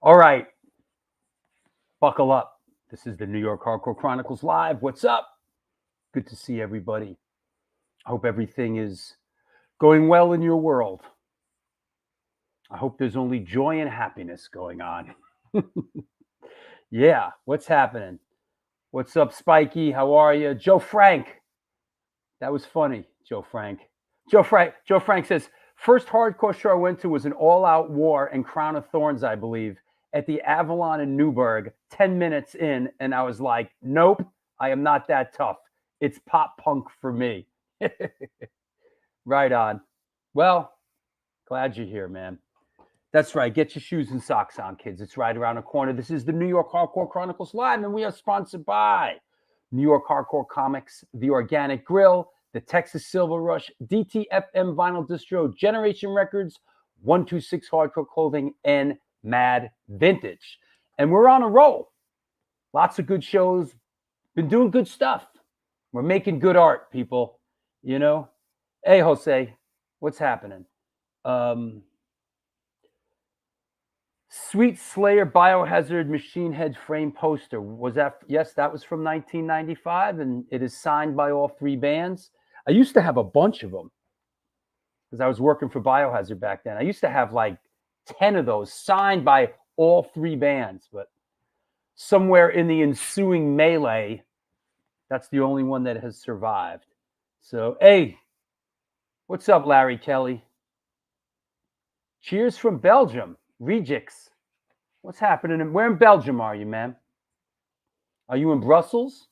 All right, buckle up. This is the New York Hardcore Chronicles Live. What's up? Good to see everybody. I hope everything is going well in your world. I hope there's only joy and happiness going on. Yeah, what's happening? What's up, Spiky? How are you? Joe Frank. That was funny, Joe Frank. Joe Frank says, first hardcore show I went to was an all-out war and Crown of Thorns, I believe, at the Avalon in Newberg, 10 minutes in, and I was like, nope, I am not that tough. It's pop punk for me. Right on. Well, glad you're here, man. That's right. Get your shoes and socks on, kids. It's right around the corner. This is the New York Hardcore Chronicles Live, and we are sponsored by New York Hardcore Comics, The Organic Grill, the Texas Silver Rush, DTFM Vinyl Distro, Generation Records, 126 Hardcore Clothing, and Mad Vintage. And we're on a roll. Lots of good shows. Been doing good stuff. We're making good art, people. You know? Hey, Jose, what's happening? Sweet Slayer Biohazard Machine Head frame poster. Was that? Yes, that was from 1995, and it is signed by all three bands. I used to have a bunch of them because I was working for Biohazard back then. I used to have like 10 of those signed by all three bands, but somewhere in the ensuing melee, that's the only one that has survived. So, hey, what's up, Larry Kelly? Cheers from Belgium. Rejix. What's happening? Where in Belgium are you, man? Are you in Brussels?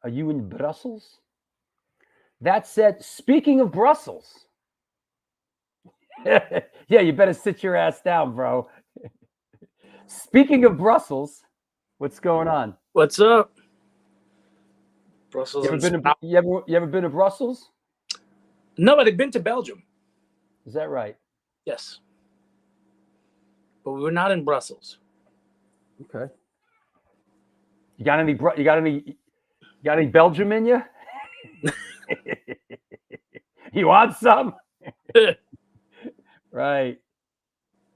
Are you in Brussels? That said, speaking of Brussels, yeah, you better sit your ass down, bro. Speaking of Brussels, what's going on? What's up? Brussels. You ever been to Brussels? No, but I've been to Belgium. Is that right? Yes. But we were not in Brussels. Okay. You got any Belgium in you? You want some? Right.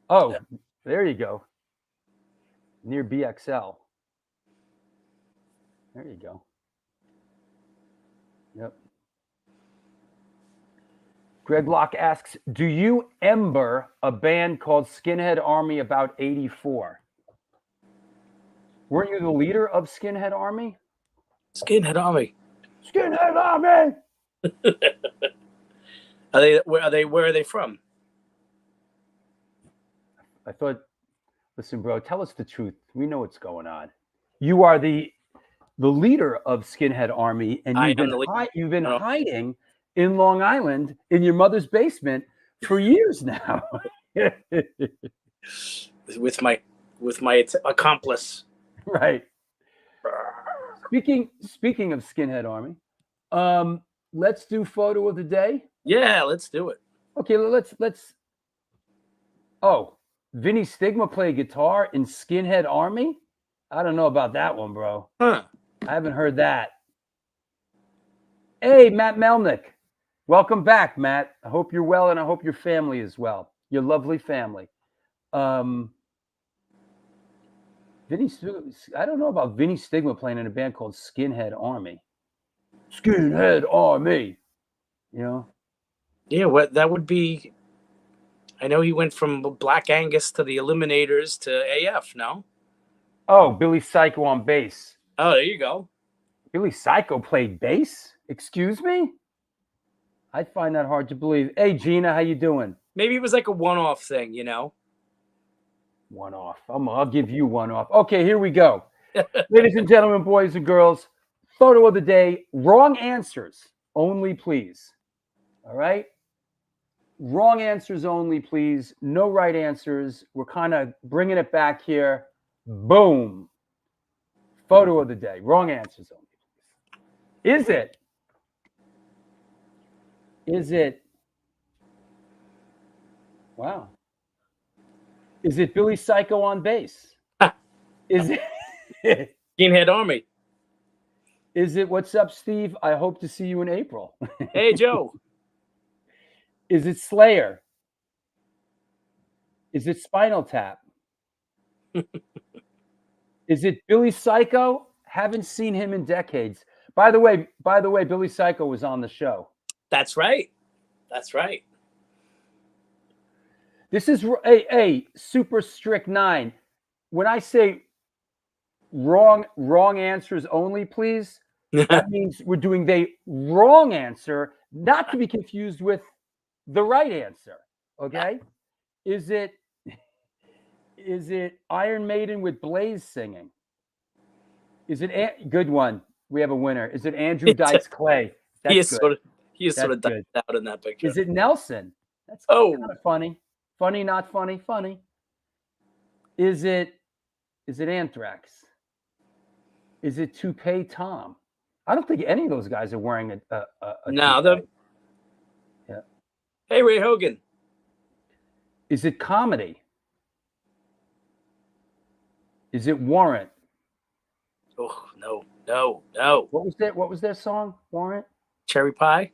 Oh, there you go. Near BXL. There you go. Yep. Greg Locke asks, do you ember a band called Skinhead Army about 84? Weren't you the leader of Skinhead Army? Skinhead Army. Skinhead Army! Where are they from? I thought, listen, bro, tell us the truth. We know what's going on. You are the leader of Skinhead Army, and you've been hiding in Long Island in your mother's basement for years now. with my accomplice. Right. Speaking of Skinhead Army, let's do photo of the day. Yeah, let's do it. Okay, let's. Oh, Vinny Stigma play guitar in Skinhead Army? I don't know about that one, bro. Huh. I haven't heard that. Hey, Matt Melnick. Welcome back, Matt. I hope you're well, and I hope your family is well. Your lovely family. Vinny, I don't know about Vinny Stigma playing in a band called Skinhead Army. Skinhead Army. You know? Yeah, that would be. I know he went from Black Angus to the Eliminators to AF, no? Oh, Billy Psycho on bass. Oh, there you go. Billy Psycho played bass? Excuse me? I find that hard to believe. Hey, Gina, how you doing? Maybe it was like a one-off thing, you know? One-off. I'll give you one off. Okay, here we go. Ladies and gentlemen, boys and girls, photo of the day. Wrong answers only, please. All right? Wrong answers only, please. No right answers. We're kind of bringing it back here. Boom. Photo of the day. Wrong answers only, please. Is it? Wow. Is it Billy Psycho on bass? Is it? Skinhead Army. Is it What's Up, Steve? I hope to see you in April. Hey, Joe. Is it Slayer? Is it Spinal Tap? Is it Billy Psycho? Haven't seen him in decades. By the way, Billy Psycho was on the show. That's right. This is a Super Strict 9. When I say wrong answers only, please, that means we're doing the wrong answer, not to be confused with the right answer. Okay? Is it Iron Maiden with Blaze singing? Is it good one? We have a winner. Is it Andrew Dice Clay? That's good. He is sort of diced out in that picture. Is it Nelson? That's kind of funny. Funny, not funny, funny. Is it Anthrax? Is it Toupee Tom? I don't think any of those guys are wearing a no. Yeah. Hey, Ray Hogan. Is it Comedy? Is it Warrant? Oh, no. What was their song? Warrant? Cherry Pie?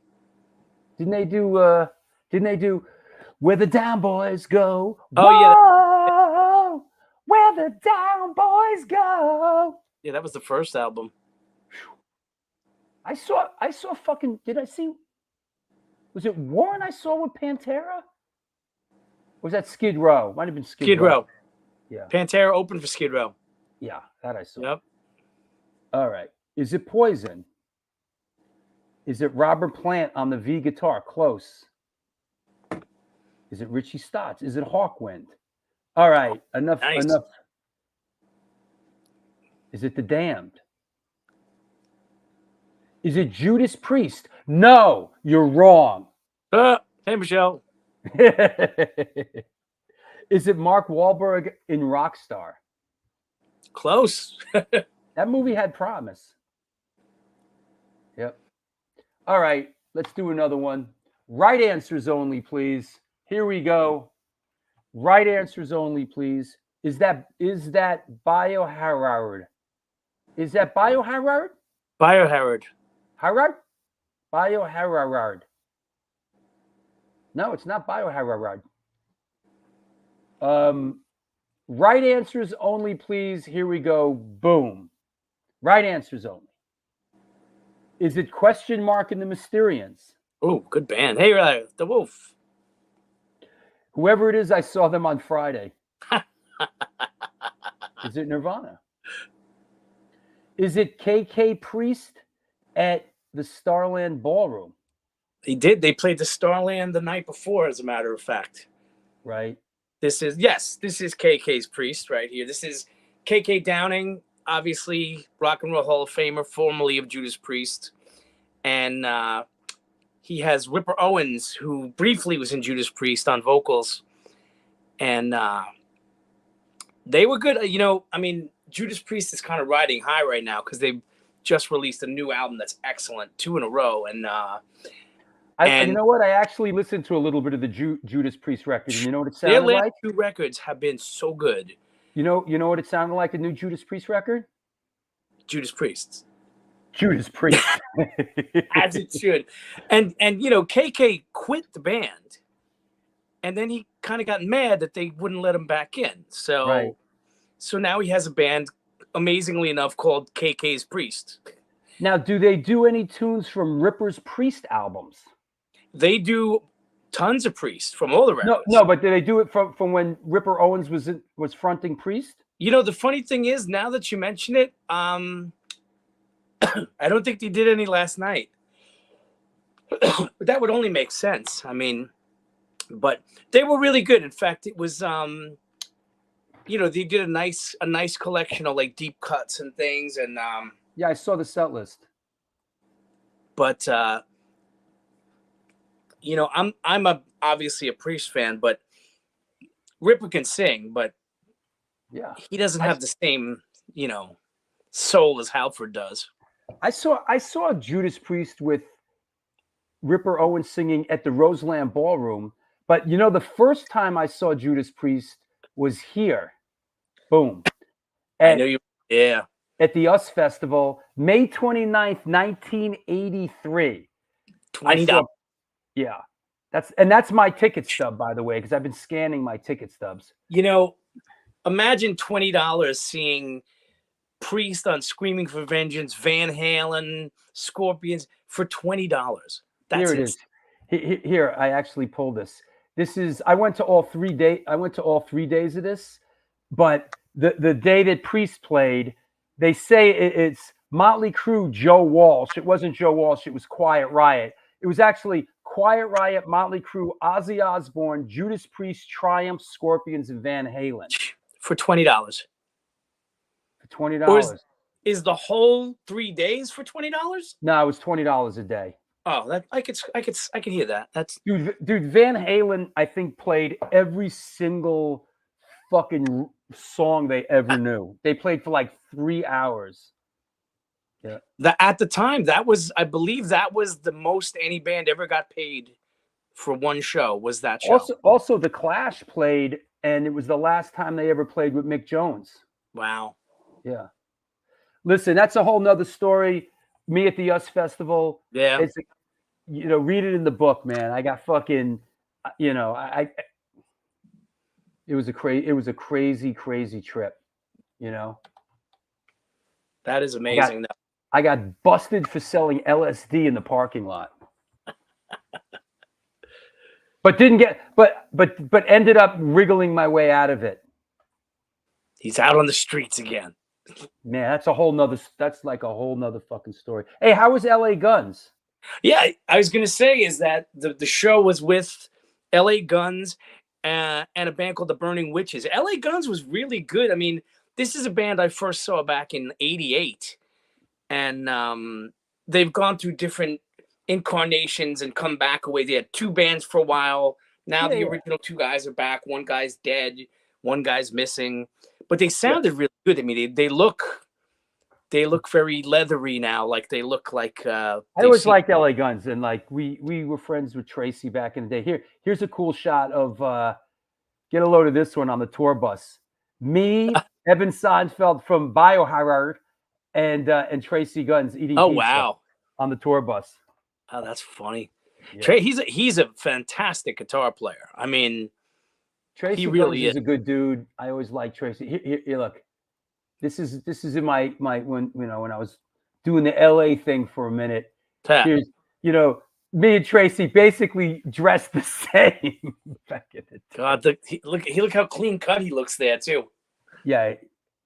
Didn't they do Where the Down Boys Go? Oh, yeah. Where the Down Boys Go. Yeah, that was the first album. I saw fucking, did I see, was it Warren I saw with Pantera? Or was that Skid Row? Might have been Skid Row. Yeah. Pantera opened for Skid Row. Yeah, that I saw. Yep. All right. Is it Poison? Is it Robert Plant on the V guitar? Close. Is it Richie Stotts? Is it Hawkwind? All right. Enough. Is it The Damned? Is it Judas Priest? No, you're wrong. Hey, Michelle. Is it Mark Wahlberg in Rockstar? Close. That movie had promise. Yep. All right, let's do another one. Right answers only, please. Here we go. Right answers only, please. Is that Biohazard? Is that Biohazard? Biohazard. Harard? Biohazard. No, it's not Biohazard. Right answers only, please. Here we go. Boom. Right answers only. Is it Question Mark and the Mysterians? Oh, good band. Hey, the Wolf. Whoever it is, I saw them on Friday. Is it Nirvana? Is it KK Priest at the Starland Ballroom? They did. They played the Starland the night before, as a matter of fact. Right. This is KK's Priest right here. This is KK Downing, obviously Rock and Roll Hall of Famer, formerly of Judas Priest. And he has Ripper Owens, who briefly was in Judas Priest on vocals. And they were good. You know, I mean, Judas Priest is kind of riding high right now because they've just released a new album that's excellent, 2 in a row. And you know what? I actually listened to a little bit of the Judas Priest record, and you know what it sounded their last like? 2 records have been so good. You know what it sounded like, a new Judas Priest record? Judas Priest. Judas Priest. As it should. And you know, KK quit the band, and then he kind of got mad that they wouldn't let him back in. So, right. So now he has a band, amazingly enough, called KK's Priest. Now, do they do any tunes from Ripper's Priest albums? They do tons of Priest from all the records. No, but did they do it from when Ripper Owens was fronting Priest? You know, the funny thing is, now that you mention it, I don't think they did any last night. But that would only make sense. I mean, but they were really good. In fact, it was you know, they did a nice collection of like deep cuts and things, and yeah, I saw the set list. But you know, I'm obviously a Priest fan, but Ripper can sing, but yeah, he doesn't have the same, you know, soul as Halford does. I saw Judas Priest with Ripper Owens singing at the Roseland Ballroom, but you know, the first time I saw Judas Priest was here. Boom. I know you. Yeah. At the US Festival, May 29th, 1983. $20. Yeah. That's my ticket stub, by the way, because I've been scanning my ticket stubs. You know, imagine $20 seeing Priest on Screaming for Vengeance, Van Halen, Scorpions for $20. That's Here it is. Here, I actually pulled this. This is, I went to all 3 days of this, but the day that Priest played, they say it's Motley Crue, Joe Walsh. It wasn't Joe Walsh, it was Quiet Riot. It was actually Quiet Riot, Motley Crue, Ozzy Osbourne, Judas Priest, Triumph, Scorpions, and Van Halen. For $20. For $20. Or is the whole 3 days for $20? No, it was $20 a day. Oh, that I can hear that. That's dude. Van Halen, I think, played every single fucking song they ever knew. They played for like 3 hours. Yeah. At the time, I believe that was the most any band ever got paid for one show. Was that show? Also, the Clash played, and it was the last time they ever played with Mick Jones. Wow. Yeah. Listen, that's a whole nother story. Me at the US Festival. Yeah. It's, you know, read it in the book, man. I got fucking, you know, it was a crazy trip, you know. That is amazing. I got busted for selling LSD in the parking lot. But didn't get but ended up wriggling my way out of it. He's out on the streets again. Man, that's like a whole nother fucking story. Hey, how was LA Guns? Yeah, I was gonna say is that the show was with LA Guns and a band called the Burning Witches. LA Guns was really good. I mean, this is a band I first saw back in '88, and they've gone through different incarnations and come back away. They had 2 bands for a while. Now the original 2 guys are back. One guy's dead. One guy's missing. But they sounded really good. I mean, they look very leathery now. Like they look like. I always liked LA Guns, and like we were friends with Tracy back in the day. Here's a cool shot of Get a load of this one on the tour bus. Me, Evan Seinfeld from Biohazard, and Tracy Guns eating Oh, pizza wow. on the tour bus. Oh, that's funny. Yeah. Trey, he's a fantastic guitar player. I mean, Tracy he really Guns is a good dude. I always like Tracy. Here, look. This is in my when I was doing the LA thing for a minute. Here's me and Tracy basically dressed the same back in the day. God, look how clean cut he looks there too. Yeah,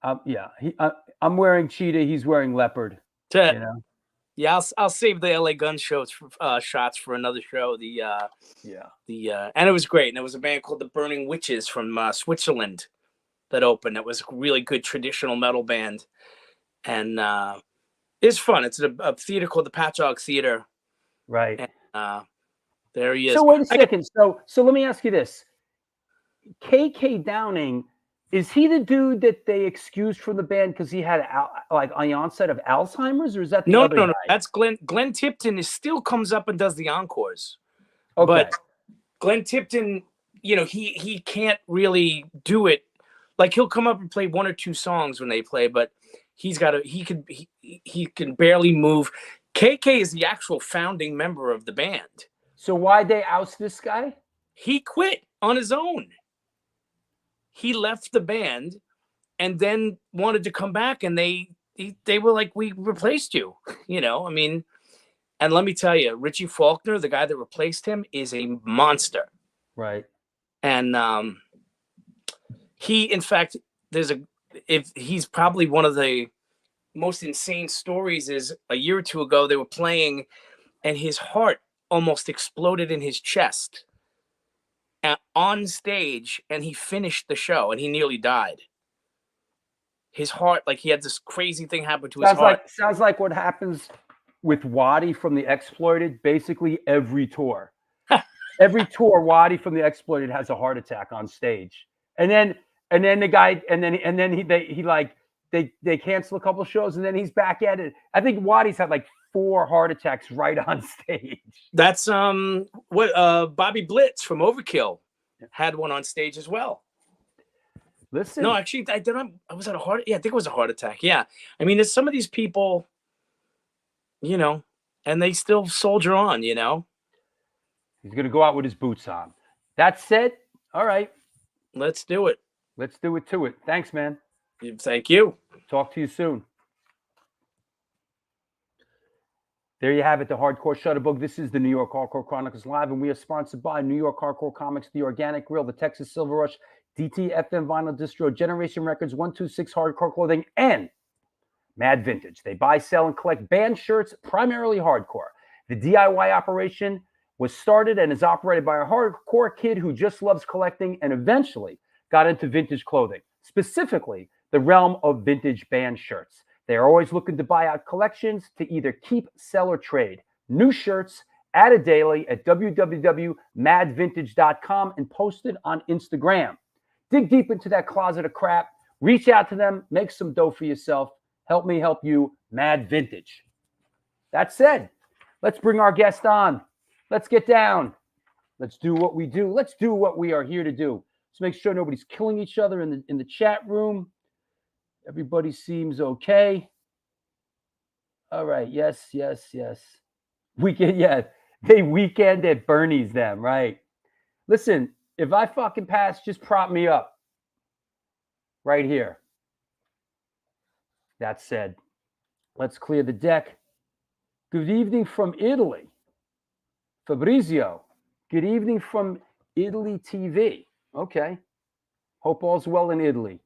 I'm wearing cheetah. He's wearing leopard. You know. Yeah, I'll save the LA Gun shows shots for another show. And it was great. And it was a band called the Burning Witches from Switzerland that opened. It was a really good traditional metal band, and it's fun. It's a theater called the Patchogue Theater. Right. And, there he is. So wait a second. So let me ask you this: KK Downing, is he the dude that they excused from the band because he had like on the onset of Alzheimer's, or is that the other guy? No. That's Glenn. Glenn Tipton still comes up and does the encores. Okay. But Glenn Tipton, he can't really do it. Like he'll come up and play one or two songs when they play, but he can barely move. KK is the actual founding member of the band. So why'd they oust this guy? He quit on his own. He left the band and then wanted to come back, and they were like, "We replaced you." I mean, and let me tell you, Richie Faulkner, the guy that replaced him, is a monster. Right. And he, in fact, he's probably one of the most insane stories is a year or two ago, they were playing and his heart almost exploded in his chest on stage, and he finished the show and he nearly died. His heart, like he had this crazy thing happen to his heart. Sounds like what happens with Waddy from the Exploited, basically every tour. Every tour, Waddy from the Exploited has a heart attack on stage. And then the guy, they cancel a couple shows, and then he's back at it. I think Waddy's had like 4 heart attacks right on stage. That's what Bobby Blitz from Overkill had one on stage as well. Listen, no, actually, I was at a heart. Yeah, I think it was a heart attack. Yeah, I mean, there's some of these people, and they still soldier on. He's gonna go out with his boots on. That said, all right, let's do it. Let's do it to it. Thanks, man. Thank you. Talk to you soon. There you have it, the Hardcore Shutterbug. This is the New York Hardcore Chronicles Live, and we are sponsored by New York Hardcore Comics, The Organic Grill, the Texas Silver Rush, DTFM Vinyl Distro, Generation Records, 126 Hardcore Clothing, and Mad Vintage. They buy, sell, and collect band shirts, primarily hardcore. The DIY operation was started and is operated by a hardcore kid who just loves collecting and eventually got into vintage clothing, specifically the realm of vintage band shirts. They are always looking to buy out collections to either keep, sell, or trade. New shirts added daily at www.madvintage.com and posted on Instagram. Dig deep into that closet of crap. Reach out to them. Make some dough for yourself. Help me help you. Mad Vintage. That said, let's bring our guest on. Let's get down. Let's do what we do. Let's do what we are here to do. Let's make sure nobody's killing each other in the chat room. Everybody seems okay. All right. Yes. They weekend at Bernie's them, right? Listen, if I fucking pass, just prop me up. Right here. That said, let's clear the deck. Good evening from Italy. Fabrizio. Good evening from Italy TV. Okay. Hope all's well in Italy.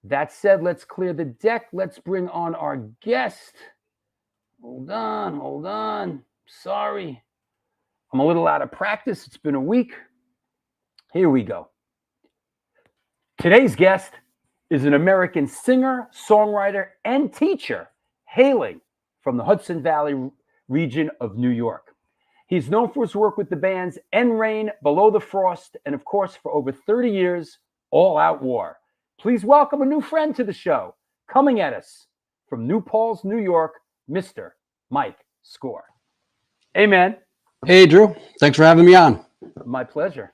That said, let's clear the deck. Let's bring on our guest. Hold on. Sorry. I'm a little out of practice. It's been a week. Here we go. Today's guest is an American singer, songwriter, and teacher hailing from the Hudson Valley region of New York. He's known for his work with the bands End Rain, Below the Frost, and of course, for over 30 years, All Out War. Please welcome a new friend to the show, coming at us from New Paltz, New York, Mr. Mike Score. Hey, man. Hey, Drew. Thanks for having me on. My pleasure.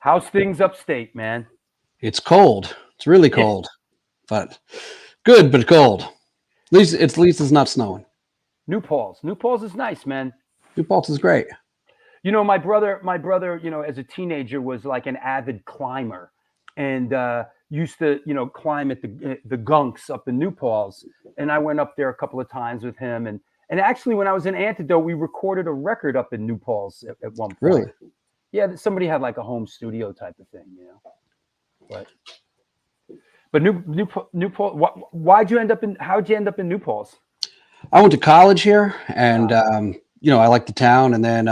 How's things upstate, man? It's cold. It's really cold, but good, but cold. At least it's not snowing. New Paltz is nice, man. New Paltz is great. You know, my brother, you know, as a teenager was like an avid climber and used to, you know, climb at the gunks up in New Paltz. And I went up there a couple of times with him. And actually, when I was in Antidote, we recorded a record up in New Paltz at one point. Really? Yeah, somebody had like a home studio type of thing, you know. But New Paltz, how'd you end up in New Paltz? I went to college here, and you know, I liked the town. And then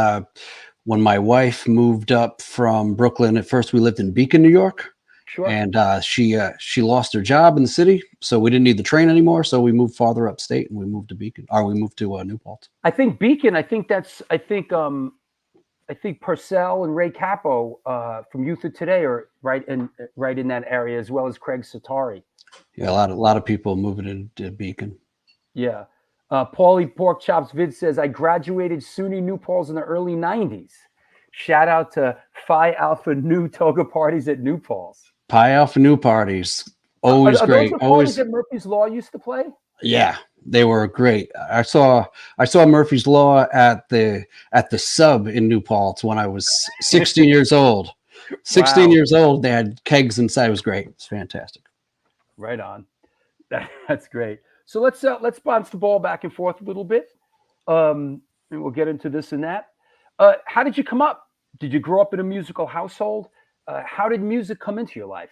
when my wife moved up from Brooklyn, at first we lived in Beacon, New York. Sure. And she lost her job in the city, so we didn't need the train anymore. So we moved farther upstate, and we moved to Beacon, or we moved to New Paltz. I think Beacon. I think Purcell and Ray Capo from Youth of Today are right in that area, as well as Craig Satari. Yeah, a lot of people moving into Beacon. Yeah. Paulie Pork Chops Vid says, I graduated SUNY New Paltz in the early 90s. Shout out to Phi Alpha Nu toga parties at New Paltz. Pi Alpha Nu parties, always are great. Those the always that Murphy's Law used to play? Yeah, they were great. I saw Murphy's Law at the Sub in New Paltz when I was 16 years old. 16 years old. They had kegs inside. It was great. It's fantastic. Right on. That's great. So let's bounce the ball back and forth a little bit, and we'll get into this and that. How did you come up? Did you grow up in a musical household? How did music come into your life?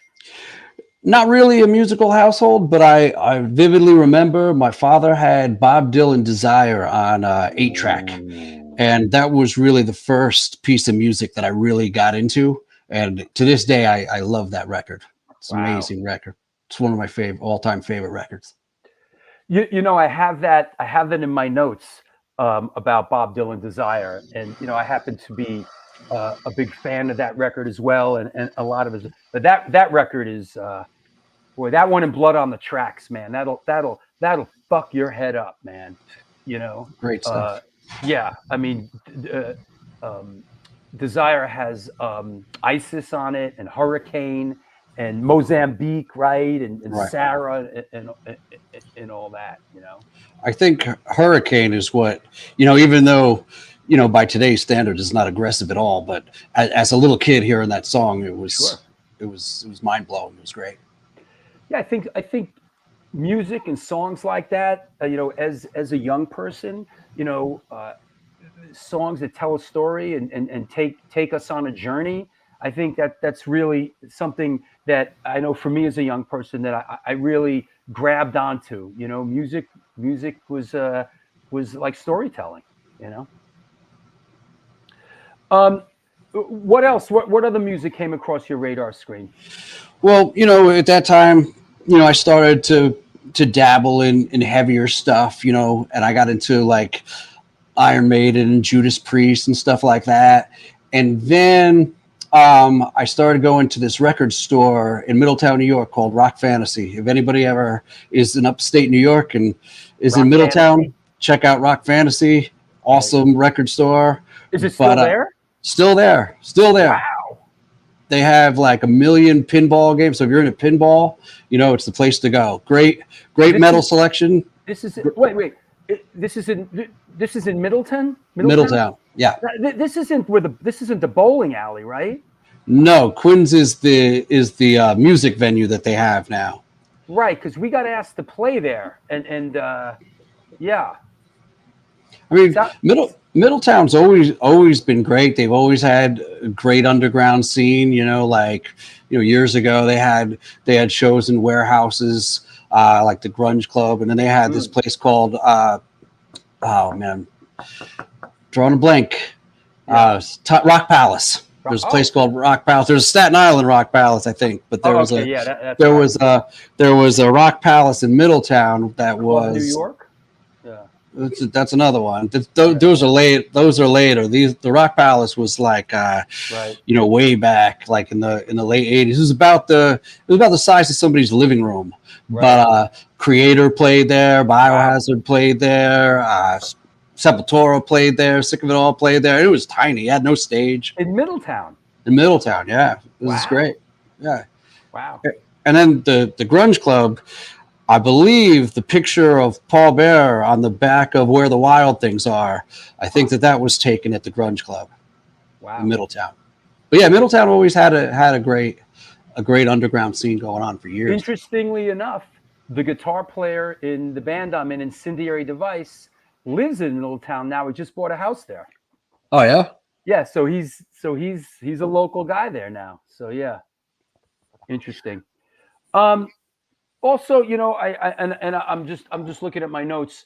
Not really a musical household, but I vividly remember my father had Bob Dylan Desire on 8-track. And that was really the first piece of music that I really got into. And to this day, I love that record. It's an amazing record. It's one of my all-time favorite records. You know, I have that in my notes about Bob Dylan Desire. And, you know, I happen to be a big fan of that record as well, and a lot of his. But that record is, boy, that one in Blood on the Tracks, man. That'll fuck your head up, man. You know, great stuff. Yeah, I mean, Desire has ISIS on it, and Hurricane, and Mozambique, right, and right. Sarah, and all that. You know, I think Hurricane is what, you know, even though, you know, by today's standard, is not aggressive at all. But as a little kid hearing that song, it was mind blowing. It was great. Yeah, I think music and songs like that, you know, as a young person, you know, songs that tell a story and take us on a journey. I think that's really something that I know for me as a young person that I really grabbed onto. You know, music was like storytelling. You know. What else? What other music came across your radar screen? Well, you know, at that time, you know, I started to dabble in heavier stuff, you know, and I got into like Iron Maiden and Judas Priest and stuff like that. And then I started going to this record store in Middletown, New York called Rock Fantasy. If anybody ever is in upstate New York and is in Middletown, Fantasy. Check out Rock Fantasy. Awesome record store. Is it still there? Still there. Wow. They have like 1 million pinball games. So if you're into pinball, you know, it's the place to go. Great metal selection. This is wait. This is in Middleton? Middletown. Yeah. This isn't the bowling alley, right? No, Quinn's is the music venue that they have now. Right, because we got asked to play there, and yeah. I mean, Middletown's always been great. They've always had a great underground scene. You know, like, you know, years ago they had shows in warehouses, like the Grunge Club, and then they had this place called oh man, drawing a blank, Rock Palace. There's a place called Rock Palace. There's Staten Island Rock Palace, I think, but there was a Rock Palace in Middletown that was New York. Yeah. That's another one. Those are late. Those are later. The Rock Palace was like, you know, way back, like in the late '80s. It was about the size of somebody's living room. Right. But Creator played there. Biohazard played there. Sepultura played there. Sick of It All played there. It was tiny. It had no stage. In Middletown. In Middletown, yeah. This is Wow. great. Yeah. Wow. And then the Grunge Club, I believe the picture of Paul Bearer on the back of Where the Wild Things Are, I think that was taken at the Grunge Club Wow. in Middletown. But yeah, Middletown always had a great underground scene going on for years. Interestingly enough, the guitar player in the band I'm in, Incendiary Device, lives in Middletown now. He just bought a house there. Oh yeah? Yeah, so he's a local guy there now. So yeah. Interesting. Also, you know, I'm just looking at my notes.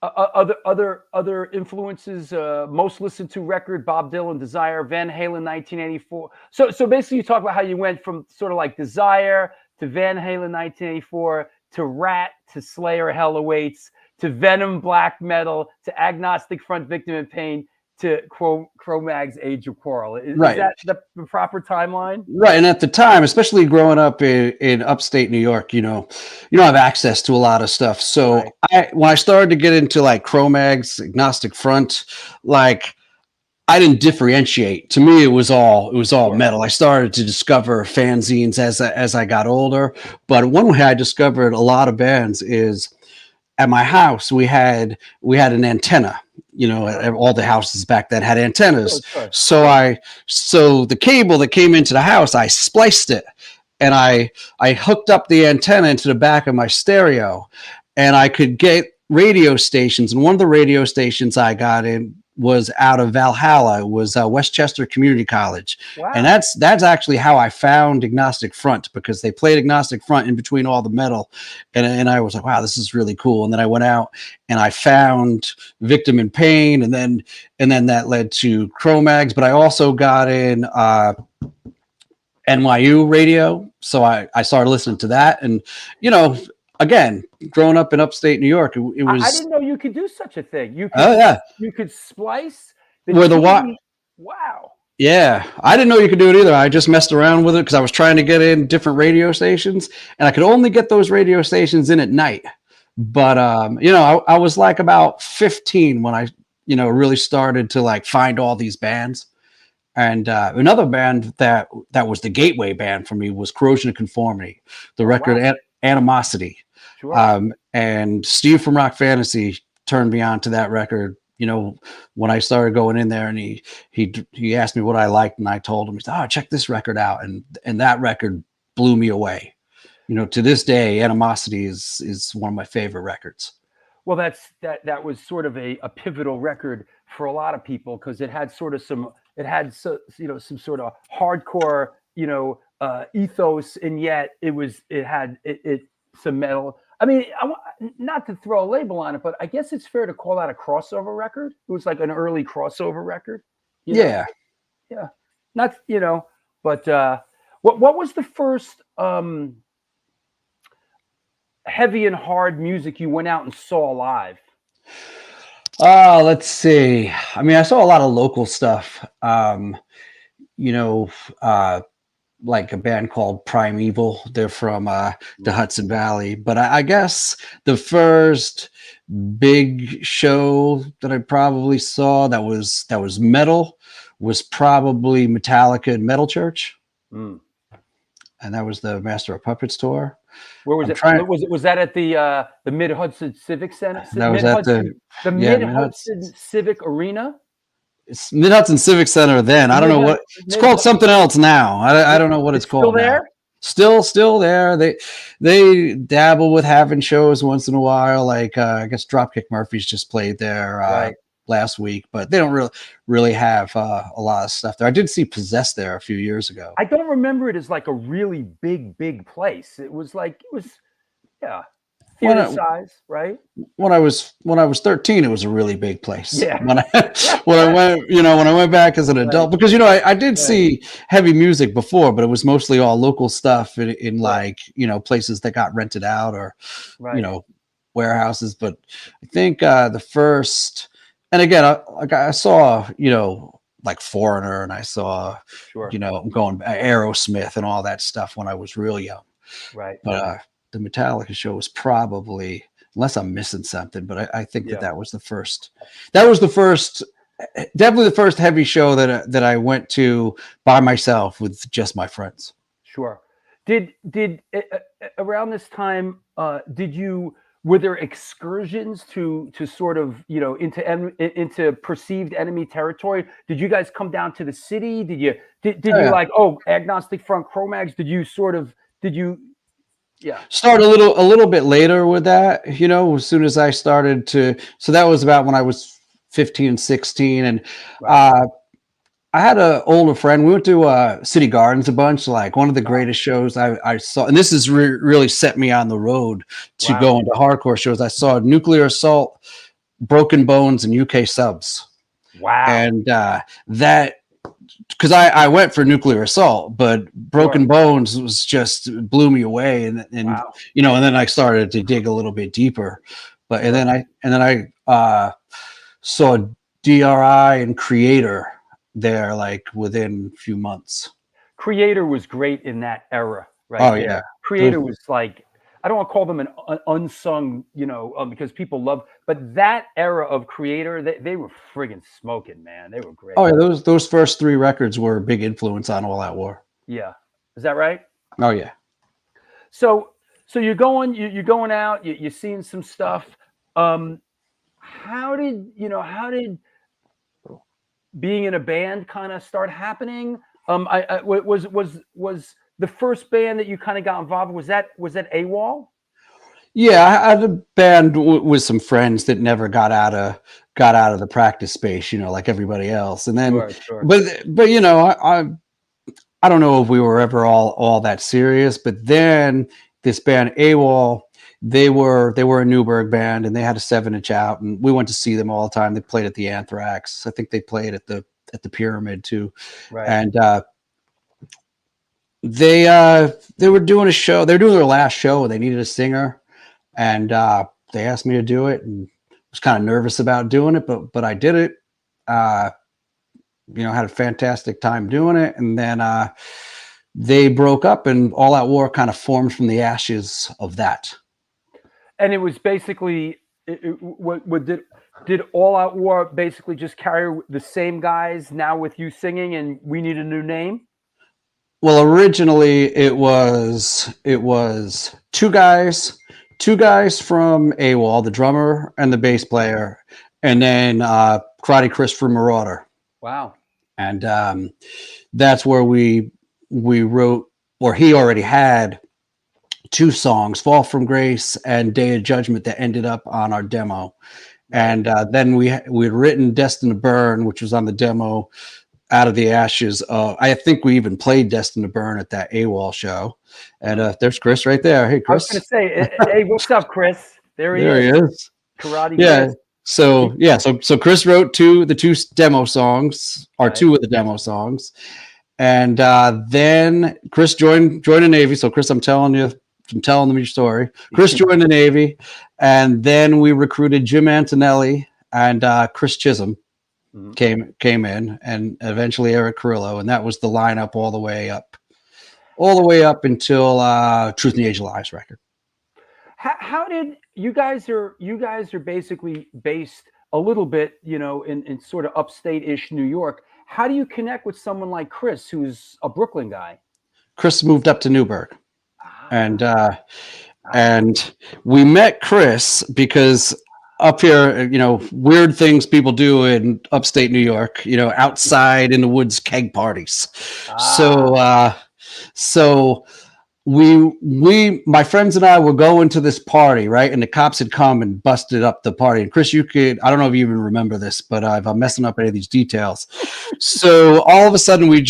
Other influences. Most listened to record: Bob Dylan, Desire, Van Halen, 1984. So basically, you talk about how you went from sort of like Desire to Van Halen, 1984, to Rat, to Slayer, Hell Awaits, to Venom, Black Metal, to Agnostic Front, Victim in Pain, to Cro-Mag's Age of Quarrel. Is that the proper timeline? Right. And at the time, especially growing up in upstate New York, you don't have access to a lot of stuff. So when I started to get into like Cro-Mag's, Agnostic Front, like I didn't differentiate. To me, it was all metal. I started to discover fanzines as I got older. But one way I discovered a lot of bands is at my house, we had an antenna. You know, all the houses back then had antennas. Sure. So the cable that came into the house, I spliced it, and I hooked up the antenna into the back of my stereo, and I could get radio stations. And one of the radio stations I got in was out of Valhalla. It was Westchester Community College. Wow. And that's actually how I found Agnostic Front, because they played Agnostic Front in between all the metal. And I was like, wow, this is really cool. And then I went out and I found Victim in Pain, and then that led to Cro-Mags. But I also got in NYU radio. So I started listening to that. And, you know, again, growing up in upstate New York, it was. I didn't know you could do such a thing. You could splice Wow. Yeah, I didn't know you could do it either. I just messed around with it because I was trying to get in different radio stations, and I could only get those radio stations in at night. But you know, I was like about 15 when I, you know, really started to like find all these bands. And another band that was the gateway band for me was Corrosion of Conformity, the record Animosity. Sure. And Steve from Rock Fantasy turned me on to that record. You know, when I started going in there, and he asked me what I liked, and I told him, he said, "Oh, check this record out," and that record blew me away. You know, to this day, Animosity is one of my favorite records. Well, that was sort of a pivotal record for a lot of people, because it had sort of some sort of hardcore, you know, ethos, and yet it had some metal. I mean, not to throw a label on it, but I guess it's fair to call that a crossover record. It was like an early crossover record. Yeah. Not, you know, but what was the first heavy and hard music you went out and saw live? Let's see. I mean, I saw a lot of local stuff. You know, like a band called Primeval. They're from the Hudson Valley. But I guess the first big show that I probably saw that was metal was probably Metallica and Metal Church. And that was the Master of Puppets tour. Where was it? Was that at the Mid Hudson Civic Center? That was at the Mid Hudson Civic Arena. It's Mid Hudson Civic Center then. I don't know what it's called. Something else now. I don't know what it's called. Still there? Now. Still there. They dabble with having shows once in a while. Like I guess Dropkick Murphys just played there last week, but they don't really have a lot of stuff there. I did see Possessed there a few years ago. I don't remember it as like a really big place. It was theater size, right? When I was 13, it was a really big place. Yeah. When I went back as an adult, because you know I did see heavy music before, but it was mostly all local stuff in like, you know, places that got rented out or you know, warehouses. But I think the first, and again, I saw, you know, like Foreigner, and I saw you know, going Aerosmith and all that stuff when I was real young. Right. But the Metallica show was probably, unless I'm missing something, but I think that was the first. That was the first definitely the first heavy show that I went to by myself with just my friends. Sure. Did around this time were there excursions to sort of into perceived enemy territory? Did you guys come down to the city? Did you Yeah. like Agnostic Front Cro-Mags? Yeah. Start a little bit later with that, as soon as I started so that was about when I was 15, 16. And Right. I had an older friend. We went to City Gardens a bunch, like one of the greatest shows I saw. And this has really set me on the road to Wow. go into hardcore shows. I saw Nuclear Assault, Broken Bones, and UK Subs. Wow. And that, because I went for Nuclear Assault, but Broken Bones was just blew me away. And Wow. and then I started to dig a little bit deeper. But and then I saw DRI and Creator there, like within a few months. Creator was great in that era, right? Oh yeah, Creator was like, I don't want to call them an unsung, because people love, but that era of Creator, they were friggin' smoking, man. They were great. Oh yeah, those first 3 records were a big influence on All Out War. Yeah, is that right? Oh yeah. So you're going out, you're seeing some stuff. How did being in a band kind of start happening? I was the first band that you kind of got involved with, was that AWOL? Yeah, I had a band with some friends that never got out of the practice space, like everybody else. And then, Sure. but I don't know if we were ever all that serious. But then this band AWOL, they were a Newberg band, and they had a 7-inch out, and we went to see them all the time. They played at the Anthrax. I think they played at the Pyramid too. Right. And they were doing a show. They were doing their last show, and they needed a singer, and they asked me to do it, and I was kind of nervous about doing it, but I did it. Had a fantastic time doing it, and then they broke up, and All Out War kind of formed from the ashes of that. And it was basically, did All Out War basically just carry the same guys now with you singing, and we need a new name? Well, originally it was 2 guys from AWOL, the drummer and the bass player, and then Karate Chris from Marauder. Wow. And that's where we wrote, or he already had 2 songs, Fall from Grace and Day of Judgment, that ended up on our demo. And then we'd written Destined to Burn, which was on the demo, Out of the Ashes. I think we even played Destined to Burn at that AWOL show. And there's Chris right there. Hey, Chris. I was going to say, hey, what's up, Chris? There he is. Karate Yeah. Chris. So Chris wrote the 2 demo songs, or 2 of the demo songs. And then Chris joined the Navy. So Chris, I'm telling them your story. Chris joined the Navy, and then we recruited Jim Antonelli and Chris Chisholm came in, and eventually Eric Carrillo, and that was the lineup all the way up until Truth in the Age of Lies record. How did you guys are basically based a little bit, in sort of upstate-ish New York. How do you connect with someone like Chris, who's a Brooklyn guy? Chris moved up to Newberg. And we met Chris because up here, weird things people do in upstate New York, outside in the woods, keg parties. So my friends and I were going to this party, right? And the cops had come and busted up the party. And Chris, I don't know if you even remember this, but if I'm messing up any of these details. So all of a sudden we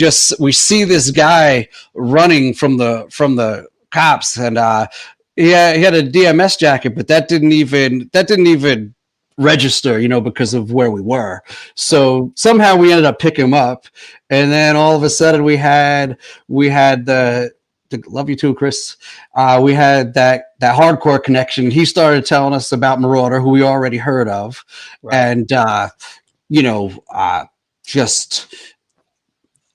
see this guy running from the cops, and he had a DMS jacket, but that didn't even register, because of where we were. So somehow we ended up picking him up, and then all of a sudden we had the love you too, Chris. We had that hardcore connection. He started telling us about Marauder, who we already heard of, and just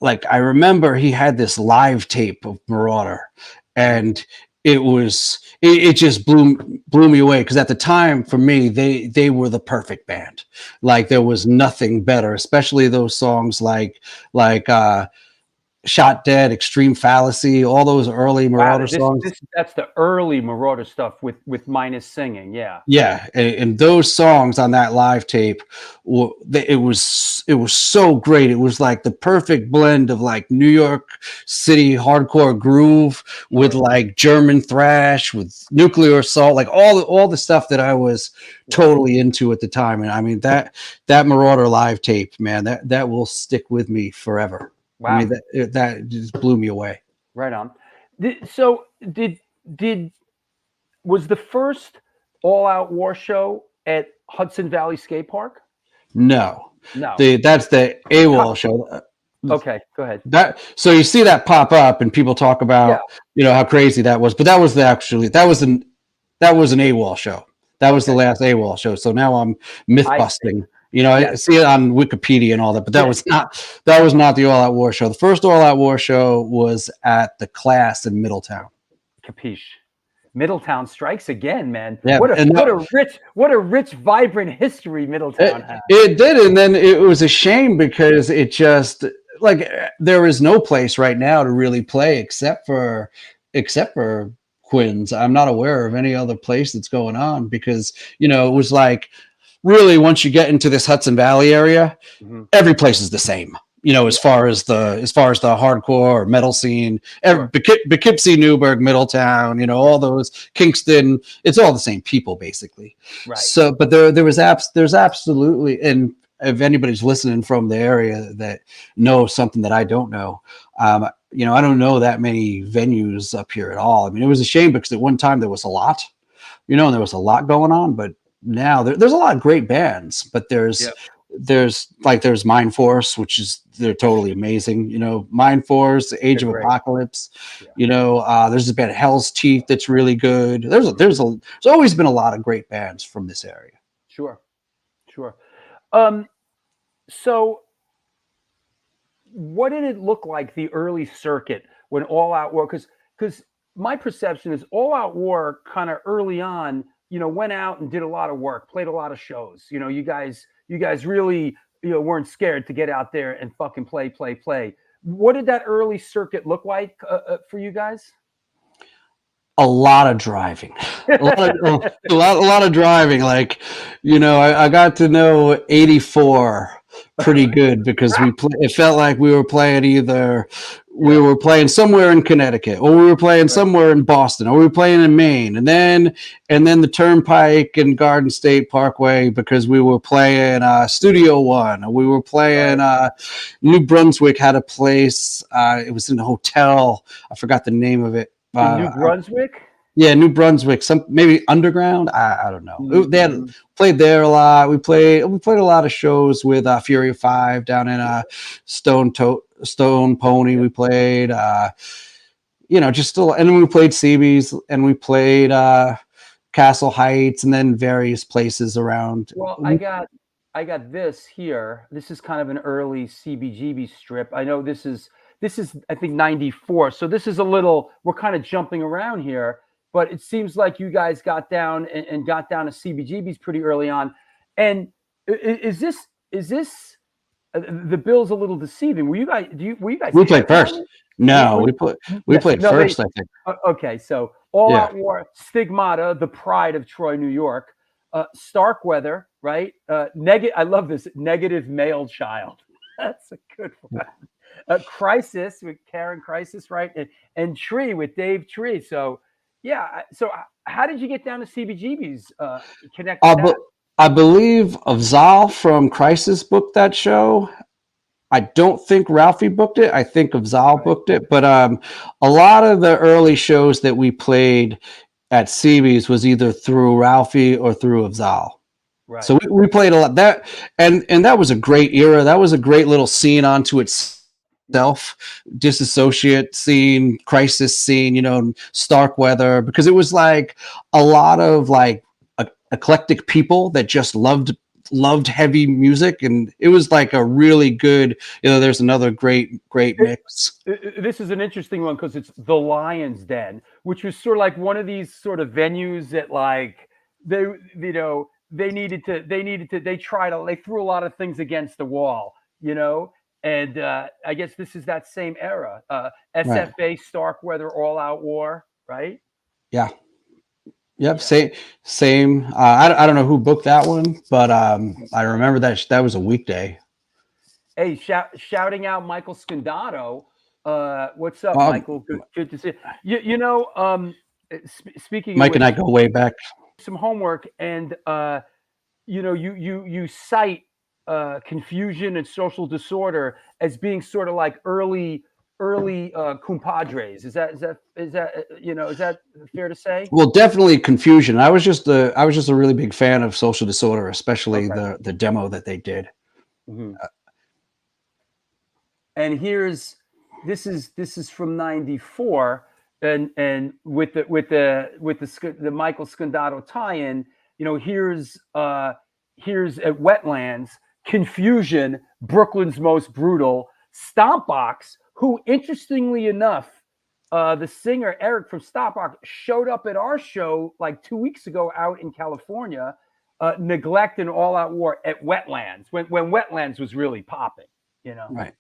like I remember he had this live tape of Marauder. And it just blew me away, because at the time for me they were the perfect band. Like there was nothing better, especially those songs like Shot Dead, Extreme Fallacy, all those early Marauder songs. That's the early Marauder stuff with minus singing. Yeah. Yeah, and those songs on that live tape, it was so great. It was like the perfect blend of like New York City hardcore groove with like German thrash, with Nuclear Assault, like all the stuff that I was totally into at the time. And I mean that Marauder live tape, man, that will stick with me forever. Wow. I mean that just blew me away. Right on. Was the first All Out War show at Hudson Valley Skate Park? No. That's the AWOL show. Okay, go ahead. So you see that pop up, and people talk about how crazy that was, but that was an AWOL show. That was the last AWOL show. So now I'm myth busting. I see it on Wikipedia and all that, but that was not the All Out War show. The first All Out War show was at the Class in Middletown. Capiche. Middletown strikes again, man. Yeah, what a rich, vibrant history Middletown has. It did, and then it was a shame because it just like there is no place right now to really play except for Quinn's. I'm not aware of any other place that's going on, because it was like, really, once you get into this Hudson Valley area, every place is the same. As far as the hardcore or metal scene, Poughkeepsie, Newberg, Middletown, all those, Kingston, it's all the same people basically. Right. So, but there's absolutely, and if anybody's listening from the area that knows something that I don't know, I don't know that many venues up here at all. I mean, it was a shame because at one time there was a lot, and there was a lot going on, but now there's a lot of great bands, but there's Mind Force, which they're totally amazing. Mind Force, Age of Apocalypse. There's a band Hell's Teeth that's really good. There's always been a lot of great bands from this area. Sure. So what did it look like, the early circuit, when All Out War? Because my perception is All Out War kind of early on, went out and did a lot of work, played a lot of shows. You guys really, weren't scared to get out there and fucking play. What did that early circuit look like for you guys? A lot of driving, a lot of driving. Like, I got to know 84 pretty good because it felt like we were playing we were playing somewhere in Connecticut, or we were playing somewhere in Boston, or we were playing in Maine, and then the Turnpike and Garden State Parkway, because we were playing Studio One, or we were playing New Brunswick had a place. It was in a hotel. I forgot the name of it. New Brunswick? Yeah, New Brunswick. Maybe Underground. I don't know. They had played there a lot. We played a lot of shows with Fury of Five down in Stone Pony. We played, just still, and then we played CB's, and we played Castle Heights, and then various places around. Well, I got this here. This is kind of an early CBGB strip. I know this is I think 94. So this is we're kind of jumping around here. But it seems like you guys got down and got down to CBGB's pretty early on. And is this the bill's a little deceiving? Were you guys? We played first. No, we played first. I think. Okay, so All Out War, Stigmata, the pride of Troy, New York, Starkweather, right? I love this, Negative Male Child. That's a good one. Crisis with Karen Crisis, right? And Tree with Dave Tree. So. Yeah. So how did you get down to CBGB's connect? I believe Avzal from Crisis booked that show. I don't think Ralphie booked it. I think Avzal booked it. But a lot of the early shows that we played at CB's was either through Ralphie or through Avzal. Right. So we played a lot that, and that was a great era. That was a great little scene onto itself. Disassociate scene, Crisis scene, Starkweather, because it was like a lot of like eclectic people that just loved loved heavy music, and it was like a really good, there's another great mix. This is an interesting one because it's the Lion's Den, which was sort of like one of these sort of venues that like they threw a lot of things against the wall, and I guess this is that same era. SFA, right. Starkweather, All Out War, right? Yeah. Yep, same. I don't know who booked that one, but I remember that was a weekday. Hey, shouting out Michael Scandato. What's up, Michael? Good to see you. Speaking, Mike and I go way back. Some homework, and you cite confusion and social disorder as being sort of like early compadres. Is that fair to say? Well, definitely confusion. I was just a really big fan of social disorder, especially the demo that they did. Mm-hmm. And this is from '94, and with the Michael Scandato tie-in, here's at Wetlands, Confusion, Brooklyn's Most Brutal, Stompbox, who, interestingly enough, the singer Eric from Stompbox showed up at our show like 2 weeks ago out in California. Neglect and All Out War at Wetlands when Wetlands was really popping, Right.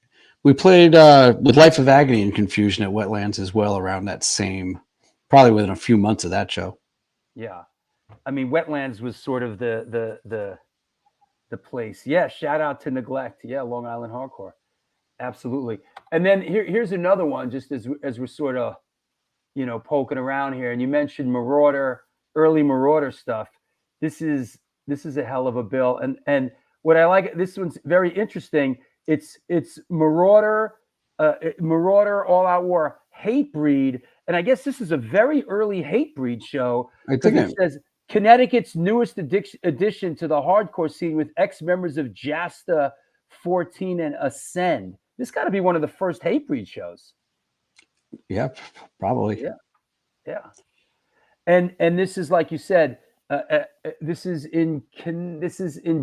We played with Life of Agony and Confusion at Wetlands as well around that same, probably within a few months of that show. Yeah, I mean Wetlands was sort of the place. Yeah, shout out to Neglect. Yeah, Long Island Hardcore. Absolutely. And then here's another one, just as we're sort of, poking around here. And you mentioned Marauder, early Marauder stuff. This is a hell of a bill. And what I like, this one's very interesting. It's Marauder, All Out War, Hatebreed. And I guess this is a very early Hatebreed show. I think it says Connecticut's newest addition to the hardcore scene with ex-members of Jasta 14 and Ascend. This got to be one of the first Hatebreed shows. Yeah, probably. Yeah. And this is, like you said, this is in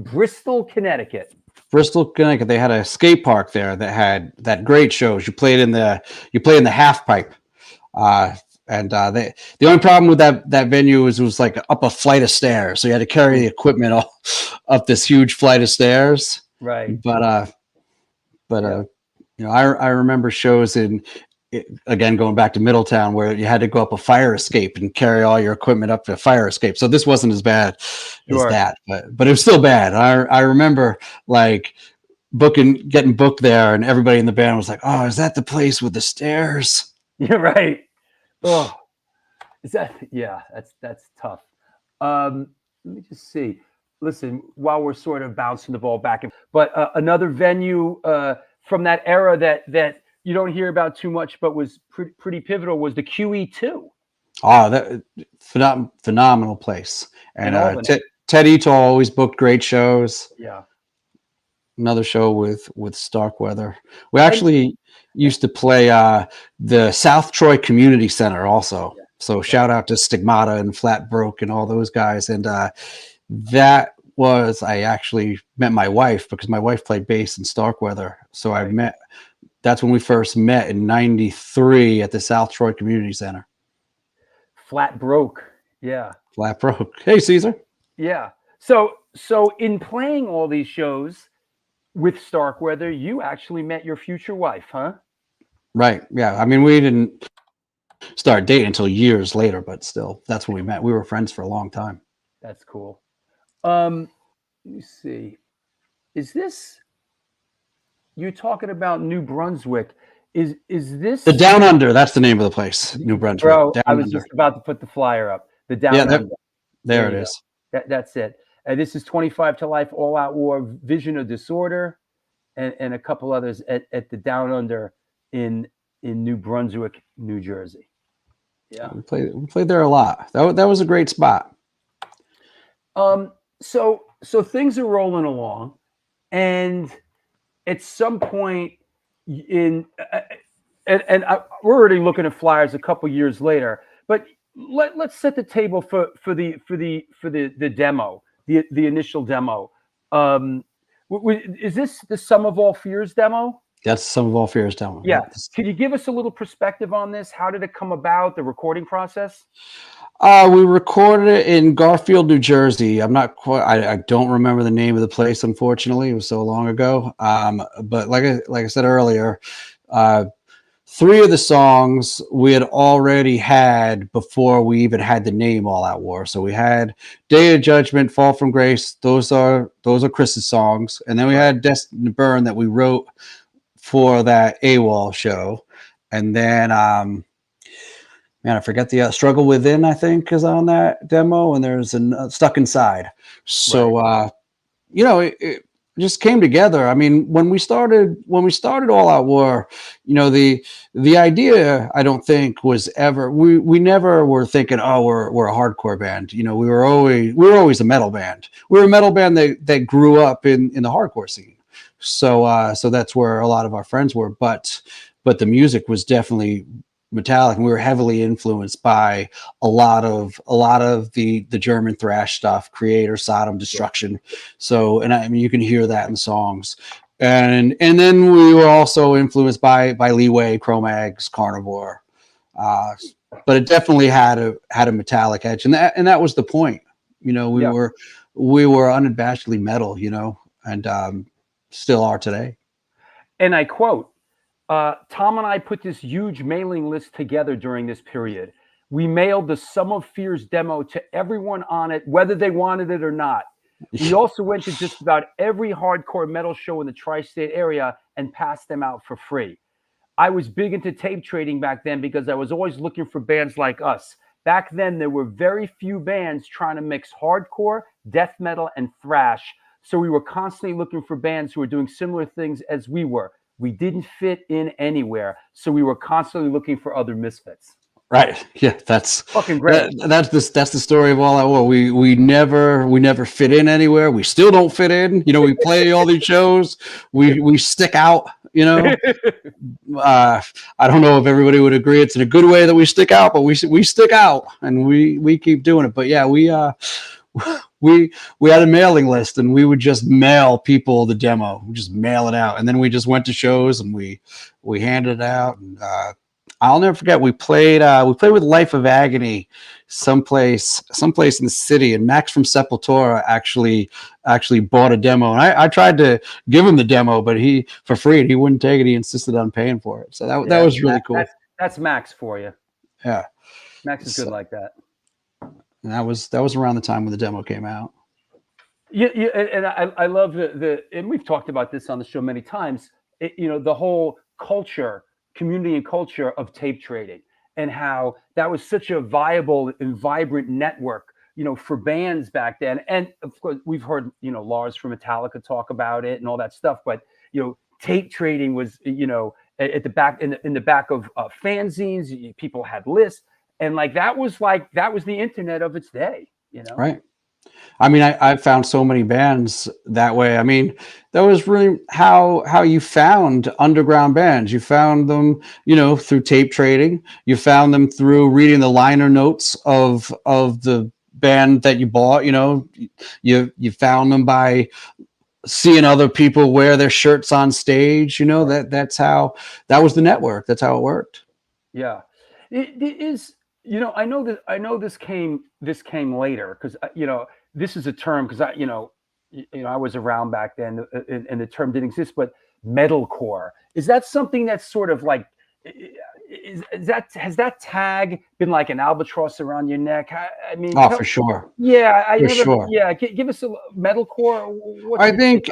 Bristol, Connecticut. Bristol, Connecticut. They had a skate park there that had that great shows. You play in the half pipe. And the only problem with that venue is it was like up a flight of stairs, so you had to carry the equipment all up this huge flight of stairs. Right. But I remember shows again going back to Middletown where you had to go up a fire escape and carry all your equipment up the fire escape. So this wasn't as bad as that, but it was still bad. I remember like getting booked there, and everybody in the band was like, "Oh, is that the place with the stairs?" Yeah, right. Oh, is that? Yeah, that's tough. Let me just see. Listen, while we're sort of bouncing the ball back, but another venue from that era that you don't hear about too much, but was pretty pivotal, was the QE2. Oh, that phenomenal place. And Ted Ito always booked great shows. Yeah. Another show with Starkweather. We actually used to play the South Troy Community Center also. Yeah. So shout out to Stigmata and Flat Broke and all those guys. And that was, I actually met my wife because my wife played bass in Starkweather. So that's when we first met in '93 at the South Troy Community Center. Flat Broke. Yeah. Flat Broke. Hey, Caesar. Yeah. So in playing all these shows with Starkweather, you actually met your future wife, huh? Right. Yeah. I mean, we didn't start dating until years later, but still, that's when we met. We were friends for a long time. That's cool. Let me see. Is this, you're talking about New Brunswick? Is this the Down Under? That's the name of the place, New Brunswick. Bro, Down I was Under. Just about to put the flyer up. The Down Under. There it is. That's it. This is 25 to Life, All Out War, Vision of Disorder, and a couple others at the Down Under in New Brunswick, New Jersey. Yeah, we played there a lot. That was a great spot. So things are rolling along, and at some point we're already looking at flyers a couple years later. But let's set the table for the demo, the initial demo. Is this the Sum of All Fears demo? That's Some of All Fears demo. Yeah. Could you give us a little perspective on this? How did it come about, the recording process? We recorded it in Garfield, New Jersey. I'm not quite. I don't remember the name of the place, unfortunately. It was so long ago. But like I said earlier, 3 of the songs we had already had before we even had the name All Out War. So we had Day of Judgment, Fall from Grace. Those are Chris's songs, and then we had Destined to Burn that we wrote for that AWOL show, and then man, I forget the Struggle Within, I think, is on that demo, and there's Stuck Inside. So, it just came together. I mean, when we started All Out War, the idea, I don't think, was ever, we never were thinking, oh, we're a hardcore band. We were always a metal band. We were a metal band that grew up in the hardcore scene. So that's where a lot of our friends were, but the music was definitely metallic, and we were heavily influenced by a lot of the German thrash stuff, Creator, Sodom, Destruction. So, and I mean, you can hear that in the songs, and then we were also influenced by Leeway, Cro-Mags, Carnivore, but it definitely had a metallic edge, and that was the point. We were unabashedly metal, and still are today. And I quote, Tom and I put this huge mailing list together during this period. We mailed the Sum of Fears demo to everyone on it, whether they wanted it or not. We also went to just about every hardcore metal show in the tri-state area and passed them out for free. I was big into tape trading back then because I was always looking for bands like us. Back then, there were very few bands trying to mix hardcore, death metal, and thrash. So we were constantly looking for bands who were doing similar things as we were. We didn't fit in anywhere, so we were constantly looking for other misfits. Right. Yeah, that's fucking great. That's the story of All Out War. We never fit in anywhere. We still don't fit in. We play all these shows. We stick out. I don't know if everybody would agree it's in a good way that we stick out, but we stick out, and we keep doing it. But yeah, we had a mailing list, and we would just mail people the demo. We just mail it out, and then we just went to shows and we handed it out. And I'll never forget, we played with Life of Agony someplace in the city, and Max from Sepultura actually bought a demo, and I tried to give him the demo, but for free, and he wouldn't take it. He insisted on paying for it. So that was really cool. That's Max for you. Yeah, Max is good like that. And that was around the time when the demo came out. Yeah, and I love and we've talked about this on the show many times. The whole community and culture of tape trading, and how that was such a viable and vibrant network, for bands back then. And of course, we've heard Lars from Metallica talk about it and all that stuff. But tape trading was at the back in the back of fanzines. People had lists. And that was the internet of its day, Right. I mean, I found so many bands that way. I mean, that was really how you found underground bands. You found them, through tape trading. You found them through reading the liner notes of the band that you bought. You found them by seeing other people wear their shirts on stage. That was the network. That's how it worked. Yeah, it is. I know this came later, because this is a term, because I was around back then, and the term didn't exist. But metalcore, is that something that's sort of like, has that tag been like an albatross around your neck? I mean, for sure. Yeah, Sure. Yeah, give us a metalcore. I think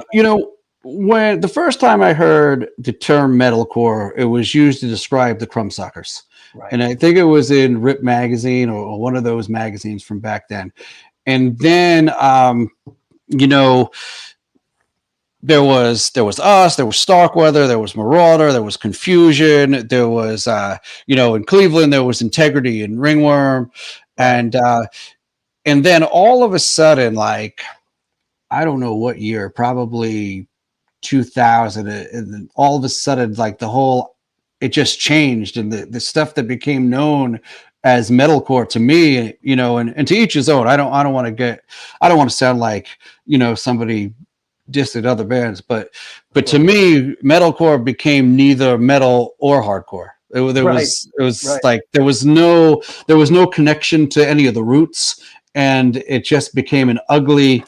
when the first time I heard the term metalcore, it was used to describe the Crumbsuckers. Right. And I think it was in Rip magazine or one of those magazines from back then. And then, there was us, there was Starkweather, there was Marauder, there was Confusion, there was, in Cleveland, there was Integrity and Ringworm. And then all of a sudden, I don't know what year, probably 2000, and then all of a sudden, it just changed, and the stuff that became known as metalcore to me, and to each his own. I don't want to sound like somebody dissing other bands, but to me, metalcore became neither metal or hardcore. It was like there was no connection to any of the roots, and it just became an ugly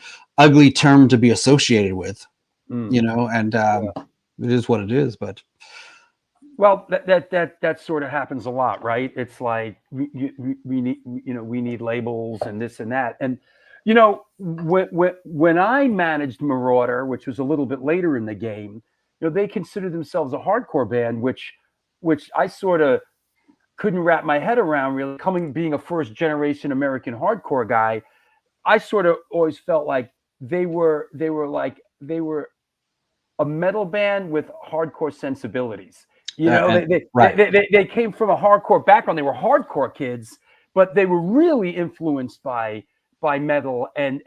term to be associated with, you know. And it is what it is. But well, that sort of happens a lot, right? It's like we need, we need labels and this and that. And when I managed Marauder, which was a little bit later in the game, they considered themselves a hardcore band, which I sort of couldn't wrap my head around, really. Being a first generation American hardcore guy, I sort of always felt like they were a metal band with hardcore sensibilities. They came from a hardcore background. They were hardcore kids, but they were really influenced by metal, and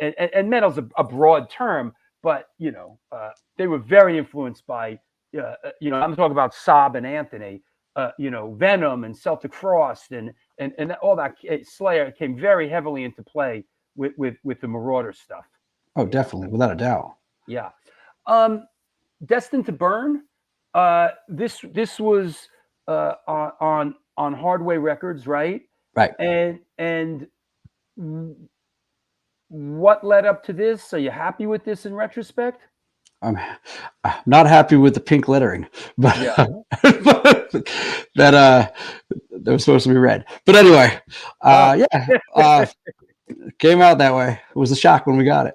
metal's a broad term, but they were very influenced by I'm talking about Sob and Anthony, Venom and Celtic Frost and all that. Slayer came very heavily into play with the Marauder stuff. Oh, definitely, without a doubt. Yeah. Destined to Burn. This was on Hardway Records, right? Right. And what led up to this? Are you happy with this in retrospect? I'm not happy with the pink lettering, but that was supposed to be red. But anyway, came out that way. It was a shock when we got it.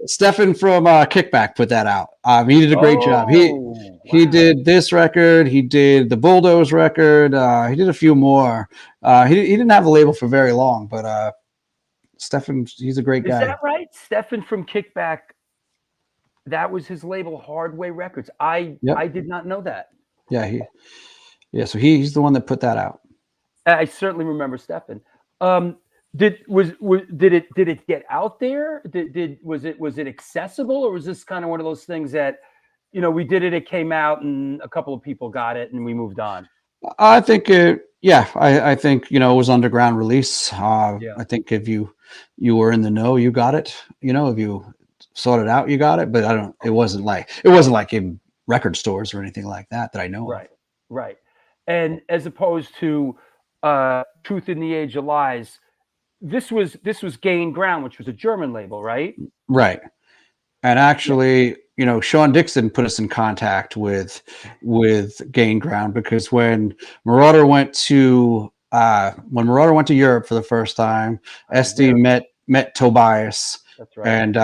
Stefan from Kickback put that out. He did a great job. He did this record. He did the Bulldoze record. He did a few more. He didn't have a label for very long, but Stefan, he's a great guy. Is that right? Stefan from Kickback. That was his label, Hardway Records. I did not know that. So he's the one that put that out. I certainly remember Stefan. Did it get out there? Was it accessible, or was this kind of one of those things that we did it, it came out, and a couple of people got it, and we moved on? I think I think it was underground release. I think if you were in the know, you got it. If you sought it out, you got it. But it wasn't like in record stores or anything like that I know of. Right. And as opposed to Truth in the Age of Lies, this was Gain Ground, which was a German label, right? Right. And actually, Sean Dixon put us in contact with Gain Ground, because when Marauder went to Europe for the first time, SD met Tobias. That's right. And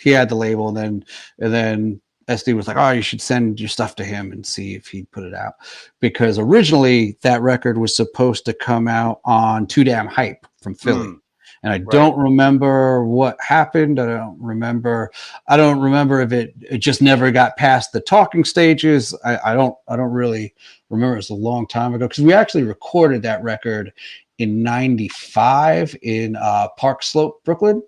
he had the label, and then SD was like, "Oh, you should send your stuff to him and see if he'd put it out," because originally that record was supposed to come out on Too Damn Hype from Philly. And I don't remember what happened. I don't remember if it just never got past the talking stages. I don't really remember. It was a long time ago, because we actually recorded that record in '95 in Park Slope, Brooklyn.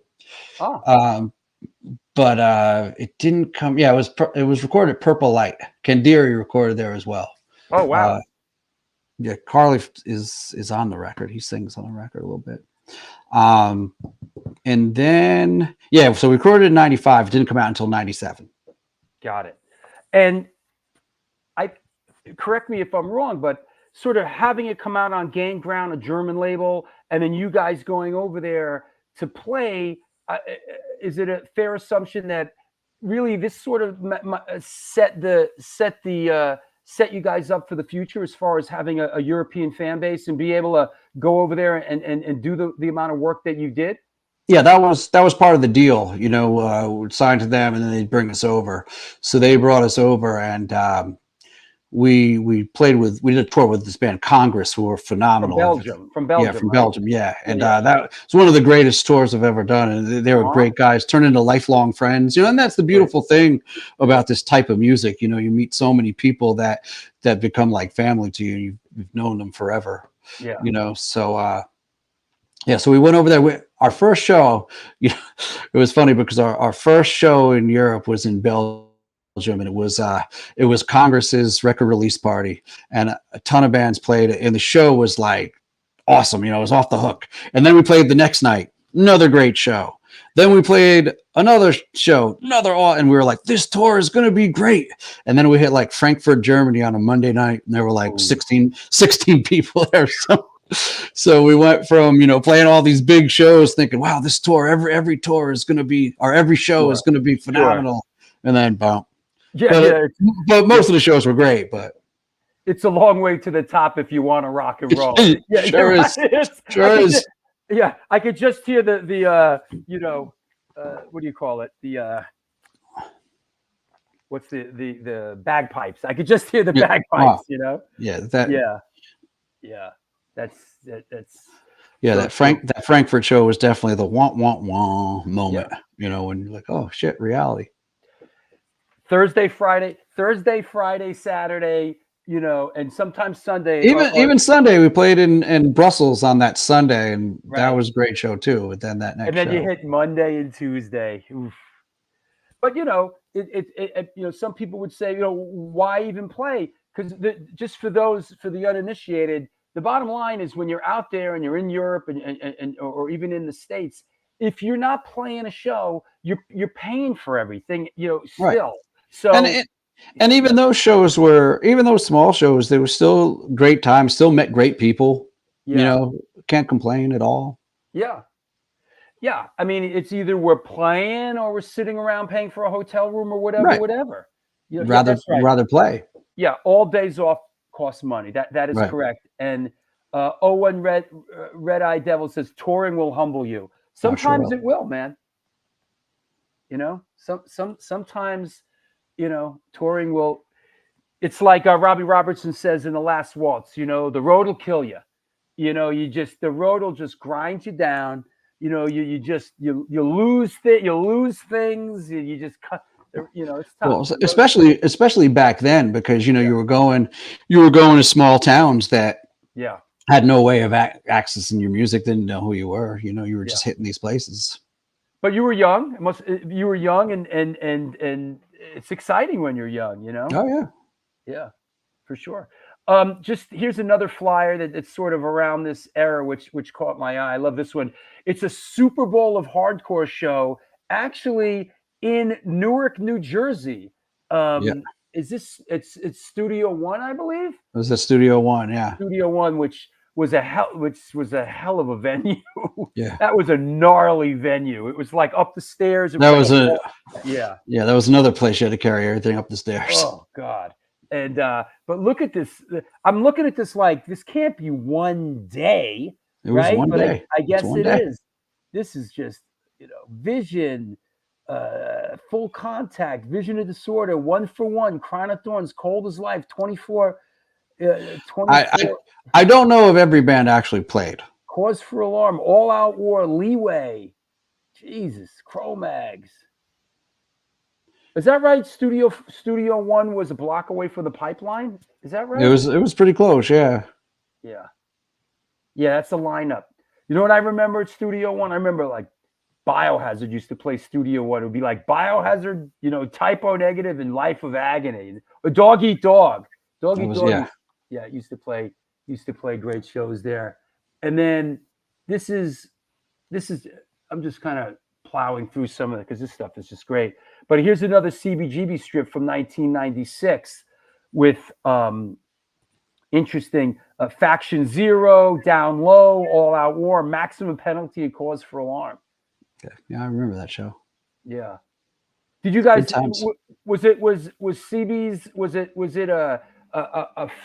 But it didn't come. Yeah, it was recorded at Purple Light. Kandiri recorded there as well. Oh wow. Carly is on the record. He sings on the record a little bit. And then so we recorded in '95. It didn't come out until '97. Got it. And correct me if I'm wrong, but sort of having it come out on Gain Ground, a German label, and then you guys going over there to play, is it a fair assumption that really this sort of set you guys up for the future as far as having a European fan base and be able to go over there and do the amount of work that you did? Yeah, that was part of the deal. We'd sign to them, and then they'd bring us over. So they brought us over, and we did a tour with this band Congress, who were phenomenal. From Belgium. Yeah, from Belgium. Yeah. And that was one of the greatest tours I've ever done. And they were great guys, turned into lifelong friends. And that's the beautiful thing about this type of music. You meet so many people that become like family to you. You've known them forever. Yeah. So so we went over there. Our first show, it was funny because our first show in Europe was in Belgium. And it was Congress's record release party, and a ton of bands played, and the show was like awesome. It was off the hook. And then we played the next night, another great show. Then we played another show, and we were like, this tour is going to be great. And then we hit like Frankfurt, Germany on a Monday night, and there were like 16 people there. So we went from, playing all these big shows thinking, wow, this tour, every tour is going to be, or every show is going to be phenomenal. And then boom. But most of the shows were great, but it's a long way to the top if you want to rock and roll. Sure is. Yeah, I could just hear the what do you call it? What's the bagpipes? I could just hear the bagpipes. Yeah, That's that Frankfurt show was definitely the wah moment. When you're like, oh shit, reality. Thursday, Friday, Saturday. And sometimes Sunday. Even Sunday, we played in Brussels on that Sunday, and that was a great show too. But then that next, and then you hit Monday and Tuesday. Oof. But some people would say, why even play? Because just for the uninitiated, the bottom line is when you're out there and you're in Europe and or even in the States, if you're not playing a show, you're paying for everything. Still. Right. So. And even those shows even those small shows, they were still great times, still met great people, can't complain at all. Yeah. Yeah. I mean, it's either we're playing or we're sitting around paying for a hotel room or whatever. Rather play. Yeah. All days off cost money. That is correct. And Owen Red Eye Devil says touring will humble you. Sometimes it will, man. Sometimes touring will. It's like Robbie Robertson says in The Last Waltz. The road will kill you. The road will just grind you down. You lose things. You just cut. It's tough. Well, especially back then, because you were going to small towns that had no way of accessing your music. Didn't know who you were. You were just hitting these places. But you were young. You were young, and it's exciting when you're young, Oh yeah. Yeah, for sure. Just here's another flyer that's sort of around this era, which caught my eye. I love this one. It's a Super Bowl of hardcore show, actually in Newark, New Jersey. Is this? It's Studio One, I believe. It was a Studio One, yeah. Studio One, which was a hell of a venue. Yeah, that was a gnarly venue. It was like up the stairs. That was that was another place you had to carry everything up the stairs. Oh God. And but look at this. I'm looking at this like this can't be one day. It was one day. I guess it is. This is just Vision, Full Contact, Vision of Disorder, One for One, Crown of Thorns, Cold as Life, 24. I don't know if every band actually played. Cause for Alarm, All Out War, Leeway, Jesus, Cro-Mags. Is that right? Studio One was a block away from the Pipeline. Is that right? It was pretty close. Yeah. Yeah. That's the lineup. You know what I remember at Studio One? I remember like Biohazard used to play Studio One. It would be like Biohazard, Typo Negative, and Life of Agony. A Dog Eat Dog. Dog Eat Dog. Yeah. Used to play great shows there. And then this is I'm just kind of plowing through some of it because this stuff is just great. But here's another CBGB strip from 1996 with interesting Faction Zero, Down Low, All Out War, Maximum Penalty, and Cause for Alarm. Yeah, I remember that show. Yeah. Did you guys? Was CB's? Was it a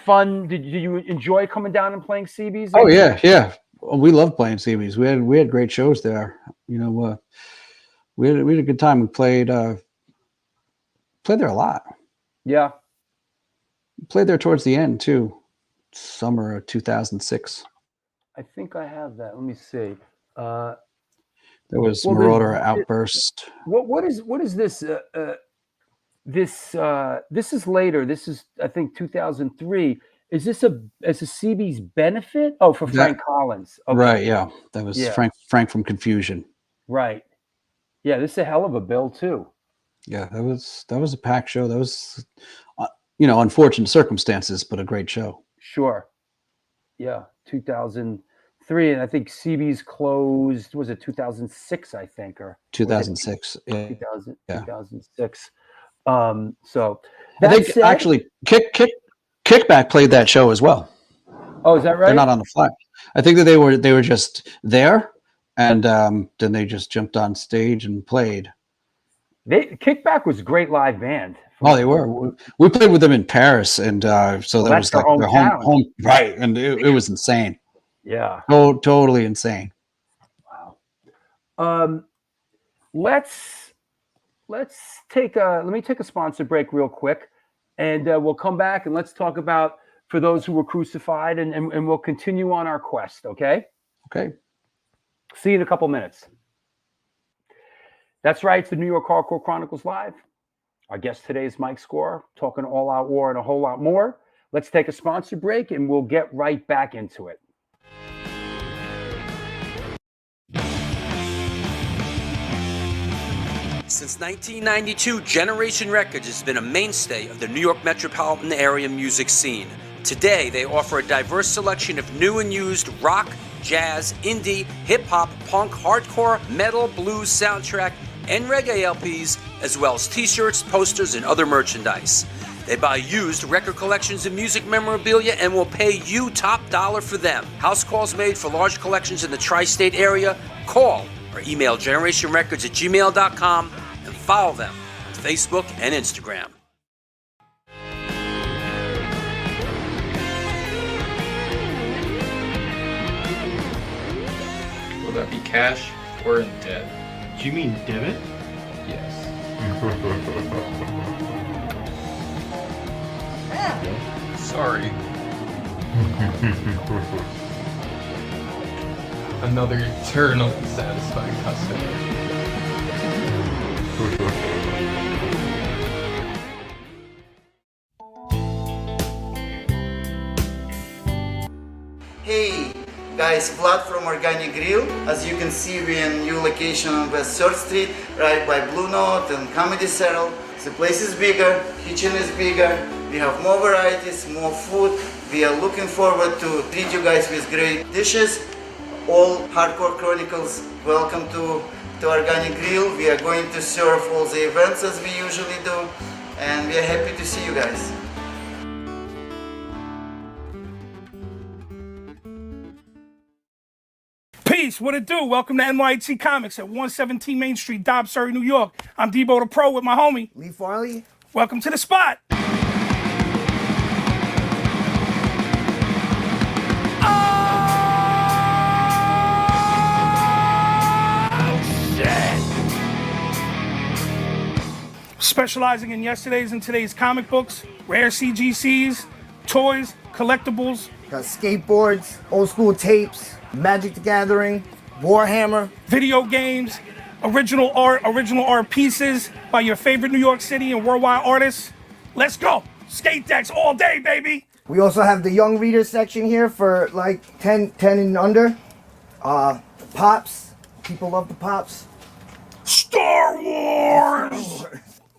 fun? Did you enjoy coming down and playing CB's? Oh yeah. Well, we loved playing CB's. We had great shows there. We had a good time. We played there a lot. Yeah. Played there towards the end too. Summer of 2006. I think I have that. Let me see. There was Marauder Outburst. What is this? This is later. This is I think 2003. Is this a CB's benefit? Oh, for Frank Collins. Okay. Right. Yeah, that was Frank from Confusion. Right. Yeah, this is a hell of a bill too. Yeah, that was a packed show. That was, unfortunate circumstances, but a great show. Sure. Yeah, 2000. 3, and I think CB's closed. Was it 2006? I think, or 2006. Yeah. 2000, Yeah. 2006. So I that think said, actually Kickback played that show as well. oh, is that right? They're not on the flyer. I think that they were just there, and then they just jumped on stage and played. Kickback was a great live band. Oh, they were. We played with them in Paris, and so that was like their home, right? And it was insane. Yeah, totally insane. Wow. Let's take let me take a sponsor break real quick, and we'll come back and let's talk about For Those Who Were Crucified, and we'll continue on our quest. Okay. Okay. See you in a couple minutes. That's right. It's the New York Hardcore Chronicles Live. Our guest today is Mike Score, talking all out war and a whole lot more. Let's take a sponsor break and we'll get right back into it. Since 1992, Generation Records has been a mainstay of the New York metropolitan area music scene. Today, they offer a diverse selection of new and used rock, jazz, indie, hip-hop, punk, hardcore, metal, blues, soundtrack, and reggae LPs, as well as t-shirts, posters, and other merchandise. They buy used record collections and music memorabilia and will pay you top dollar for them. House calls made for large collections in the tri-state area. Call or email generationrecords@gmail.com and follow them on Facebook and Instagram. Will that be cash or in debt? Do you mean debit? Yes. Sorry. Another eternally satisfied customer. Hey guys, Vlad from Organic Grill. As you can see, we're in new location on West 3rd Street, right by Blue Note and Comedy Central. The place is bigger, kitchen is bigger, we have more varieties, more food. We are looking forward to treat you guys with great dishes. All Hardcore Chronicles, welcome to Organic Grill. We are going to serve all the events as we usually do, and we are happy to see you guys. Peace, what it do? Welcome to NYHC Comics at 117 Main Street, Dobbs, Surrey, New York. I'm Debo the Pro with my homie Lee Farley. Welcome to the spot. Specializing in yesterday's and today's comic books, rare CGCs, toys, collectibles. Got skateboards, old school tapes, Magic the Gathering, Warhammer. Video games, original art pieces by your favorite New York City and worldwide artists. Let's go. Skate decks all day, baby. We also have the young reader section here for like 10 and under. Pops. People love the Pops. Star Wars!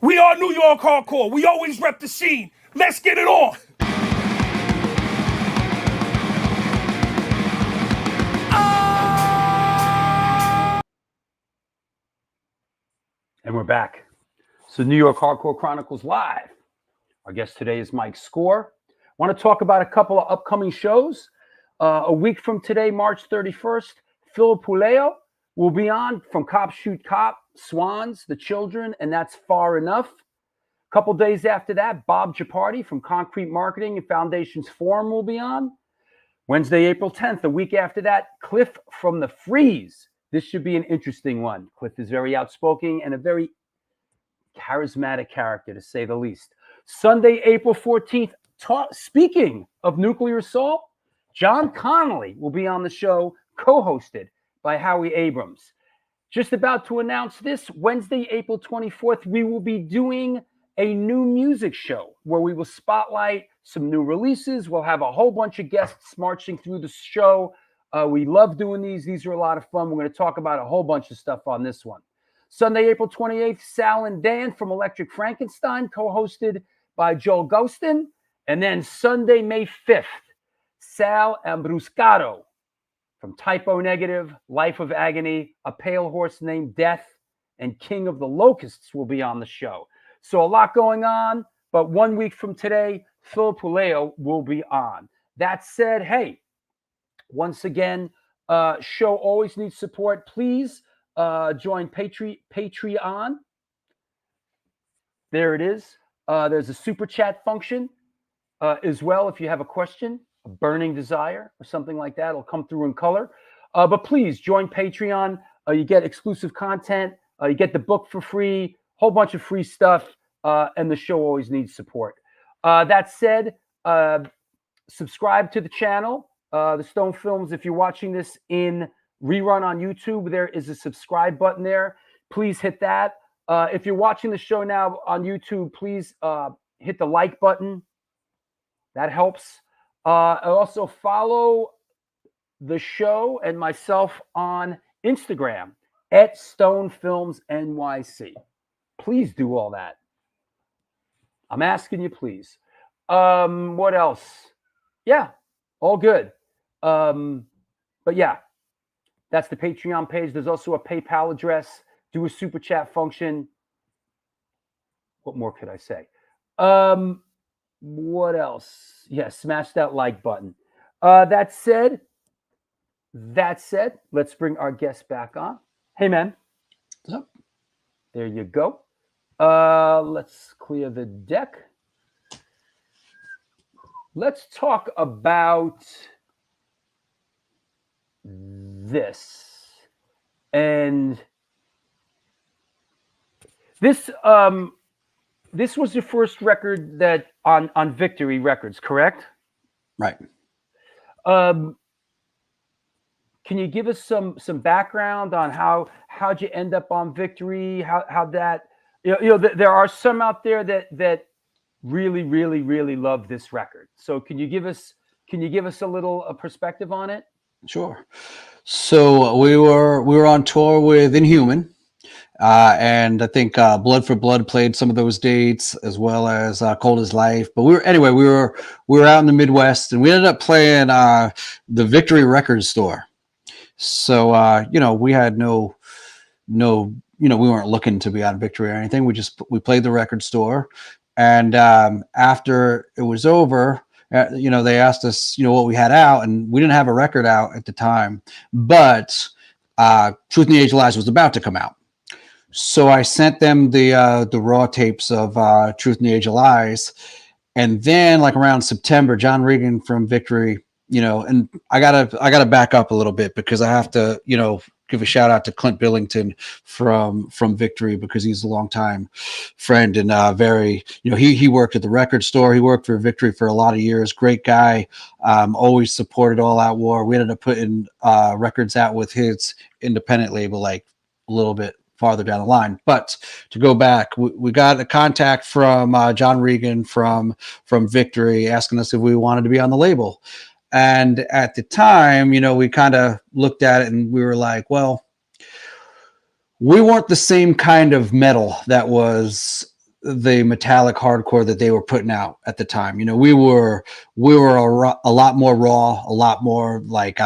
We are New York Hardcore. We always rep the scene. Let's get it on. And we're back. So New York Hardcore Chronicles Live. Our guest today is Mike Score. Want to talk about a couple of upcoming shows. A week from today, March 31st, Phil Puleo will be on from Cop Shoot Cop, Swans, The Children, and That's Far Enough. A couple days after that, Bob Chaparty from Concrete Marketing and Foundations Forum will be on. Wednesday, April 10th, a week after that, Cliff from The Freeze. This should be an interesting one. Cliff is very outspoken and a very charismatic character, to say the least. Sunday, April 14th, speaking of nuclear assault, John Connolly will be on the show, co-hosted by Howie Abrams. Just about to announce this, Wednesday, April 24th, we will be doing a new music show where we will spotlight some new releases. We'll have a whole bunch of guests marching through the show. We love doing these. These are a lot of fun. We're going to talk about a whole bunch of stuff on this one. Sunday, April 28th, Sal and Dan from Electric Frankenstein, co-hosted by Joel Ghostin. And then Sunday, May 5th, Sal and Bruscato from Typo Negative, Life of Agony, A Pale Horse Named Death, and King of the Locusts will be on the show. So a lot going on, but 1 week from today, Phil Puleo will be on. That said, hey, once again, show always needs support. Please join Patreon. There it is. There's a super chat function as well. If you have a question, a burning desire, or something like that, it'll come through in color. But please join Patreon. You get exclusive content. You get the book for free, whole bunch of free stuff, and the show always needs support. That said, subscribe to the channel, the Stone Films. If you're watching this in rerun on YouTube, there is a subscribe button there. Please hit that. If you're watching the show now on YouTube, please hit the like button. That helps. Also follow the show and myself on Instagram at Stone Films NYC. Please do all that. I'm asking you, please. What else? Yeah, all good. But yeah, that's the Patreon page. There's also a PayPal address. Do a super chat function. What more could I say? What else? Yeah, smash that like button. That said, let's bring our guest back on. Hey, man. What's up? There you go. Let's clear the deck. Let's talk about this. And this was your first record that on Victory Records, correct? Right. Can you give us some background on how'd you end up on Victory? How that there are some out there that really, really, really love this record. So can you give us a little perspective on it? Sure. So we were on tour with Inhuman. And I think Blood for Blood played some of those dates, as well as Cold as Life. But we were out in the Midwest, and we ended up playing the Victory Record store. So we had no, we weren't looking to be on Victory or anything. We played the record store, and after it was over, they asked us, what we had out, and we didn't have a record out at the time, but Truth in the Age of Lies was about to come out. So I sent them the raw tapes of Truth in the Age of Lies, and then like around September, John Regan from Victory, and I gotta back up a little bit because I have to, give a shout out to Clint Billington from Victory, because he's a longtime friend and very, he worked at the record store. He worked for Victory for a lot of years. Great guy. Always supported All Out War. We ended up putting records out with his independent label, like a little bit farther down the line. But to go back, we got a contact from John Regan from Victory asking us if we wanted to be on the label. And at the time, we kind of looked at it and we were like, well, we weren't the same kind of metal that was the metallic hardcore that they were putting out at the time. We were a lot more raw, a lot more like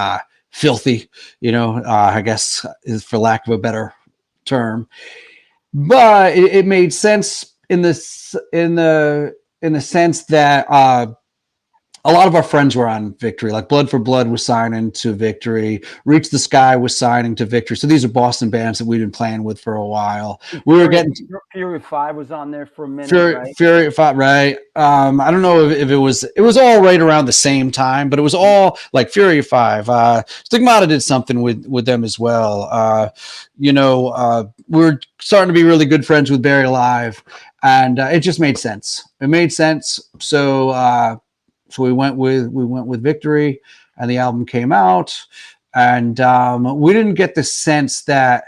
filthy, I guess, is for lack of a better term. But it made sense in the sense that a lot of our friends were on Victory. Like Blood for Blood was signing to Victory. Reach the Sky was signing to Victory. So these are Boston bands that we've been playing with for a while. We were getting Fury 5 was on there for a minute. Fury 5, right? I don't know if it was all right around the same time, but it was all like Fury 5. Stigmata did something with them as well. We were starting to be really good friends with Buried Alive, and it just made sense. It made sense. So we went with Victory, and the album came out, and we didn't get the sense that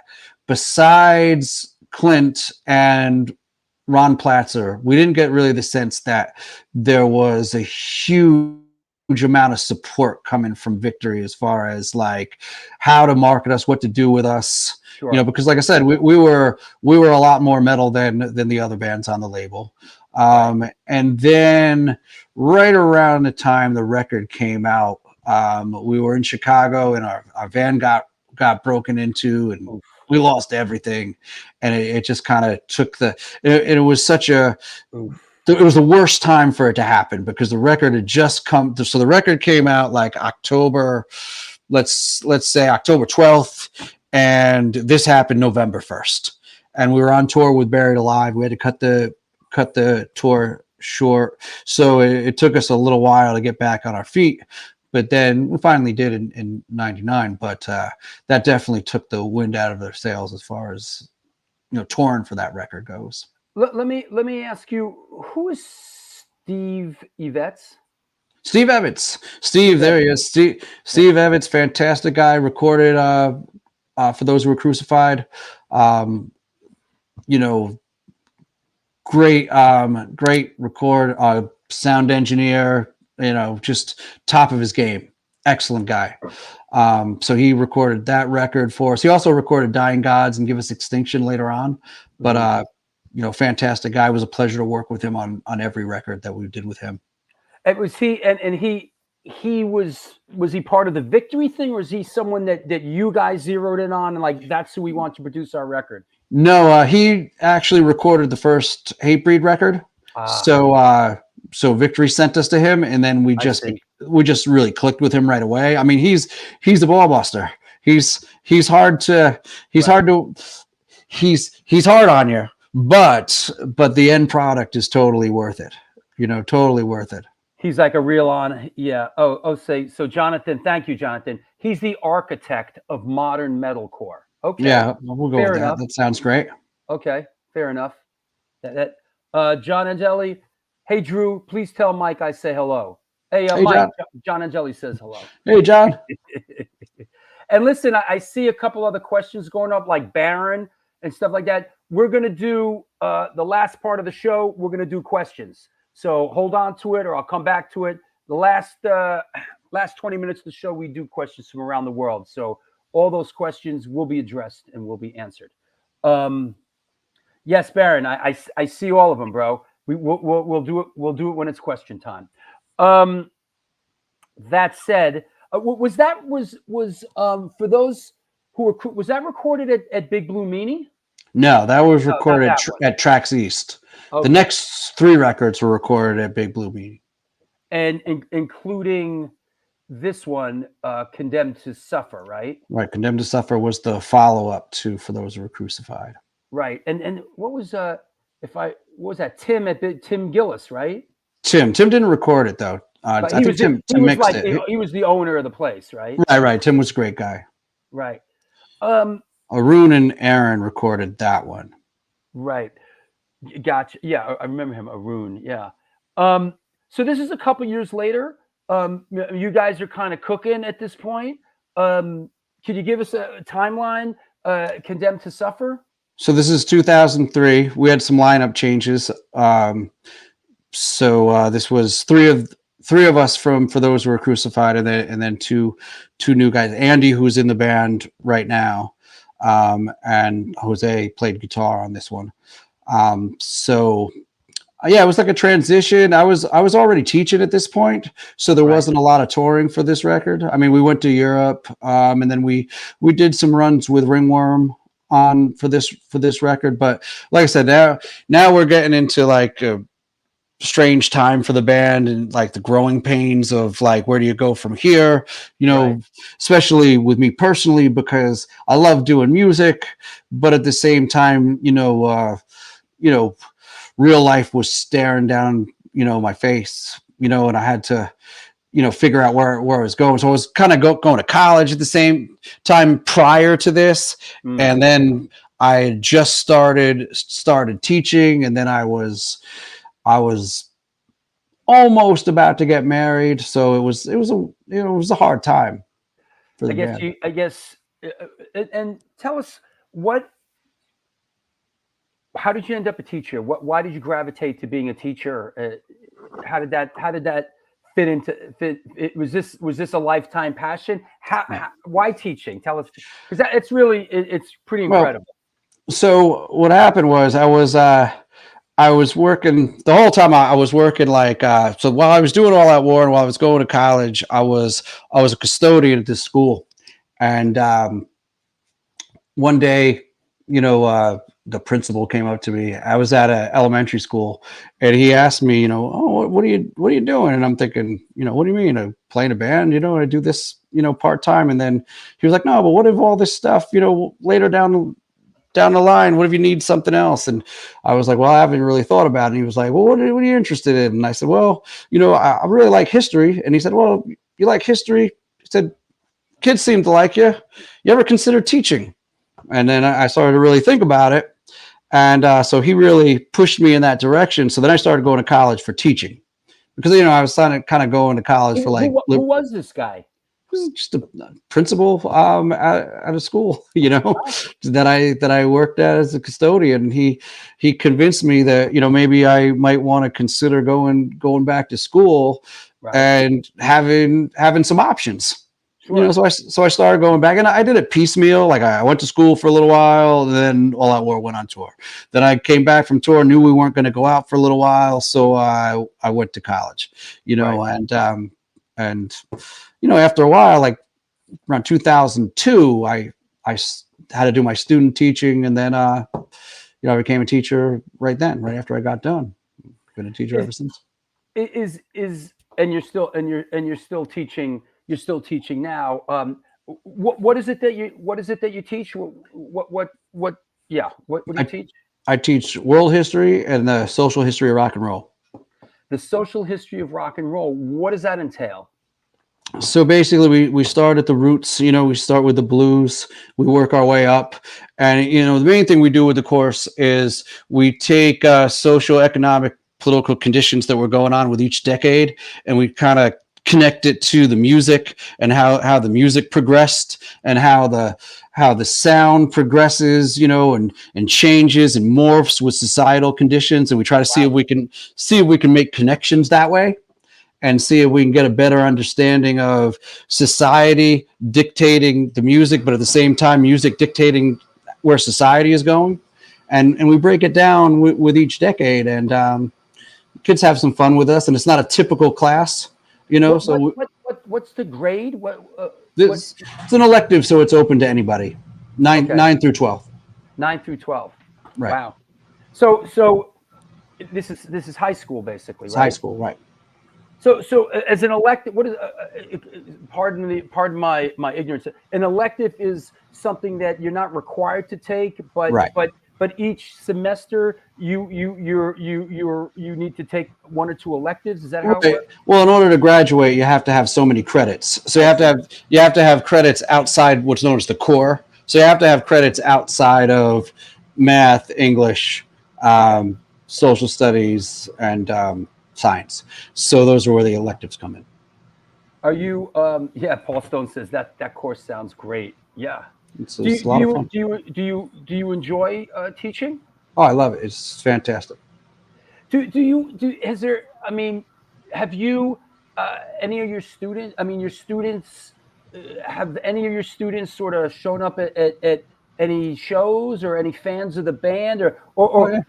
besides Clint and Ron Platzer, we didn't get really the sense that there was a huge amount of support coming from Victory as far as like how to market us, what to do with us. Sure. Because like I said, we were a lot more metal than the other bands on the label. And then right around the time the record came out, We were in Chicago, and our van got broken into, and we lost everything. And it just kind of took it was such a, it was the worst time for it to happen, because the record had just come. So the record came out like October, let's say October 12th, and this happened November 1st. And we were on tour with Buried Alive. We had to cut the tour short. So it took us a little while to get back on our feet. But then we finally did in 99. But that definitely took the wind out of their sails as far as, touring for that record goes. Let me ask you, who is Steve Evans? Steve Evans. Steve, there he is. Steve Evans, fantastic guy. Recorded For Those Who Were Crucified. Great record, sound engineer, just top of his game. Excellent guy. So he recorded that record for us. He also recorded Dying Gods and Give Us Extinction later on. But, fantastic guy. It was a pleasure to work with him on every record that we did with him. And was he, was he part of the Victory thing, or is he someone that you guys zeroed in on and like, that's who we want to produce our record? No, he actually recorded the first Hatebreed record. So Victory sent us to him, and then we just really clicked with him right away. I mean, he's the ball buster. He's hard on you, but the end product is totally worth it. Totally worth it. He's like a real on, yeah. So Jonathan, thank you, Jonathan. He's the architect of modern metalcore. Okay. Yeah, we'll go fair with enough. that. That sounds great. Okay, fair enough. John Angeli, hey Drew, please tell Mike I say hello. Hey, Mike. John Angeli says hello. Hey, John. And listen, I see a couple other questions going up, like Baron and stuff like that. We're gonna do the last part of the show. We're gonna do questions. So hold on to it, or I'll come back to it. The last 20 minutes of the show, we do questions from around the world. So all those questions will be addressed and will be answered. Yes, Baron, I see all of them, bro. We'll do it. We'll do it when it's question time. That said, was for those who were, was that recorded at Big Blue Meanie? No, that was recorded at Tracks East. Okay. The next 3 records were recorded at Big Blue Meanie. And including this one, Condemned to Suffer, right? Right. Condemned to Suffer was the follow-up to For Those Who Were Crucified. Right. And what was what was that? Tim Gillis, right? Tim didn't record it though. I think Tim mixed it. He was the owner of the place, right? Right. Tim was a great guy. Right. Arun and Aaron recorded that one. Right. Gotcha. Yeah, I remember him, Arun. Yeah. So this is a couple years later. You guys are kind of cooking at this point. Could you give us a timeline? Condemned to Suffer. So this is 2003. We had some lineup changes. So this was three of us For Those Who Were Crucified, and then two new guys. Andy, who's in the band right now, and Jose played guitar on this one. Yeah, it was like a transition. I was already teaching at this point, so there wasn't a lot of touring for this record. I mean, we went to Europe, and then we did some runs with Ringworm on for this record. But like I said, now we're getting into like a strange time for the band, and like the growing pains of like, where do you go from here? Especially with me personally, because I love doing music, but at the same time, real life was staring down, my face, and I had to, figure out where I was going. So I was kind of going to college at the same time prior to this. Mm-hmm. And then I just started teaching, and then I was almost about to get married. So it was a hard time for the band. I guess, and tell us how did you end up a teacher? Why did you gravitate to being a teacher? How did that fit? Was this a lifetime passion? Why teaching? Tell us, because it's pretty incredible. So what happened was I I was working the whole time. I was working like so while I was doing all that war and while I was going to college, I was a custodian at this school, and one day, the principal came up to me. I was at an elementary school, and he asked me, oh, what are you doing? And I'm thinking, what do you mean? I'm playing a band, I do this, part time. And then he was like, no, but what if all this stuff, later down the line, what if you need something else? And I was like, well, I haven't really thought about it. And he was like, well, what are you interested in? And I said, well, I really like history. And he said, well, you like history? He said, kids seem to like you. You ever consider teaching? And then I started to really think about it. And so he really pushed me in that direction. So then I started going to college for teaching because, I was kind of going to college for like. Who was this guy? He was just a principal at a school, that I worked at as a custodian. He convinced me that, maybe I might want to consider going back to school and having some options. Sure. So I started going back, and I did it piecemeal. Like I went to school for a little while, and then All Out War went on tour. Then I came back from tour, knew we weren't going to go out for a little while, so I went to college. And after a while, like around 2002, I had to do my student teaching, and then I became a teacher right after I got done. Been a teacher ever since. And you're still teaching. You're still teaching now. What is it that you teach? What do you teach? I teach world history and the social history of rock and roll. The social history of rock and roll. What does that entail? So basically, we start at the roots. We start with the blues. We work our way up, and the main thing we do with the course is we take social, economic, political conditions that were going on with each decade, and we kind of connect it to the music and how the music progressed and how the sound progresses, and changes and morphs with societal conditions. And we try to see if we can make connections that way and see if we can get a better understanding of society dictating the music, but at the same time, music dictating where society is going. And we break it down with each decade, and kids have some fun with us. And it's not a typical class. What's the grade? It's an elective, so it's open to anybody. 9 through 12. 9 through 12. Right. Wow. So this is high school basically, It's right? high school, right? So as an elective, what is? Pardon my ignorance. An elective is something that you're not required to take, but each semester you need to take 1 or 2 electives. Is that how it works? Well, in order to graduate, you have to have so many credits. So you have to have credits outside what's known as the core. So you have to have credits outside of math, English, social studies, and science. So those are where the electives come in. Are you? Paul Stone says that course sounds great. Yeah. It's a lot of fun. Do you enjoy teaching? Oh, I love it. It's fantastic. Have you any of your students? Have any of your students sort of shown up at any shows or any fans of the band, or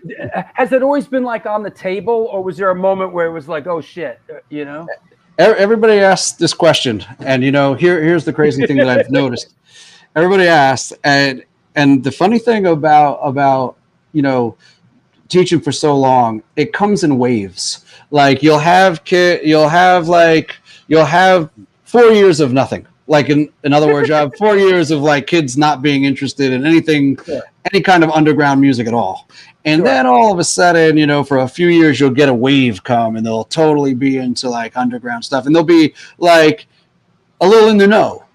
has it always been like on the table, or was there a moment where it was like, oh shit, Everybody asks this question, and here's the crazy thing that I've noticed. Everybody asks, and the funny thing about teaching for so long, it comes in waves. Like you'll have 4 years of nothing. Like in other words, you have 4 years of like kids not being interested in anything, any kind of underground music at all. And then all of a sudden, for a few years, you'll get a wave come, and they'll totally be into like underground stuff, and they'll be like a little in the know.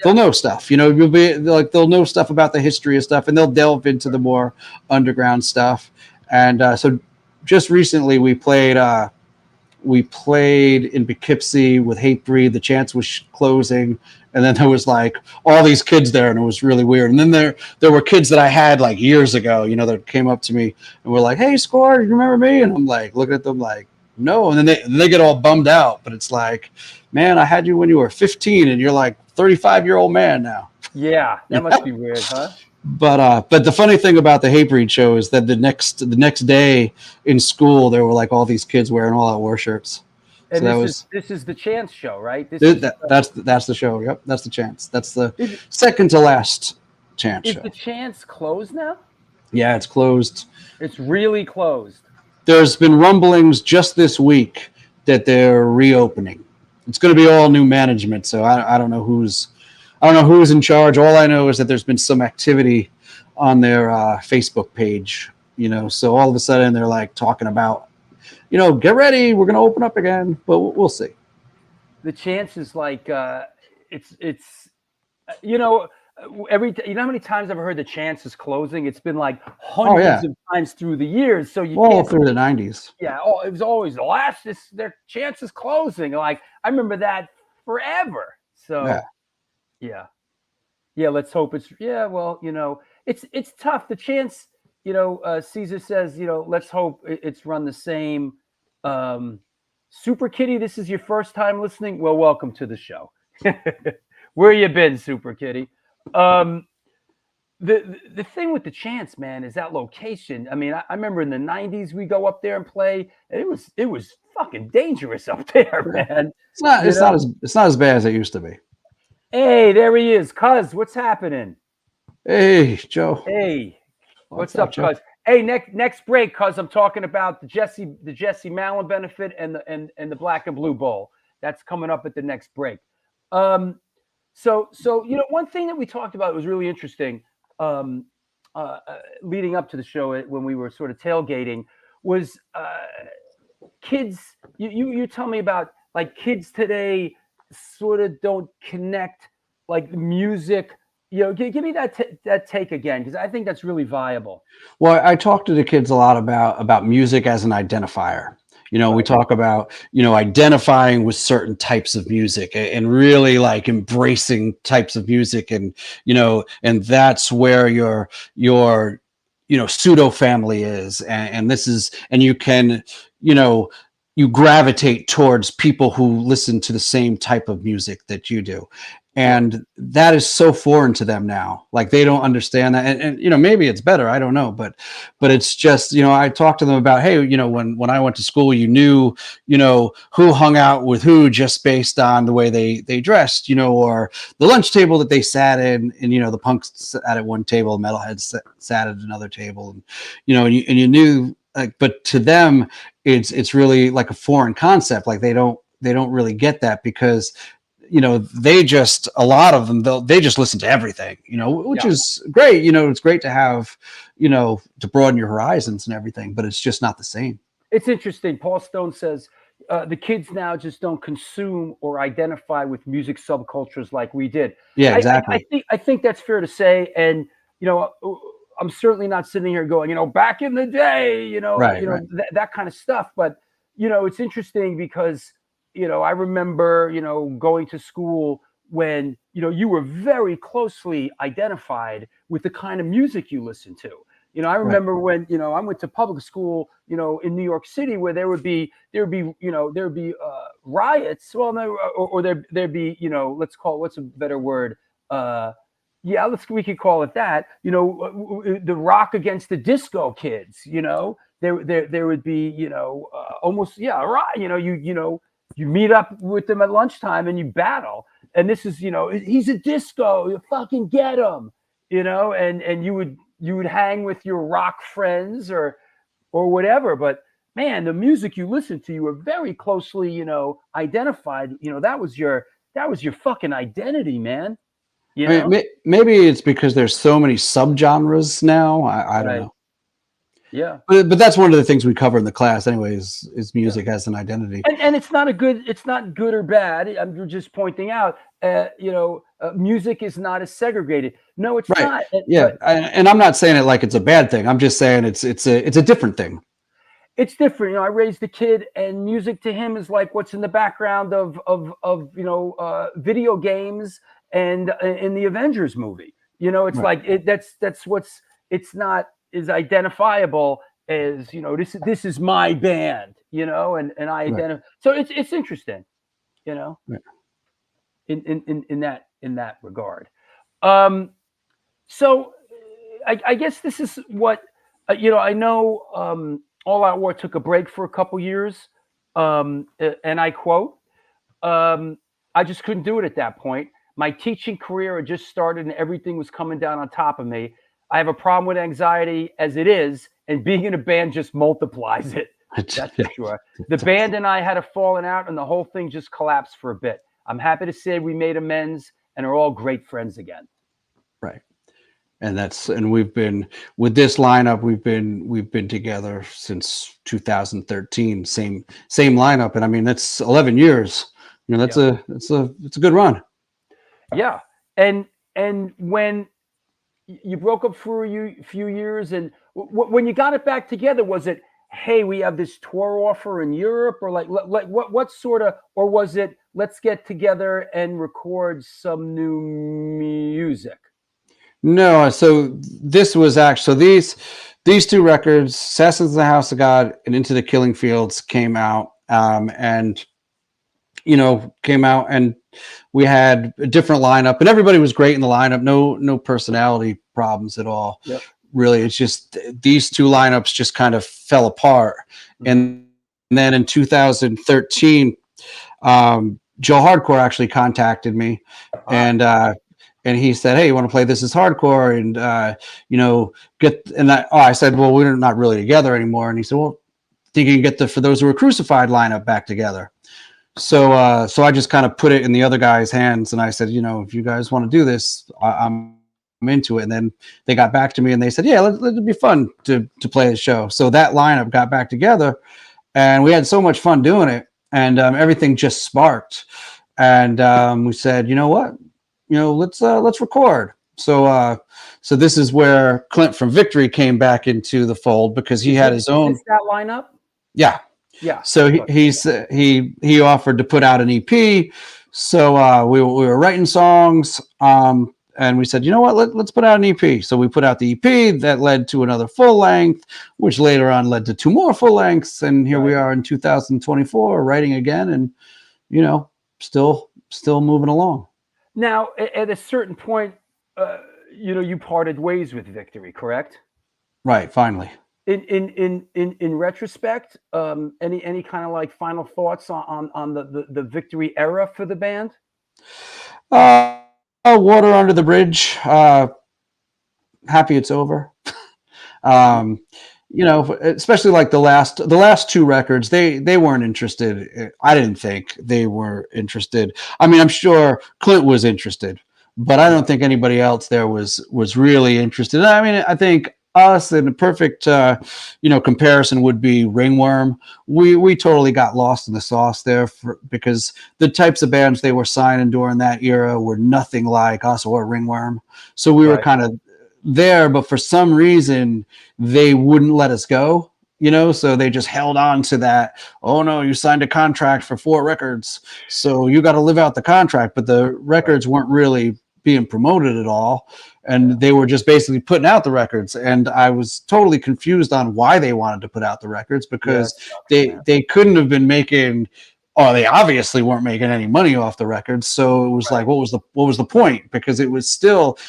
They'll know stuff. You'll be like they'll know stuff about the history of stuff, and they'll delve into the more underground stuff. And so, just recently, we played in Poughkeepsie with Hatebreed. The Chance was closing, and then there was like all these kids there, and it was really weird. And then there were kids that I had like years ago, that came up to me and were like, "Hey, Score, you remember me?" And I'm like looking at them like, "No." And then they get all bummed out, but it's like, man, I had you when you were 15, and you're like 35-year-old man now. Yeah, that must be weird, huh? But the funny thing about the Hatebreed show is that the next day in school there were like all these kids wearing All Out War shirts. And So this is the Chance show, right? that's the show. Yep, that's the Chance. That's the second to last Chance Is show. the Chance closed now? Yeah, it's closed. It's really closed. There's been rumblings just this week that they're reopening. It's going to be all new management, so I don't know who's in charge. All I know is that there's been some activity on their Facebook page, so all of a sudden they're like talking about, get ready, we're going to open up again, but we'll see. The Chance is like it's how many times I've heard the Chance is closing? It's been like hundreds of times through the years. So you all through the 90s. Yeah, it was always their Chance is closing. Like I remember that forever. So yeah. Let's hope it's well, it's tough. The Chance, Caesar says, let's hope it's run the same. Super Kitty, this is your first time listening. Well, welcome to the show. Where you been, Super Kitty? The thing with the Chance, man, is that location. I mean, I remember in the 90s we go up there and play, and it was fucking dangerous up there, man. It's not as bad as it used to be. Hey, there he is, Cuz. What's happening? Hey, Joe. Hey, what's up, Cuz? Hey, next break, Cuz. I'm talking about the Jesse Malin benefit and the Black and Blue Bowl. That's coming up at the next break. So one thing that we talked about was really interesting. Leading up to the show when we were sort of tailgating was kids. You tell me about like kids today sort of don't connect like music. Give me that take again, because I think that's really viable. Well, I talk to the kids a lot about music as an identifier. We talk about, identifying with certain types of music and really like embracing types of music. And, and that's where your pseudo family is. And this is, and you can, you gravitate towards people who listen to the same type of music that you do. And that is so foreign to them now. Like they don't understand that. And maybe it's better. I don't know. But it's just, I talked to them about, hey, when I went to school, you knew, who hung out with who just based on the way they dressed, or the lunch table that they sat in. And, the punks sat at one table, metalheads sat at another table. And, and you knew, like, but to them, it's really like a foreign concept. Like they don't really get that because a lot of them, they just listen to everything, which is great. It's great to have, to broaden your horizons and everything, but it's just not the same. It's interesting. Paul Stone says the kids now just don't consume or identify with music subcultures like we did. Yeah, exactly. I think that's fair to say. And, I'm certainly not sitting here going, back in the day, that kind of stuff. But, it's interesting because, I remember, going to school when, you were very closely identified with the kind of music you listened to. I remember when, I went to public school, in New York City where there would be riots. Well, or there'd be, let's call it, what's a better word? We could call it that, the rock against the disco kids, there would be, almost, you meet up with them at lunchtime and you battle. And this is, he's a disco, you fucking get him, and you would hang with your rock friends or whatever. But man, the music you listened to, you were very closely, identified. That was your fucking identity, man. Maybe it's because there's so many subgenres now. I don't know. Yeah, but that's one of the things we cover in the class, anyways, is music as an identity. And it's not good or bad. I'm just pointing out, music is not as segregated. No, it's not. And I'm not saying it like it's a bad thing. I'm just saying it's a different thing. It's different. I raised a kid, and music to him is like what's in the background of video games and in the Avengers movie. It's like that's what's. It's not as identifiable as this is my band, and I identify. So it's interesting, in that regard. So I guess this is what I know. All Out War took a break for a couple years, and I quote, "I just couldn't do it at that point. My teaching career had just started, and everything was coming down on top of me. I have a problem with anxiety as it is, and being in a band just multiplies it. That's for sure. The band and I had a falling out, and the whole thing just collapsed for a bit. I'm happy to say we made amends and are all great friends again." Right. And we've been with this lineup. We've been together since 2013. Same lineup, and I mean that's 11 years. That's a good run. Yeah, and when you broke up for a few years, and when you got it back together, was it, hey, we have this tour offer in Europe, or like what sort of, or was it, let's get together and record some new music? No, so this was actually these two records, Assassins in the House of God and Into the Killing Fields, came out, and we had a different lineup, and everybody was great in the lineup. No personality problems at all. Yep. Really, it's just these two lineups just kind of fell apart. And then in 2013, Joe Hardcore actually contacted me, and he said, "Hey, you want to play This Is Hardcore?" And I said, "Well, we're not really together anymore." And he said, "Well, think you can get the For Those Who Were Crucified lineup back together?" So I just kind of put it in the other guy's hands, and I said, if you guys want to do this, I'm into it. And then they got back to me and they said, "Yeah, it'd be fun to play the show." So that lineup got back together, and we had so much fun doing it, and everything just sparked. And we said, "You know what? Let's record." So this is where Clint from Victory came back into the fold, because he had his own. Is that lineup? Yeah. Yeah. So he offered to put out an EP. So we were writing songs, and we said, "You know what? Let's put out an EP." So we put out the EP that led to another full length, which later on led to two more full lengths, and here we are in 2024 writing again, and still moving along. Now, at a certain point, you parted ways with Victory, correct? Right. Finally. In retrospect, any kind of like final thoughts on the Victory era for the band? Water under the bridge. Happy it's over. Especially like the last two records, they weren't interested. I didn't think they were interested. I mean, I'm sure Clint was interested, but I don't think anybody else there was really interested. I mean, I think us, and a perfect comparison would be Ringworm. We totally got lost in the sauce there because the types of bands they were signing during that era were nothing like us or Ringworm. So we were kind of there, but for some reason they wouldn't let us go, so they just held on to that. "Oh no, you signed a contract for 4 records, so you got to live out the contract." But the records weren't really being promoted at all, and they were just basically putting out the records, and I was totally confused on why they wanted to put out the records, because they couldn't have been making, or they obviously weren't making any money off the records. So it was like, what was the point? Because it was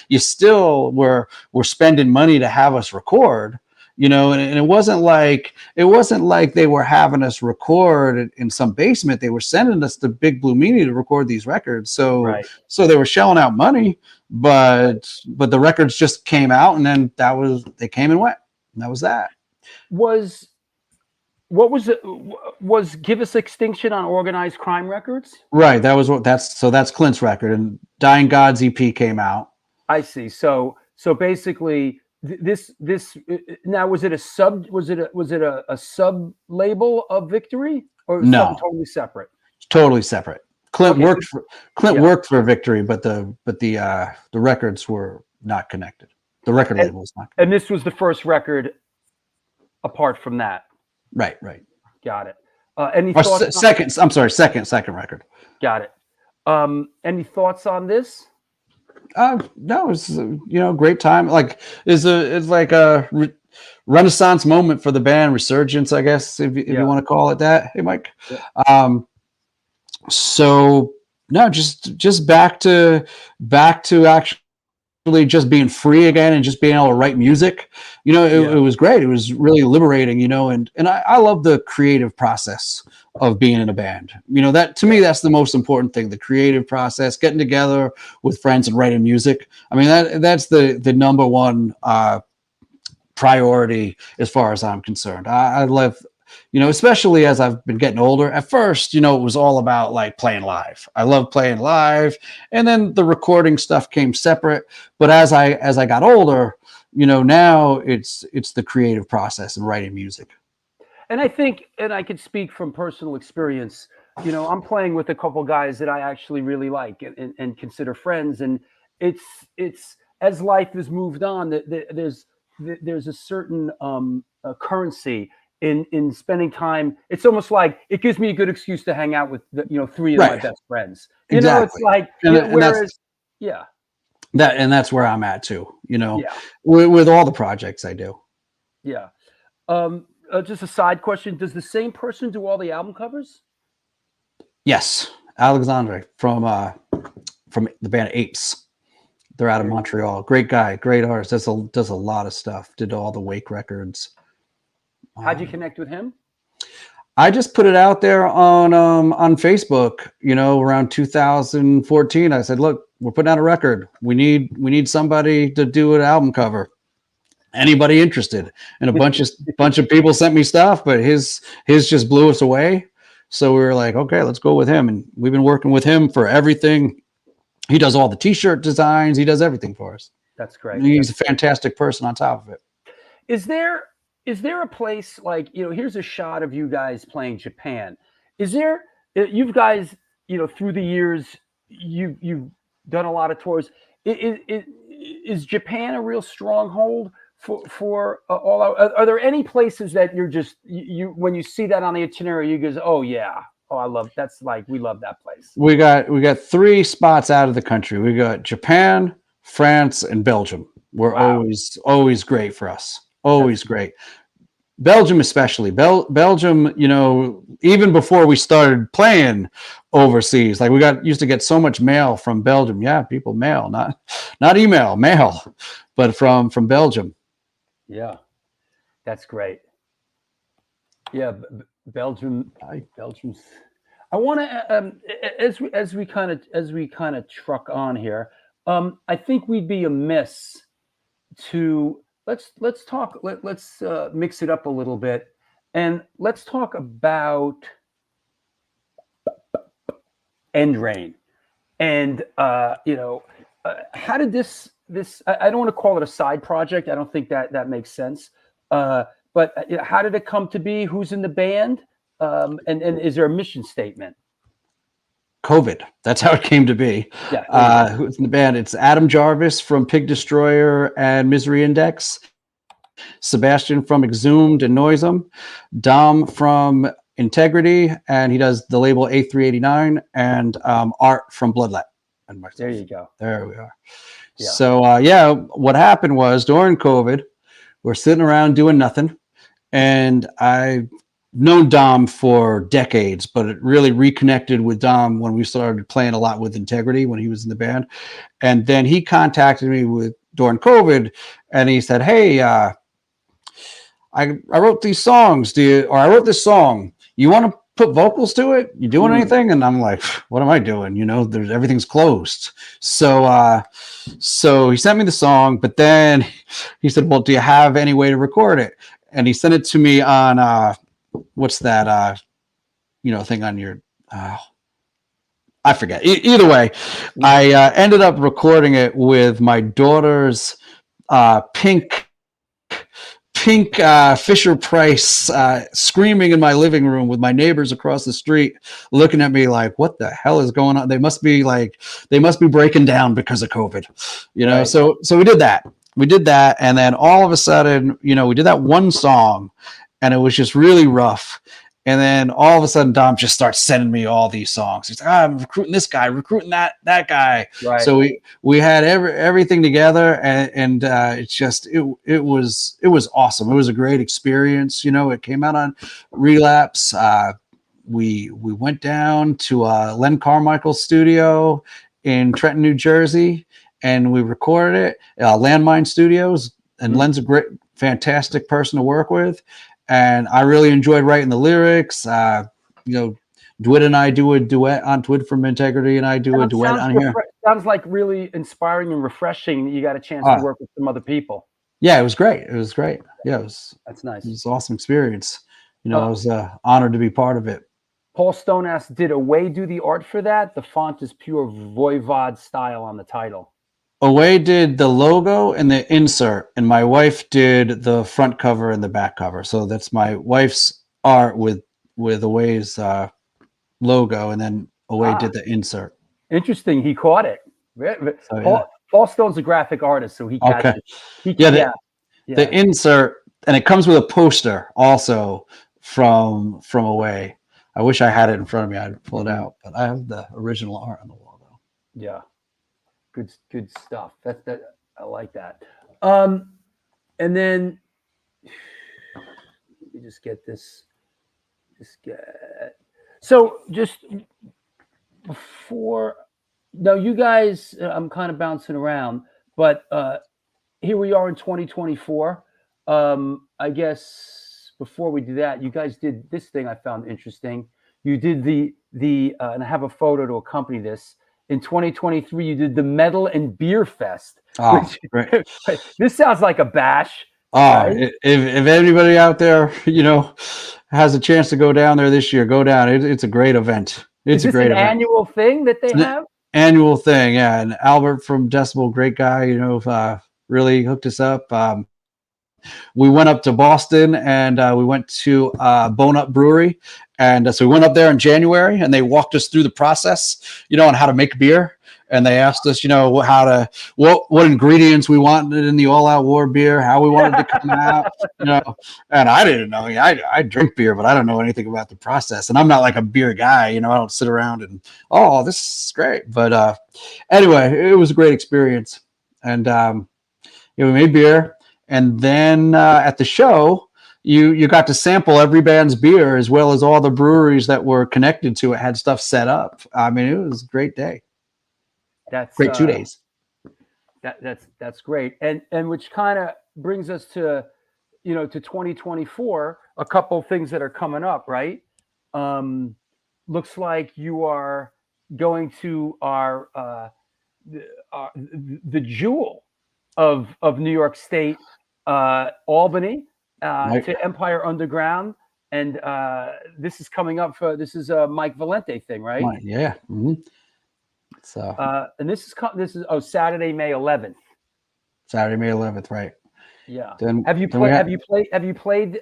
you still were spending money to have us record, and it wasn't like they were having us record in some basement. They were sending us to Big Blue Media to record these records. So they were shelling out money, but the records just came out, and then they came and went, and that was that. What was Give Us Extinction on Organized Crime Records? Right. That's Clint's record, and Dying Gods EP came out. I see. So basically this now, was it a sub label of Victory, or no, something totally separate? Totally separate. Clint worked for Victory, but the records were not connected. The record label was not connected. And this was the first record apart from that. Right. Got it. Any thoughts? Second record. Got it. Any thoughts on this? No, it's great time. Like it's like a renaissance moment for the band, resurgence, I guess, if you want to call it that. Hey, Mike. Yeah. So no, just back to actually just being free again and just being able to write music, it was great. It was really liberating, and I love the creative process of being in a band. That to me, that's the most important thing, the creative process, getting together with friends and writing music. I mean, that's the number one priority as far as I'm concerned. I love, especially as I've been getting older. At first, it was all about like playing live. I love playing live, and then the recording stuff came separate. But as I got older, now it's the creative process and writing music. And I think, and I could speak from personal experience, I'm playing with a couple guys that I actually really like and consider friends. And it's as life has moved on, there's a certain currency in spending time. It's almost like it gives me a good excuse to hang out with three of my best friends. Exactly. It's like, that's where I'm at too, with all the projects I do. Yeah. Just a side question. Does the same person do all the album covers? Yes. Alexandre from the band Apes. They're out of Montreal. Great guy, great artist. Does a lot of stuff. Did all the Wake records. How'd you connect with him? I just put it out there on Facebook, around 2014. I said, look, we're putting out a record. We need somebody to do an album cover. Anybody interested? And a bunch of people sent me stuff, but his just blew us away. So we were like, okay, let's go with him. And we've been working with him for everything. He does all the t-shirt designs. He does everything for us. That's great. And he's a fantastic person on top of it. Is there a place like, here's a shot of you guys playing Japan. Is there, you guys, through the years, you've done a lot of tours. Is Japan a real stronghold for all? Are there any places that you're just, when you see that on the itinerary, you go, oh yeah, I love, that's like, we love that place. We got 3 spots out of the country. We got Japan, France, and Belgium. We're always great for us. Always great. Belgium, especially. Belgium, even before we started playing overseas, like we used to get so much mail from Belgium. Yeah, people mail, not email, mail, but from Belgium. Yeah, that's great. Yeah, Belgium's. I want to as we kind of truck on here. I think we'd be amiss to let's talk. Let's mix it up a little bit, and let's talk about End Rain, and how did this? I don't want to call it a side project. I don't think that makes sense. But how did it come to be? Who's in the band? And is there a mission statement? COVID. That's how it came to be. Yeah. Who's in the band? It's Adam Jarvis from Pig Destroyer and Misery Index, Sebastian from Exhumed and Noisem, Dom from Integrity, and he does the label A389, and Art from Bloodlet. And myself. There you go. There we are. Yeah. So what happened was during COVID, we're sitting around doing nothing, and I've known Dom for decades, but it really reconnected with Dom when we started playing a lot with Integrity when he was in the band. And then he contacted me during COVID, and he said, hey, I wrote these songs. I wrote this song. You want to put vocals to it? You doing anything? And I'm like, what am I doing? Everything's closed. So he sent me the song, but then he said, well, do you have any way to record it? And he sent it to me on, what's that, thing on your, I forget. Either way, I ended up recording it with my daughter's pink Fisher Price screaming in my living room with my neighbors across the street looking at me like, what the hell is going on? They must be breaking down because of COVID, Right. So we did that. And then all of a sudden, we did that one song and it was just really rough. And then all of a sudden, Dom just starts sending me all these songs. He's like, I'm recruiting this guy, recruiting that guy. Right. So we had everything together, and it's just it was awesome. It was a great experience. It came out on Relapse. We went down to Len Carmichael's studio in Trenton, New Jersey, and we recorded it. Landmine Studios, and Len's a great, fantastic person to work with, and I really enjoyed writing the lyrics. Dwid and I do a duet on Dwid from Integrity, and I do a duet on here. Sounds like really inspiring and refreshing that you got a chance to work with some other people. Yeah, it was great. It was great. Yeah, that's nice. It was an awesome experience. I was honored to be part of it. Paul Stone asked, did Away do the art for that? The font is pure Voivod style on the title. Away did the logo and the insert, and my wife did the front cover and the back cover. So that's my wife's art with Away's logo, and then Away did the insert. Interesting. He caught it. Paul Stone's a graphic artist, so he catches it. The insert, and it comes with a poster also from Away. I wish I had it in front of me. I'd pull it out, but I have the original art on the wall though. Yeah. Good stuff. That I like that. And then let me just get this. So just before, now you guys, I'm kind of bouncing around, but here we are in 2024. I guess before we do that, you guys did this thing I found interesting. You did the and I have a photo to accompany this. In 2023, you did the Metal and Beer Fest. Oh, great. This sounds like a bash. Oh, right? if anybody out there, has a chance to go down there this year, go down. It's a great event. It's a great event. Annual thing that they have? Annual thing, yeah. And Albert from Decibel, great guy, really hooked us up. We went up to Boston, and we went to Bone Up Brewery. And so we went up there in January, and they walked us through the process, on how to make beer. And they asked us, what ingredients we wanted in the All Out War beer, how we wanted to come out, And I didn't know. I drink beer, but I don't know anything about the process. And I'm not like a beer guy, I don't sit around and, this is great. But anyway, it was a great experience. And we made beer. And then at the show, you got to sample every band's beer, as well as all the breweries that were connected to it had stuff set up. I mean, it was a great day. That's great 2 days. That's great. And which kind of brings us to, to 2024, a couple of things that are coming up, right? Looks like you are going to the jewel of New York State, Albany, to Empire Underground, and this is coming up this is a Mike Valente thing, right? Yeah. Mm-hmm. So and this is Saturday, May 11th. Saturday, May 11th, right? Yeah. Then, have you played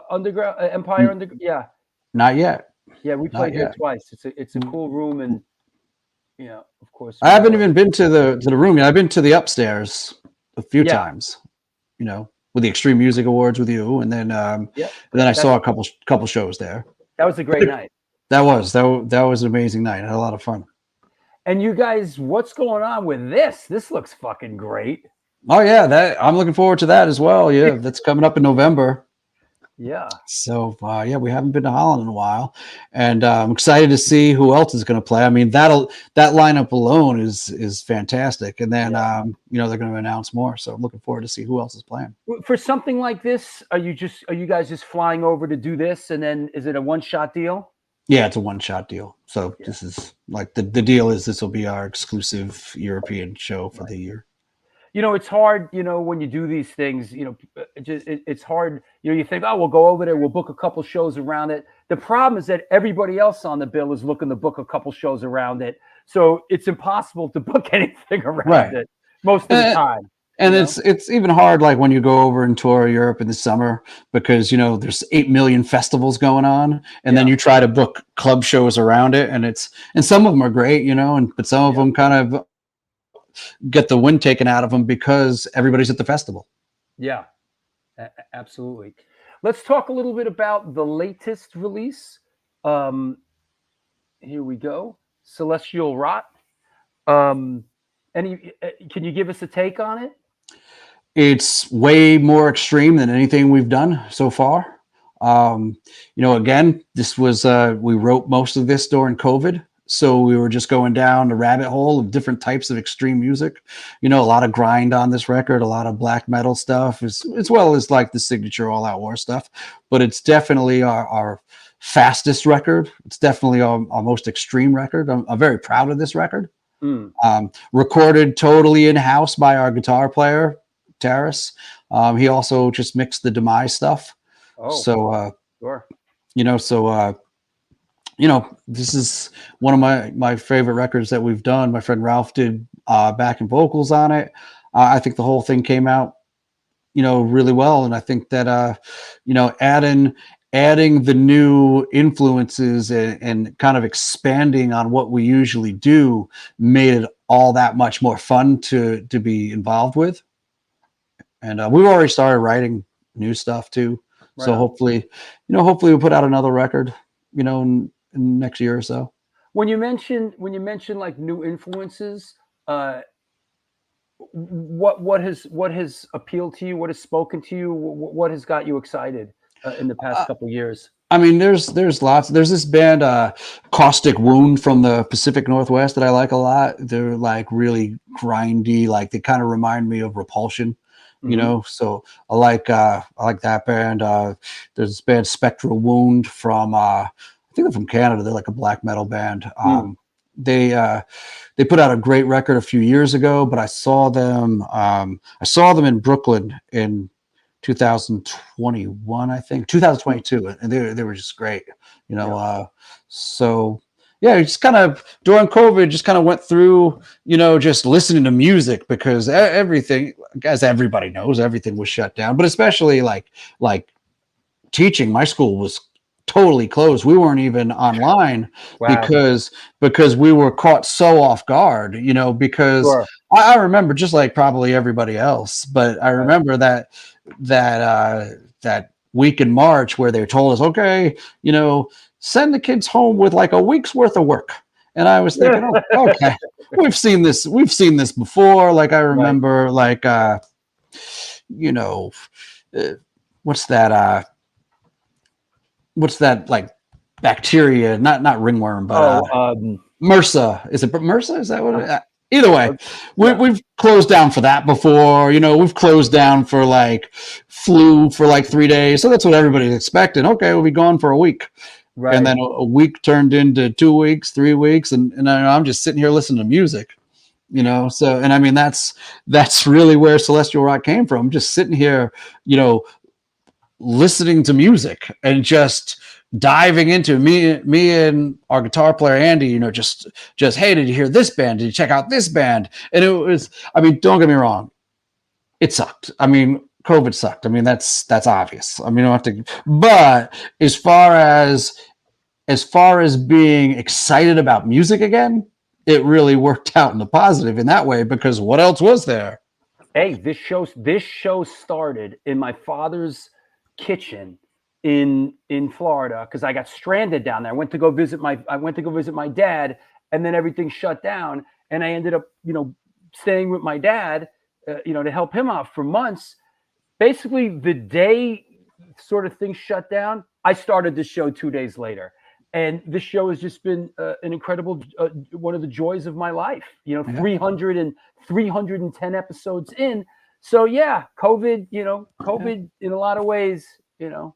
Underground Empire Underground? Yeah. Not yet. Yeah, we played here twice. It's a cool room, and of course. I haven't even been to the room yet. I've been to the upstairs a few times. With the Extreme Music Awards with you, and then I saw a couple shows there. That was a great night. That was an amazing night. I had a lot of fun. And you guys, what's going on with this? This looks fucking great. Oh yeah, I'm looking forward to that as well. Yeah, that's coming up in November. Yeah. So we haven't been to Holland in a while, and I'm excited to see who else is going to play. I mean, that lineup alone is fantastic, and then they're going to announce more. So I'm looking forward to see who else is playing. For something like this, are you guys just flying over to do this, and then is it a one-shot deal? Yeah, it's a one-shot dedeal. So this is like the deal is this will be our exclusive European show for the year. It's hard, when you do these things, it's hard. You think, we'll go over there, we'll book a couple shows around it. The problem is that everybody else on the bill is looking to book a couple shows around it. So it's impossible to book anything around it most of the time. And it's even hard, like when you go over and tour Europe in the summer, because, there's 8 million festivals going on, and then you try to book club shows around it. And some of them are great, but some of them kind of get the wind taken out of them because everybody's at the festival. Yeah, absolutely. Let's talk a little bit about the latest release. Here we go. Celestial Rot. Can you give us a take on it? It's way more extreme than anything we've done so far. Again, this was we wrote most of this during COVID. So we were just going down the rabbit hole of different types of extreme music. You know, a lot of grind on this record, a lot of black metal stuff, as well as like the signature All Out War stuff. But it's definitely our fastest record. It's definitely our most extreme record. I'm very proud of this record. Recorded totally in-house by our guitar player, Taris. He also just mixed the Demise stuff. So, sure. This is one of my favorite records that we've done. My friend Ralph did backing vocals on it. I think the whole thing came out, really well. And I think that, adding the new influences and kind of expanding on what we usually do made it all that much more fun to be involved with. And we've already started writing new stuff too. Right. So hopefully we'll put out another record, in next year or so. When you mention like new influences, what has appealed to you? What has spoken to you? What has got you excited in the past couple of years? I mean, there's lots. There's this band, Caustic Wound from the Pacific Northwest that I like a lot. They're like really grindy, like they kind of remind me of Repulsion. So I like that band. There's this band Spectral Wound from I think they're from Canada. They're like a black metal band. They put out a great record a few years ago, but I saw them in Brooklyn in 2021, I think 2022, and they were just great. So yeah, just kind of during COVID, just kind of went through, just listening to music because everything, as everybody knows, everything was shut down. But especially like teaching, my school was totally closed. We weren't even online. Wow. because we were caught so off guard. Because sure. I remember just like probably everybody else, but I remember that week in March where they told us, okay, send the kids home with like a week's worth of work. And I was thinking, oh, okay, we've seen this before. Like I remember like, what's that like bacteria, not ringworm, but MRSA. Is it MRSA? Is that what it is? Either way, we've closed down for that before. We've closed down for like flu for like 3 days. So that's what everybody's expecting. Okay, we'll be gone for a week. Right. And then a week turned into 2 weeks, 3 weeks. And I'm just sitting here listening to music, So, and I mean, that's really where Celestial Rock came from. Just sitting here, listening to music and just diving into me and our guitar player Andy, just hey, did you hear this band? Did you check out this band? And it was, I mean, don't get me wrong, it sucked. I mean, COVID sucked. I mean, that's obvious. I mean, I don't have to. But as far as being excited about music again, it really worked out in the positive in that way because what else was there? Hey, this show started in my father's kitchen in Florida because I got stranded down there. I went to go visit my dad, and then everything shut down, and I ended up staying with my dad to help him out for months. Basically, the day sort of things shut down, I started this show 2 days later, and this show has just been an incredible one of the joys of my life. 310 episodes in. So yeah, COVID in a lot of ways, I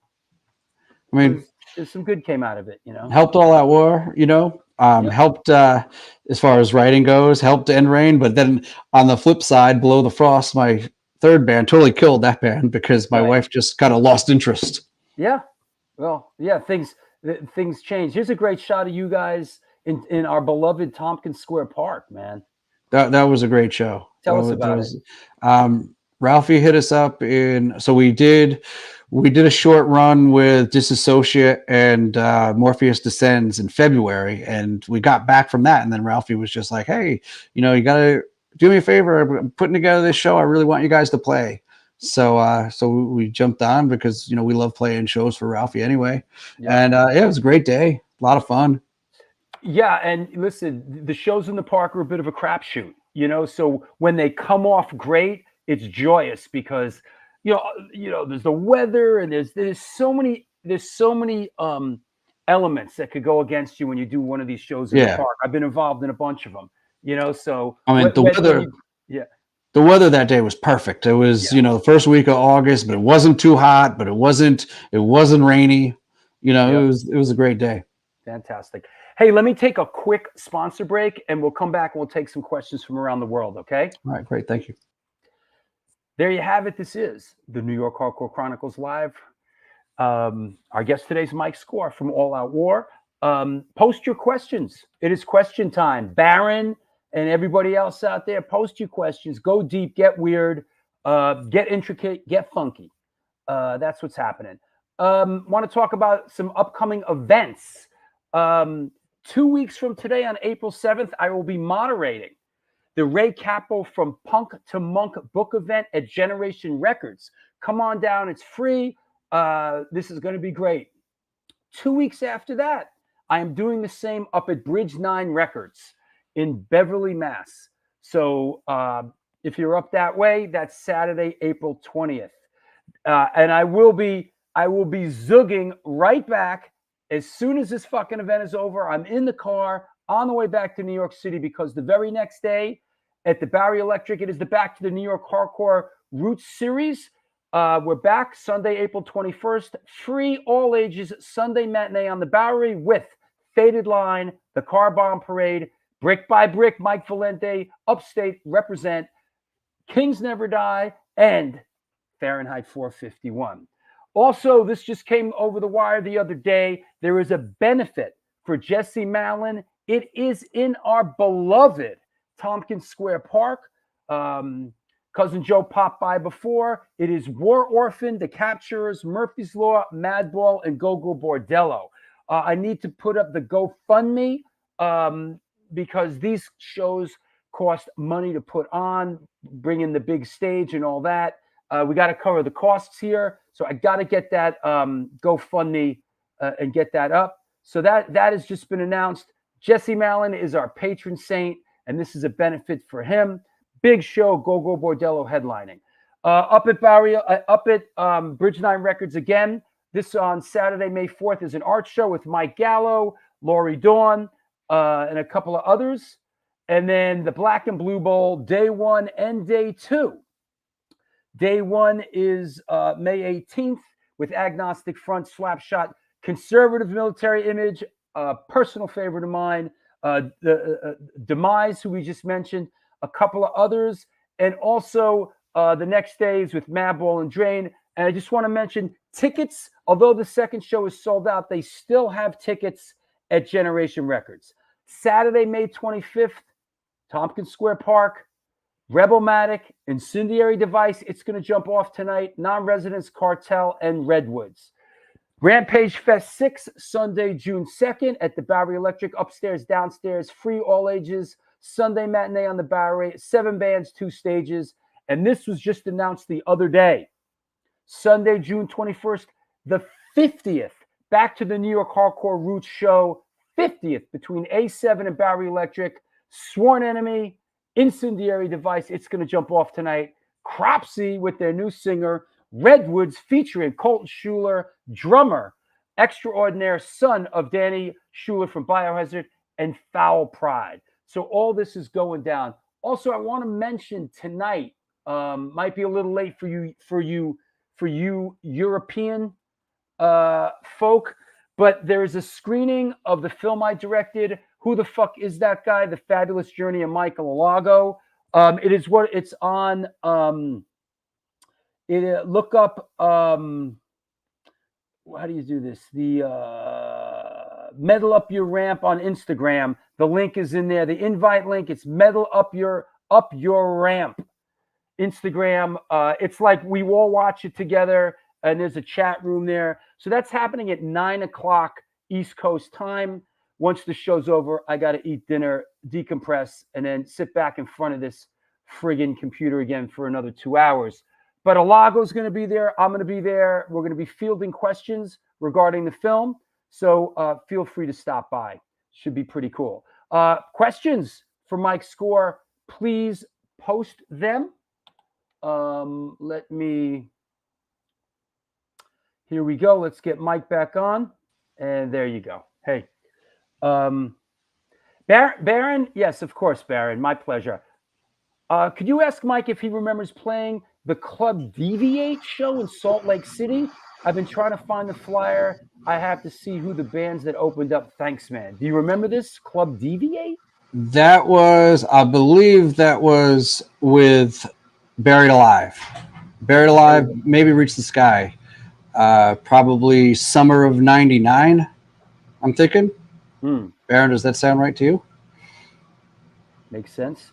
mean, there's some good came out of it, Helped All Out War, helped as far as writing goes, helped End Rain. But then on the flip side, Below the Frost, my third band, totally killed that band because my wife just kind of lost interest. Yeah. Well, yeah, things change. Here's a great shot of you guys in our beloved Tompkins Square Park, man. That was a great show. Tell us about it. Ralphie hit us up so we did a short run with Disassociate and Morpheus Descends in February, and we got back from that, and then Ralphie was just like, hey, you gotta do me a favor. I'm putting together this show. I really want you guys to play. So we jumped on because we love playing shows for Ralphie anyway. Yeah. And it was a great day, a lot of fun. Yeah, and listen, the shows in the park are a bit of a crapshoot, so when they come off great, it's joyous because there's the weather and there's so many elements that could go against you when you do one of these shows in the Yeah. park. I've been involved in a bunch of them, so I mean, the weather. yeah. The weather that day was perfect. It was, Yeah. the first week of August, but it wasn't too hot, but it wasn't rainy. Yep. It was a great day. Fantastic. Hey, let me take a quick sponsor break and we'll come back and we'll take some questions from around the world, okay? All right, great. Thank you. There you have it. This is the New York Hardcore Chronicles Live. Our guest today is Mike Score from All Out War. Post your questions. It is question time. Baron and everybody else out there, post your questions. Go deep, get weird, get intricate, get funky. That's what's happening. Want to talk about some upcoming events. 2 weeks from today, on April 7th, I will be moderating the Ray Capo From Punk to Monk book event at Generation Records. Come on down. It's free. This is going to be great. 2 weeks after that, I am doing the same up at Bridge 9 Records in Beverly, Mass. So if you're up that way, that's Saturday, April 20th. And I will be zooging right back as soon as this fucking event is over. I'm in the car on the way back to New York City because the very next day at the Bowery Electric, it is the Back to the New York Hardcore Roots series. We're back Sunday, April 21st. Free all ages Sunday matinee on the Bowery with Faded Line, the Car Bomb Parade, Brick by Brick, Mike Valente, Upstate Represent, Kings Never Die, and Fahrenheit 451. Also, this just came over the wire the other day. There is a benefit for Jesse Malin. It is in our beloved Tompkins Square Park. Cousin Joe popped by before. It is War Orphan, The Capturers, Murphy's Law, Madball, and Go-Go Bordello. I need to put up the GoFundMe because these shows cost money to put on, bring in the big stage and all that. We got to cover the costs here. So I got to get that GoFundMe and get that up. So that has just been announced. Jesse Malin is our patron saint, and this is a benefit for him. Big show, Go-Go Bordello headlining. Up at Bridge 9 Records again. This on Saturday, May 4th is an art show with Mike Gallo, Laurie Dawn, and a couple of others. And then the Black and Blue Bowl, day 1 and day 2. Day 1 is May 18th with Agnostic Front, Slapshot, Conservative Military Image, personal favorite of mine, the Demise, who we just mentioned, a couple of others, and also the next days with Madball and Drain. And I just want to mention tickets, although the second show is sold out, they still have tickets at Generation Records. Saturday, May 25th, Tompkins Square Park, Rebelmatic, Incendiary Device. It's going to jump off tonight. Non-Residents, Cartel, and Redwoods. Rampage Fest 6, Sunday, June 2nd at the Bowery Electric. Upstairs, downstairs, free all ages. Sunday matinee on the Bowery. 7 bands, 2 stages. And this was just announced the other day. Sunday, June 21st, the 50th Back to the New York Hardcore Roots show. 50th between A7 and Bowery Electric. Sworn Enemy, Incendiary Device. It's going to jump off tonight. Cropsy with their new singer. Redwoods featuring Colton Schuler, drummer, extraordinaire son of Danny Schuler from Biohazard, and Foul Pride. So all this is going down. Also, I want to mention tonight, might be a little late for you European folk, but there is a screening of the film I directed. Who the fuck is that guy? The Fabulous Journey of Michael Alago. It's on. Look up. How do you do this? The Metal Up Your Ramp on Instagram. The link is in there. The invite link. It's Metal Up Your Ramp. Instagram. It's like we all watch it together, and there's a chat room there. So that's happening at 9:00 East Coast time. Once the show's over, I got to eat dinner, decompress, and then sit back in front of this friggin' computer again for another 2 hours. But Alago's going to be there. I'm going to be there. We're going to be fielding questions regarding the film. So feel free to stop by. Should be pretty cool. Questions for Mike Score, please post them. Here we go. Let's get Mike back on. And there you go. Hey, Baron, yes, of course, Baron. My pleasure. Could you ask Mike if he remembers playing the Club Deviate show in Salt Lake City? I've been trying to find the flyer. I have to see who the bands that opened up. Thanks, man. Do you remember this Club Deviate? That was, I believe, that was with Buried Alive. Buried Alive, maybe Reach the Sky. Probably summer of '99. I'm thinking. Baron, does that sound right to you? Makes sense.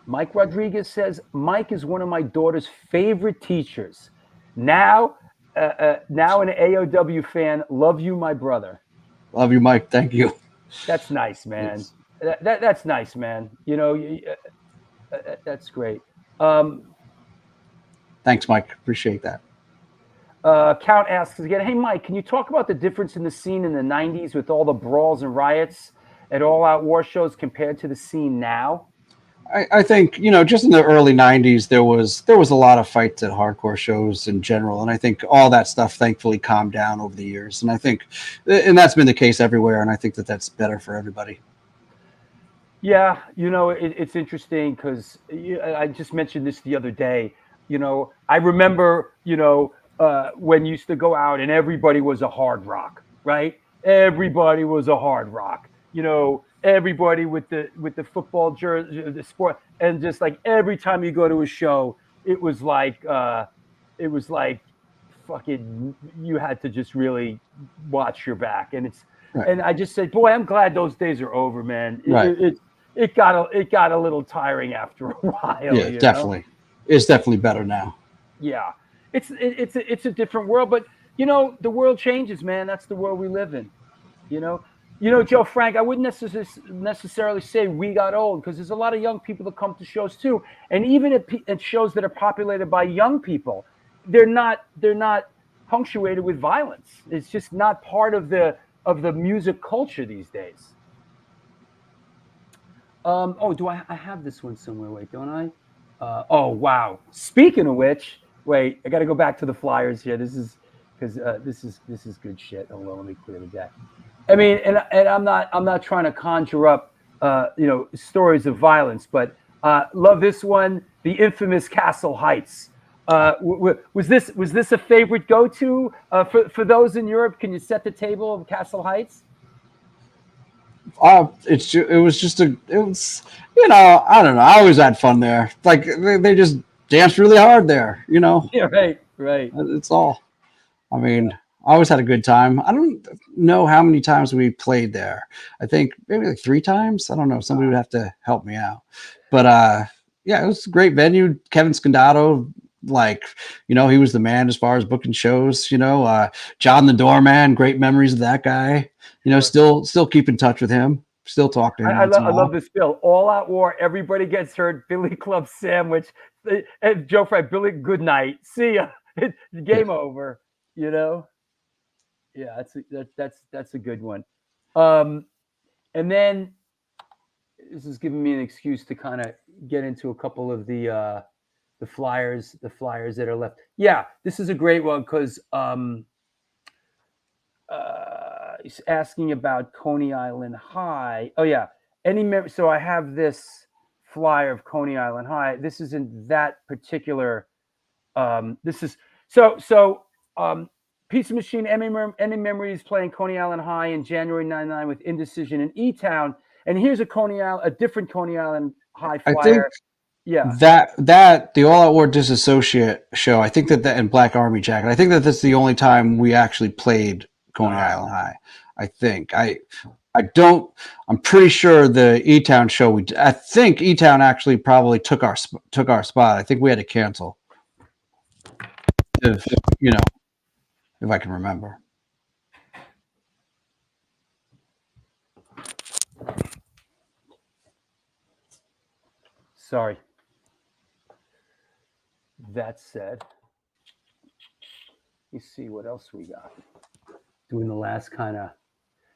Mike Rodriguez says, Mike is one of my daughter's favorite teachers. Now an AOW fan. Love you, my brother. Love you, Mike. Thank you. That's nice, man. Yes. That's nice, man. You know, that's great. Thanks, Mike. Appreciate that. Count asks again, hey, Mike, can you talk about the difference in the scene in the 90s with all the brawls and riots at all-out war shows compared to the scene now? I think, you know, just in the early 90s, there was a lot of fights at hardcore shows in general. And I think all that stuff thankfully calmed down over the years. And I think, and that's been the case everywhere. And I think that that's better for everybody. Yeah. You know, it's interesting because I just mentioned this the other day. You know, I remember, you know, when you used to go out and everybody was a hard rock, right? Everybody was a hard rock, you know, everybody with the football jersey, the sport, and just like every time you go to a show, it was like fucking, you had to just really watch your back. And it's, right. And I just said, boy, I'm glad those days are over, man. It got a little tiring after a while. Yeah, definitely. It's definitely better now. Yeah. It's a different world, but you know, the world changes, man. That's the world we live in. You know, Joe Frank, I wouldn't necessarily say we got old because there's a lot of young people that come to shows too. And even at shows that are populated by young people, they're not punctuated with violence. It's just not part of the music culture these days. Do I have this one somewhere? Wait, don't I? Oh, wow. Speaking of which, wait, I got to go back to the flyers here. This is because this is good shit. Hold on, let me clear the deck. I mean, and I'm not trying to conjure up, stories of violence, but love this one, the infamous Castle Heights. Was this a favorite go-to for those in Europe? Can you set the table of Castle Heights? I don't know. I always had fun there. Like they just danced really hard there, you know? Yeah, right. It's all. I mean, I always had a good time. I don't know how many times we played there. I think maybe like 3 times. I don't know. Somebody would have to help me out. But yeah, it was a great venue. Kevin Scandato, like, you know, he was the man as far as booking shows, you know. John the Doorman, great memories of that guy. You know, still keep in touch with him. Still talk to him. I love this bill. All out war, everybody gets hurt. Billy Club sandwich. And Joe Frank, Billy, good night. See ya. Game over. You know. Yeah, that's a good one. And then this is giving me an excuse to kind of get into a couple of the flyers that are left. Yeah, this is a great one because he's asking about Coney Island High. Oh yeah, so I have this flyer of Coney Island High. This is in that particular. This is so. Pizza Machine, Any Memories playing Coney Island High in January '99 with Indecision in E-Town. And here's a different Coney Island High flyer. I think that the All Out War Disassociate show, I think that and Black Army Jacket, I think that's the only time we actually played Coney Island High. I think. I'm pretty sure the E-Town show, I think E-Town actually probably took our spot. I think we had to cancel. If I can remember. Sorry. That said, let me see what else we got. Doing the last kind of.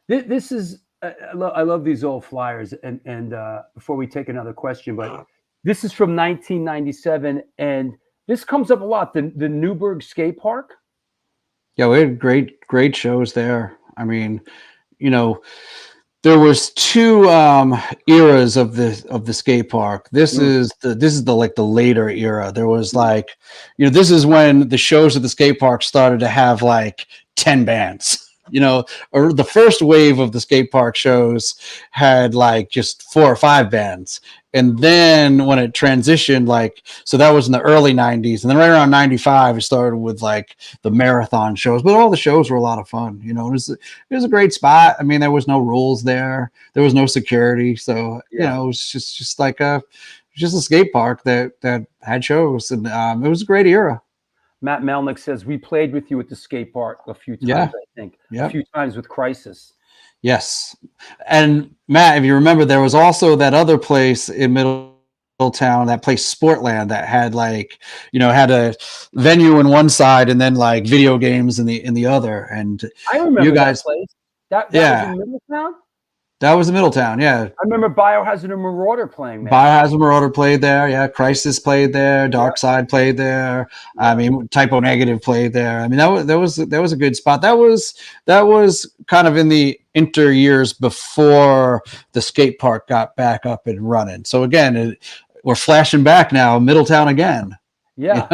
This is. I love these old flyers. And before we take another question, but this is from 1997, and this comes up a lot. The Newberg Skate Park. Yeah, we had great shows there. I mean, you know, there was two eras of the skate park. This Mm. is the like the later era. There was like, this is when the shows at the skate park started to have like 10 bands. Or the first wave of the skate park shows had like just 4 or 5 bands. And then when it transitioned, like, so that was in the early 90s. And then right around 95, it started with like the marathon shows. But all the shows were a lot of fun. It was a great spot. I mean, there was no rules there. There was no security. So, it was just like just a skate park that had shows. And it was a great era. Matt Melnick says, we played with you at the skate park a few times, Yeah. I think. Yeah. A few times with Crisis. Yes. And Matt, if you remember, there was also that other place in Middletown, that place Sportland, that had like, had a venue in one side and then like video games in the other. And I remember you guys, that place. That yeah. was in Middletown? That was in Middletown, yeah. I remember Biohazard and Marauder playing there. Biohazard Marauder played there, yeah. Crisis played there. Dark Side played there. Yeah. I mean, Typo Negative played there. I mean, that was a good spot. That was kind of in the inter years before the skate park got back up and running. So again, we're flashing back now, Middletown again. Yeah,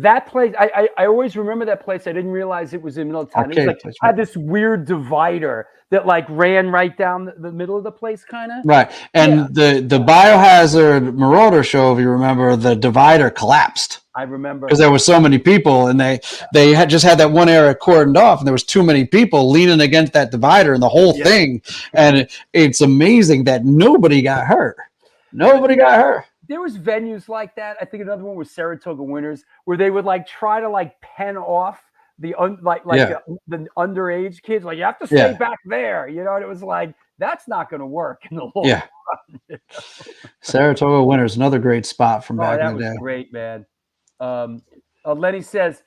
that place. I always remember that place. I didn't realize it was in Middletown. Arcade, it was like had this weird divider that like ran right down the middle of the place, kind of. Right, and the Biohazard Marauder show, if you remember, the divider collapsed. I remember because there were so many people, and they had just had that one area cordoned off, and there was too many people leaning against that divider and the whole thing. And it's amazing that nobody got hurt. Nobody got hurt. There was venues like that. I think another one was Saratoga Winters, where they would like try to like pen off the the underage kids. Like, you have to stay back there, and it was like, that's not going to work in the long run. Saratoga Winters, another great spot from back in the day. That was great, man. Lenny says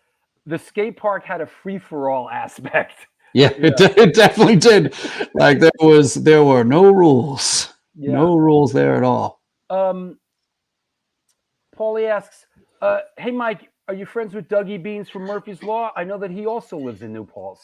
the skate park had a free-for-all aspect. Yeah, it definitely did. Like there were no rules, no rules there at all. Paulie asks, hey, Mike, are you friends with Dougie Beans from Murphy's Law? I know that he also lives in New Paltz.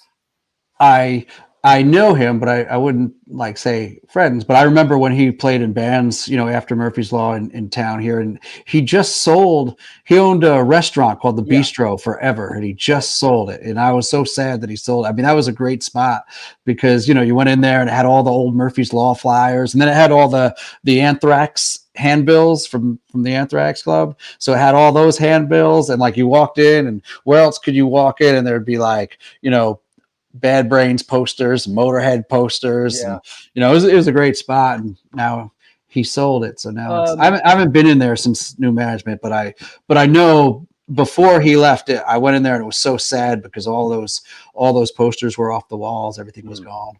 I know him, but I wouldn't like say friends. But I remember when he played in bands, after Murphy's Law in town here, and he owned a restaurant called the Bistro forever, and he just sold it. And I was so sad that he sold it. I mean, that was a great spot because, you went in there and it had all the old Murphy's Law flyers, and then it had all the Anthrax handbills from the Anthrax Club. So it had all those handbills, and like you walked in, and where else could you walk in and there'd be like, Bad Brains posters, Motorhead posters. And, it was a great spot, and now he sold it. So now I haven't been in there since new management, but I know before he left it, I went in there and it was so sad because all those posters were off the walls. Everything was gone.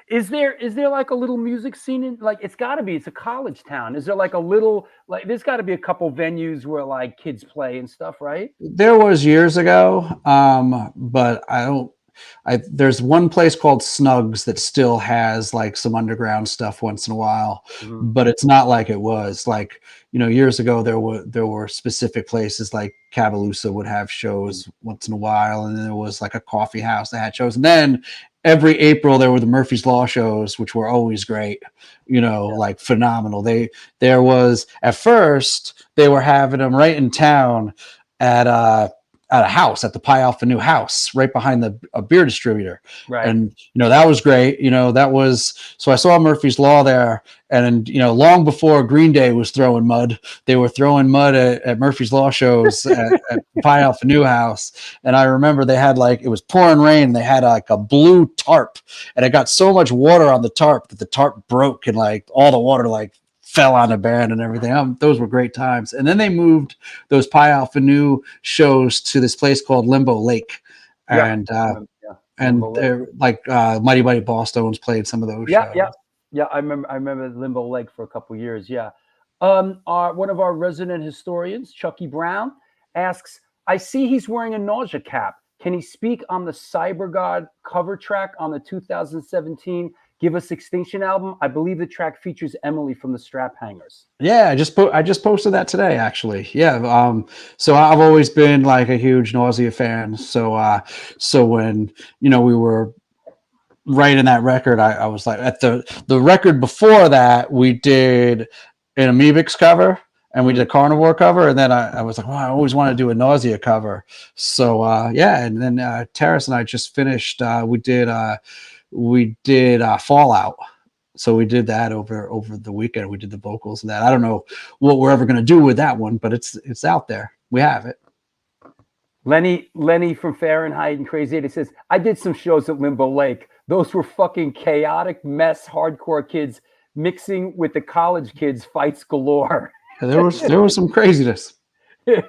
Is there like a little music scene in, like, it's a college town. Is there like a little, like, there's got to be a couple venues where like kids play and stuff, right? There was years ago, but there's one place called Snugs that still has like some underground stuff once in a while, but it's not like it was like, years ago. There were specific places like Cavalusa would have shows once in a while, and then there was like a coffee house that had shows, and then every April there were the Murphy's Law shows, which were always great, like phenomenal. There was, at first they were having them right in town at a house, at the Pi Alpha New house, right behind a beer distributor. Right. And, that was great. So I saw Murphy's Law there, and, long before Green Day was throwing mud, they were throwing mud at Murphy's Law shows at Pi Alpha New house. And I remember they had it was pouring rain. They had like a blue tarp, and it got so much water on the tarp that the tarp broke, and like all the water fell on the band and everything. Those were great times. And then they moved those Pi Alpha New shows to this place called Limbo Lake. And they're like Mighty Mighty Ballstones played some of those shows. Yeah. I remember Limbo Lake for a couple of years. Yeah. One of our resident historians, Chucky Brown, asks, I see he's wearing a nausea cap. Can he speak on the Cyber God cover track on the 2017 Give Us Extinction album. I believe the track features Emily from the Strap Hangers. Yeah, I just posted that today, actually. Yeah. So I've always been like a huge Nausea fan. So when we were writing that record, I was like, at the record before that, we did an Amoebics cover and we did a Carnivore cover, and then I was like, oh, I always want to do a Nausea cover. So yeah, and then Terrace and I just finished. We did Fallout. So we did that over the weekend. We did the vocals and that. I don't know what we're ever going to do with that one, but it's out there. We have it. Lenny from Fahrenheit and Crazy 80 says, I did some shows at Limbo Lake. Those were fucking chaotic mess, hardcore kids mixing with the college kids, fights galore. Yeah, there was some craziness.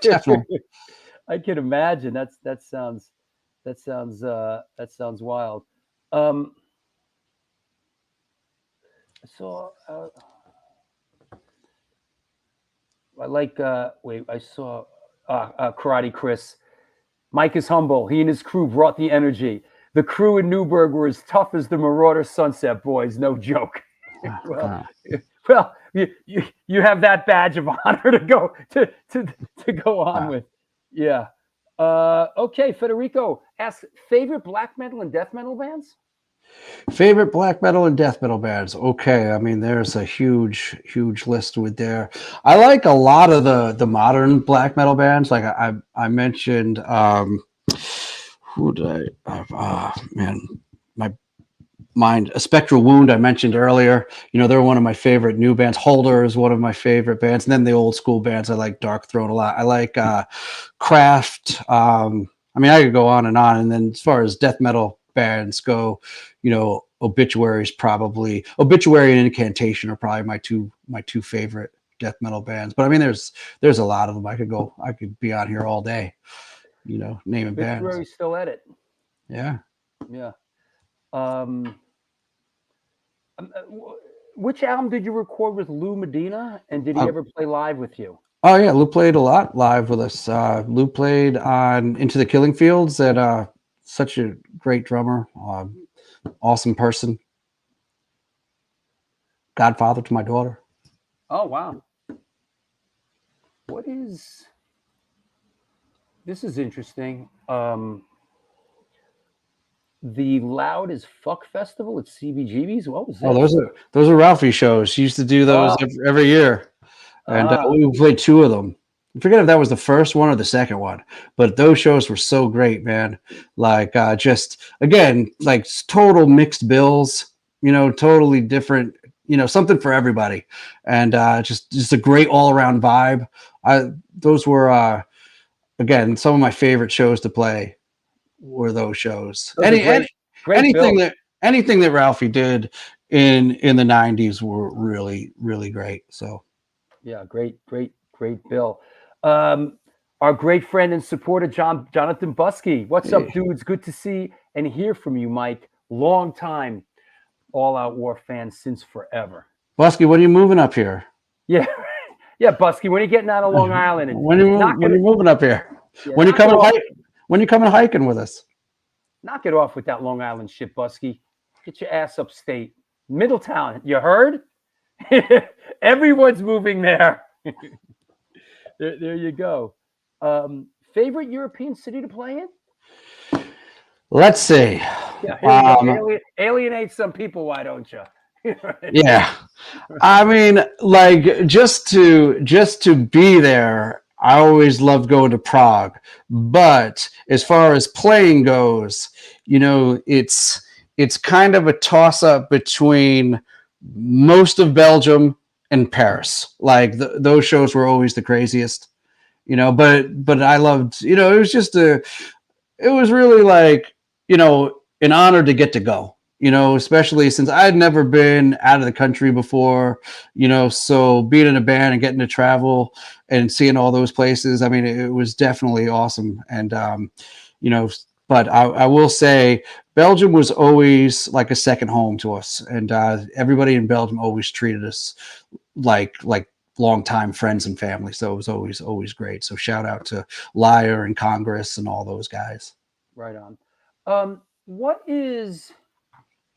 Definitely. I can imagine. That sounds wild. So I like I saw Karate Chris. Mike is humble. He and his crew brought the energy. The crew in Newberg were as tough as the Marauder Sunset Boys. No joke. Well, you have that badge of honor to go on with. Yeah. Okay, Federico asks, favorite black metal and death metal bands? Favorite black metal and death metal bands. Okay, I mean there's a huge list with there. I like a lot of the modern black metal bands. Like I mentioned, who did man, my mind, a Spectral Wound I mentioned earlier. They're one of my favorite new bands. Holder is one of my favorite bands, and then the old school bands. I like Dark Throne a lot. I like Craft. I mean, I could go on. And then as far as death metal bands go, Obituary and Incantation are probably my two favorite death metal bands. But I mean, there's a lot of them. I could be on here all day, naming bands. Obituary's still at it. Yeah. Which album did you record with Lou Medina, and did he ever play live with you? Oh yeah, Lou played a lot live with us. Lou played on Into the Killing Fields, and such a great drummer, awesome person, godfather to my daughter. Oh wow! This is interesting. The Loud as Fuck Festival at CBGB's. What was that? Oh, those are Ralphie shows. He used to do those every year, and we played two of them. I forget if that was the first one or the second one, but those shows were so great, man. Like just again, like total mixed bills, totally different, something for everybody, and just a great all around vibe. Those were again some of my favorite shows to play. Were those shows. Great anything that Ralphie did in the 90s were really, really great. So yeah, great bill. Our great friend and supporter Jonathan Buskey. What's up, dudes? Good to see and hear from you, Mike. Long time All Out War fan since forever. Buskey, when are you moving up here? Yeah, Buskey, when are you getting out of Long Island? And when are you moving up here? Yeah, when you coming hiking with us? Knock it off with that Long Island shit, Buskey. Get your ass upstate. Middletown, you heard? Everyone's moving there. There you go. Favorite European city to play in? Let's see. Yeah, alienate some people, why don't you? Yeah. I mean, like just to be there, I always loved going to Prague. But as far as playing goes, it's kind of a toss-up between most of Belgium and Paris. Like those shows were always the craziest, but I loved, it was really like, an honor to get to go, especially since I'd never been out of the country before, so being in a band and getting to travel and seeing all those places, I mean, it was definitely awesome. And, but I will say Belgium was always like a second home to us. And everybody in Belgium always treated us like longtime friends and family. So it was always great. So shout out to Liar and Congress and all those guys. Right on. What is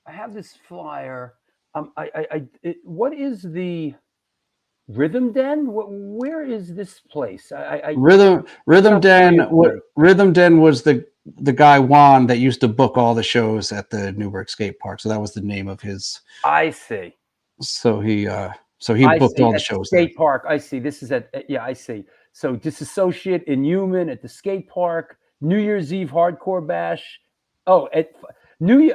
I have this flyer. What is the Rhythm Den? Where is this place? Rhythm Sounds Den. weird to What me. Rhythm Den was the guy Juan that used to book all the shows at the Newberg skate park. So that was the name of his. I see. So he I booked see. all the At shows there. skate park. I see. This is yeah, I see. So Disassociate, Inhuman at the skate park, New Year's Eve Hardcore Bash. Oh, I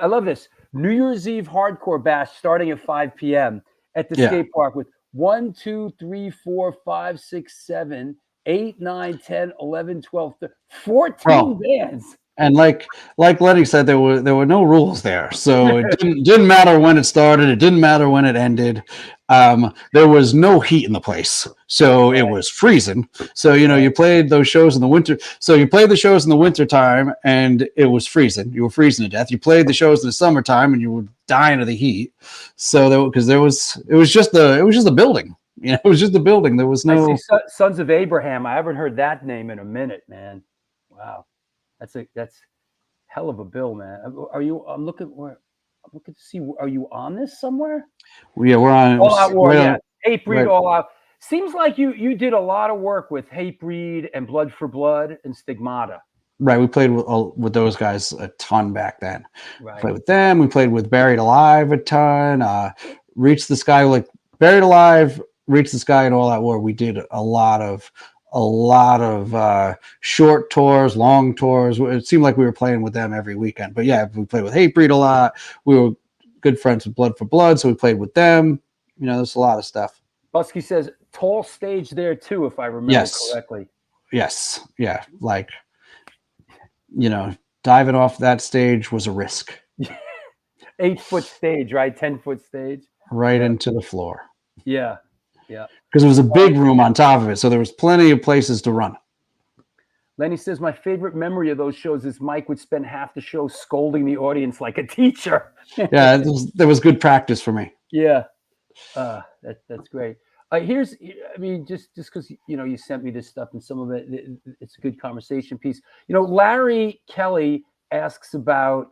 love this. New Year's Eve Hardcore Bash starting at 5 p.m. at the skate park with 1, 2, 3, 4, 5, 6, 7, 8, 9, 10, 11, 12, 14 bands. And like Lenny said, there were no rules there, so it didn't matter when it started. It didn't matter when it ended. There was no heat in the place, so it was freezing. So you played those shows in the winter. So you played the shows in the winter time, and it was freezing. You were freezing to death. You played the shows in the summertime, and you were dying of the heat. So it was just a building. It was just a building. There was no. I see Sons of Abraham. I haven't heard that name in a minute, man. Wow. That's hell of a bill, man. I'm looking to see. Are you on this somewhere? Yeah, we're on All Out War. Yeah, Hatebreed, right. All Out. Seems like you did a lot of work with Hatebreed and Blood for Blood and Stigmata. Right, we played with those guys a ton back then. Right. We played with them. We played with Buried Alive a ton. Reach the Sky, like Buried Alive, Reach the Sky, and All Out War. We did a lot of short tours, long tours. It seemed like we were playing with them every weekend. But yeah, we played with Hatebreed a lot. We were good friends with Blood for Blood, so we played with them. There's a lot of stuff. Busky says tall stage there too, if I remember correctly. Yes. Yeah. Like, diving off that stage was a risk. 8-foot stage, right? 10-foot stage. Right into the floor. Yeah. Yeah. Because it was a big room on top of it, so there was plenty of places to run. Lenny says, my favorite memory of those shows is Mike would spend half the show scolding the audience like a teacher. Yeah, there was good practice for me. Yeah. That's great. Just because, you sent me this stuff and some of it's a good conversation piece. Larry Kelly asks about,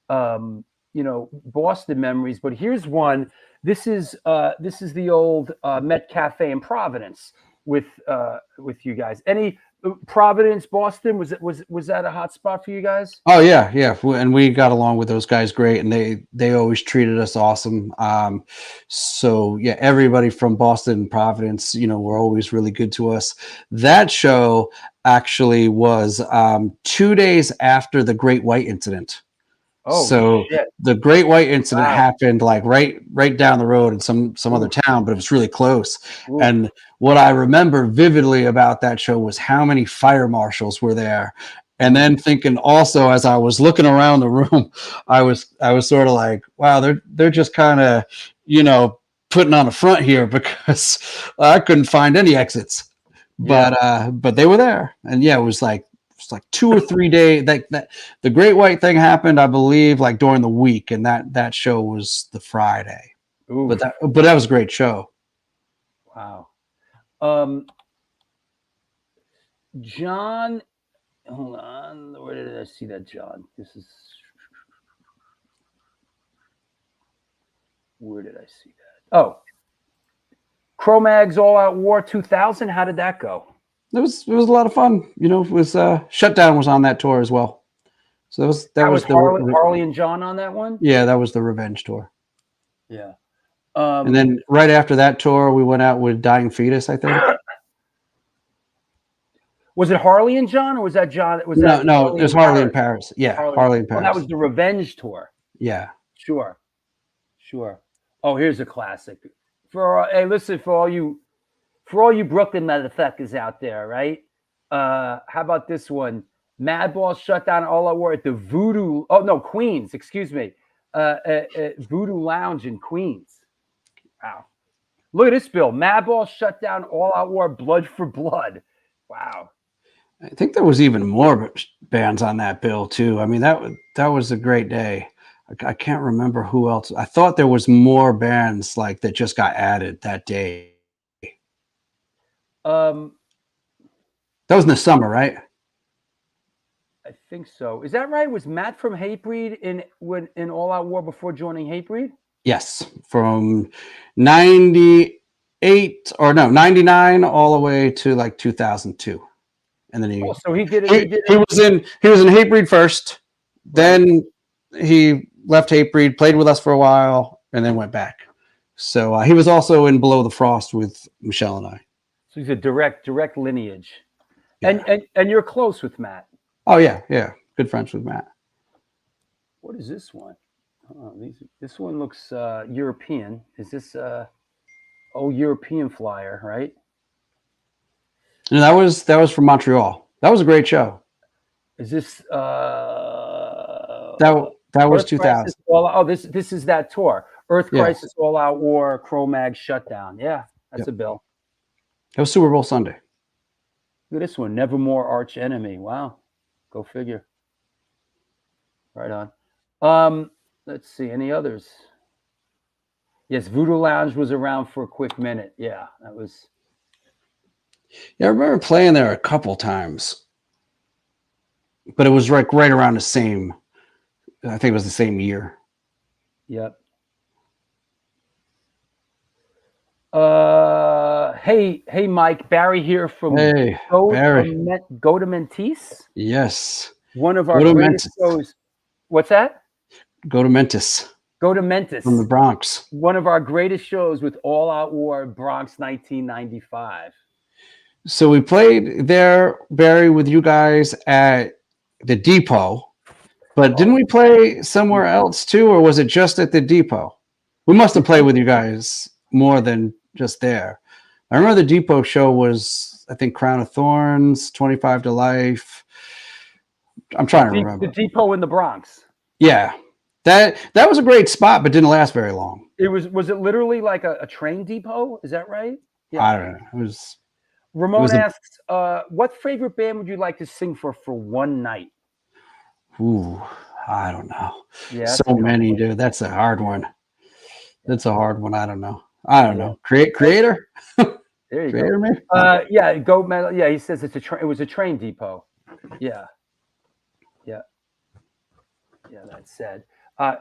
Boston memories, but here's one. This is the old Met Cafe in Providence with you guys. Any Providence, Boston, was that a hot spot for you guys? Oh yeah, and we got along with those guys great, and they always treated us awesome. So yeah, everybody from Boston and Providence, were always really good to us. That show actually was 2 days after the Great White Incident. Oh, so shit. The Great White Incident happened like right down the road in some other town, but it was really close. Ooh. And what I remember vividly about that show was how many fire marshals were there. And then thinking also, as I was looking around the room, I was sort of like, wow, they're just kind of, putting on a front here because I couldn't find any exits. But they were there. And yeah, it was like 2 or 3 days that the Great White thing happened, I believe, like during the week, and that show was the Friday. Ooh. But that was a great show. Wow. John, hold on. Where did I see that, John? Where did I see that? Oh, Cro-Mags All Out War 2000. How did that go? It was a lot of fun. It was Shutdown was on that tour as well. So that was Harley and John on that one. Yeah, that was the Revenge tour. Yeah. And then right after that tour, we went out with Dying Fetus, I think. Was it Harley and John, or was that John? No, it was Harley in Paris. Yeah, Harley in Paris. Well, that was the Revenge tour. Yeah. Sure. Oh, here's a classic. Hey, listen, for all you Brooklyn motherfuckers out there, right? How about this one? Madball shut down All Out War at the Queens, excuse me. Voodoo Lounge in Queens. Wow. Look at this bill. Madball shut down All Out War, Blood for Blood. Wow. I think there was even more bands on that bill too. I mean, that was a great day. I can't remember who else. I thought there was more bands like that just got added that day. That was in the summer, right? I think so. Is that right? Was Matt from Hatebreed in All Out War before joining Hatebreed? Yes, from 99 all the way to like 2002. And then Oh, so he did it. he was in Hatebreed first. Then he left Hatebreed, played with us for a while, and then went back. So he was also in Below the Frost with Michelle and I. So he's a direct lineage. Yeah. And you're close with Matt. Oh yeah, good friends with Matt. What is this one? This one looks European. Is this European flyer, right? And that was from Montreal. That was a great show. Is this that was Earth 2000. Crisis, this is that tour. Earth Yeah. Crisis, All Out War, Cro-Mag Shutdown. Yeah, that's Yep. a bill. That was Super Bowl Sunday. Look at this one. Nevermore Arch Enemy. Wow. Go figure. Right on. Let's see. Any others? Yes, Voodoo Lounge was around for a quick minute. Yeah, that was. Yeah, I remember playing there a couple times. But it was like right around the same. I think it was the same year. Yep. Hey, Mike. Barry here from Hey, Barry. Go to Mentis. Yes. One of our Go to greatest Mentis. shows. What's that? Go to Mentis Go to Mentis. from the Bronx. One of our greatest shows with All Out War, Bronx 1995. So we played there, Barry, with you guys at the Depot. But didn't we play somewhere else too, or was it just at the Depot? We must have played with you guys more than just there. I remember the Depot show was, I think, Crown of Thorns, 25 to Life. I'm trying to remember. The Depot in the Bronx. Yeah. That was a great spot, but didn't last very long. Was it literally like a train depot? Is that right? Yeah. I don't know. It was. Ramon asks, what favorite band would you like to sing for one night? Ooh, I don't know. Yeah, so many, dude. That's a hard one. That's a hard one. I don't know. Creator? There you Creator, go. maybe? Yeah, Go Metal. Yeah, he says it was a train depot. Yeah. That's sad.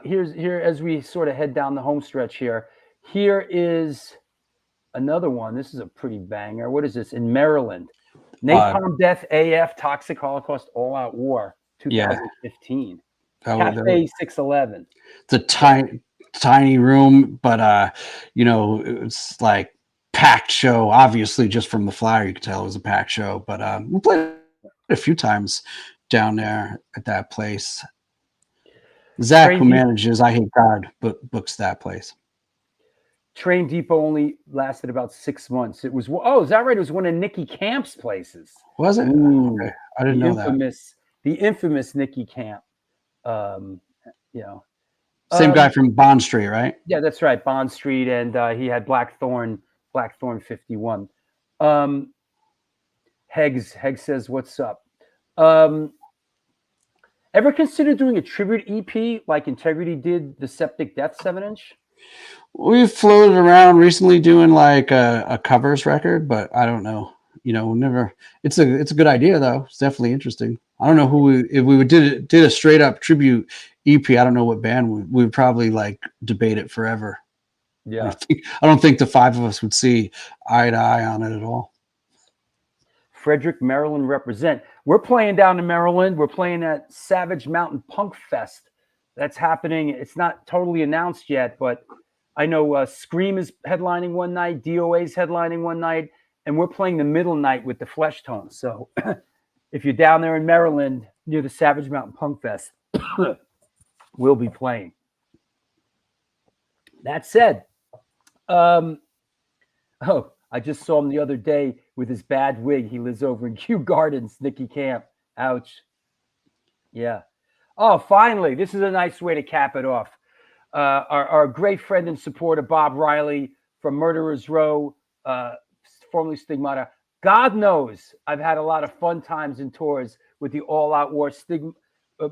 Here as we sort of head down the home stretch here. Here is another one. This is a pretty banger. What is this? In Maryland. Napalm Death AF Toxic Holocaust All Out War 2015. Cafe 611. It's a tiny room, but it's like packed show. Obviously, just from the flyer, you could tell it was a packed show. But we played a few times down there at that place. Zach, who manages I Hate God, books that place. Train Depot only lasted about 6 months. It was is that right? It was one of Nikki Camp's places. Was it? Ooh, okay. I didn't know that. The infamous Nikki Camp. Same guy from Bond Street, right? Yeah, that's right. Bond Street, and he had Blackthorn 51. Hegs says, "What's up?" Ever considered doing a tribute EP like Integrity did the Septic Death 7-inch? We've floated around recently doing like a covers record, but I don't know. Never. It's a good idea though. It's definitely interesting. I don't know if we did a straight up tribute EP. I don't know what band we would probably like debate it forever. Yeah, I don't think the five of us would see eye to eye on it at all. Frederick, Maryland represent. We're playing down in Maryland. We're playing at Savage Mountain Punk Fest. That's happening. It's not totally announced yet, but I know Scream is headlining one night, DOA is headlining one night, and we're playing the middle night with the Flesh Tones. So if you're down there in Maryland near the Savage Mountain Punk Fest, we'll be playing. That said, I just saw him the other day with his bad wig. He lives over in Kew Gardens, Nicky Camp. Ouch. Yeah. Oh, finally, this is a nice way to cap it off. Our great friend and supporter, Bob Riley from Murderers Row, formerly Stigmata. God knows I've had a lot of fun times and tours with the All Out War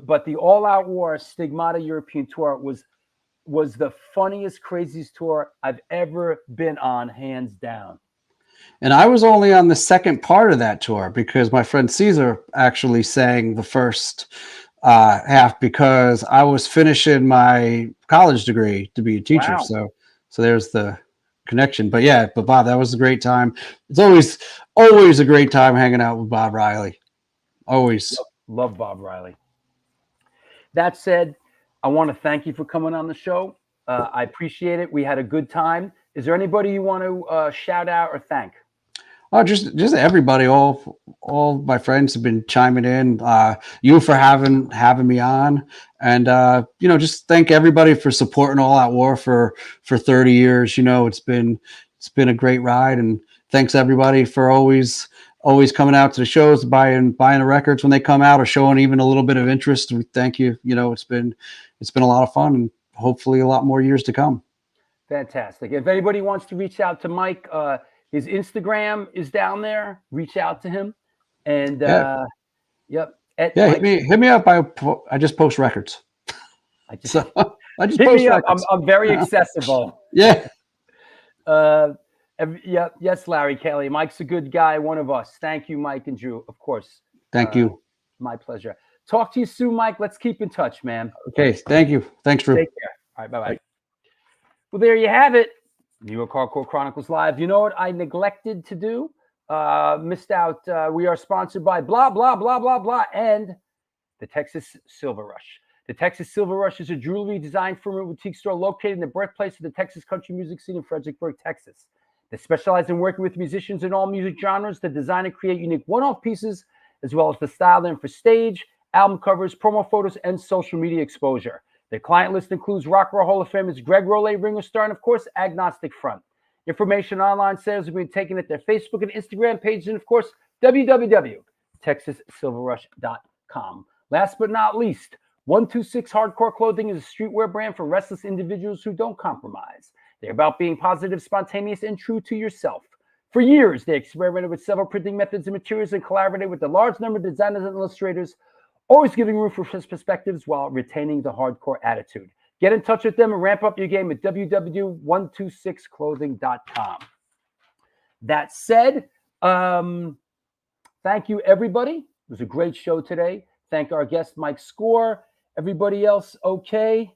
but the All Out War Stigmata European tour was the funniest, craziest tour I've ever been on, hands down. And I was only on the second part of that tour because my friend Caesar actually sang the first half because I was finishing my college degree to be a teacher. Wow. So there's the connection. But yeah, but Bob, that was a great time. It's always a great time hanging out with Bob Riley. Always. Love Bob Riley. That said, I want to thank you for coming on the show. I appreciate it. We had a good time. Is there anybody you want to shout out or thank? Oh, just everybody. All my friends have been chiming in. You for having me on, and just thank everybody for supporting All Out War for 30 years. It's been a great ride, and thanks everybody for always coming out to the shows, buying the records when they come out, or showing even a little bit of interest. We thank you. It's been a lot of fun, and hopefully a lot more years to come. Fantastic. If anybody wants to reach out to Mike, his Instagram is down there. Reach out to him. And yep. Hit me up. I just post records. I just hit post me up. records. I'm very accessible. Yeah. Yes, Larry Kelly. Mike's a good guy. One of us. Thank you, Mike and Drew. Of course. Thank you. My pleasure. Talk to you soon, Mike. Let's keep in touch, man. Okay. Thank you. Thanks, Drew. Take care. All right. Bye-bye. Well, there you have it. New York Hardcore Chronicles Live. You know what I neglected to do? Missed out. We are sponsored by blah, blah, blah, blah, blah, and the Texas Silver Rush. The Texas Silver Rush is a jewelry design firm and boutique store located in the birthplace of the Texas country music scene in Fredericksburg, Texas. They specialize in working with musicians in all music genres to design and create unique one-off pieces, as well as to style them for stage, album covers, promo photos, and social media exposure. Their client list includes Rock and Roll Hall of Famers Greg Rolle, Ringo Starr, and of course, Agnostic Front. Information on online sales will be taken at their Facebook and Instagram pages, and of course, www.texassilverrush.com. Last but not least, 126 Hardcore Clothing is a streetwear brand for restless individuals who don't compromise. They're about being positive, spontaneous, and true to yourself. For years, they experimented with several printing methods and materials and collaborated with a large number of designers and illustrators, always giving room for fresh perspectives while retaining the hardcore attitude. Get in touch with them and ramp up your game at www.126clothing.com. That said, thank you, everybody. It was a great show today. Thank our guest, Mike Score. Everybody else, okay?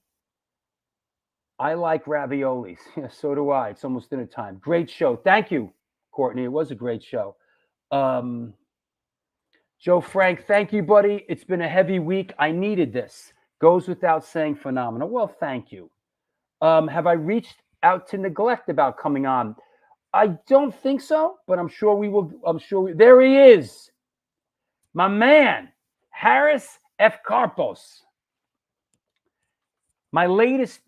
I like raviolis. Yeah, so do I. It's almost dinner time. Great show. Thank you, Courtney. It was a great show. Joe Frank, thank you, buddy. It's been a heavy week. I needed this. Goes without saying, phenomenal. Well, thank you. Have I reached out to Neglect about coming on? I don't think so, but I'm sure we will. There he is. My man, Harris F. Carpos. My latest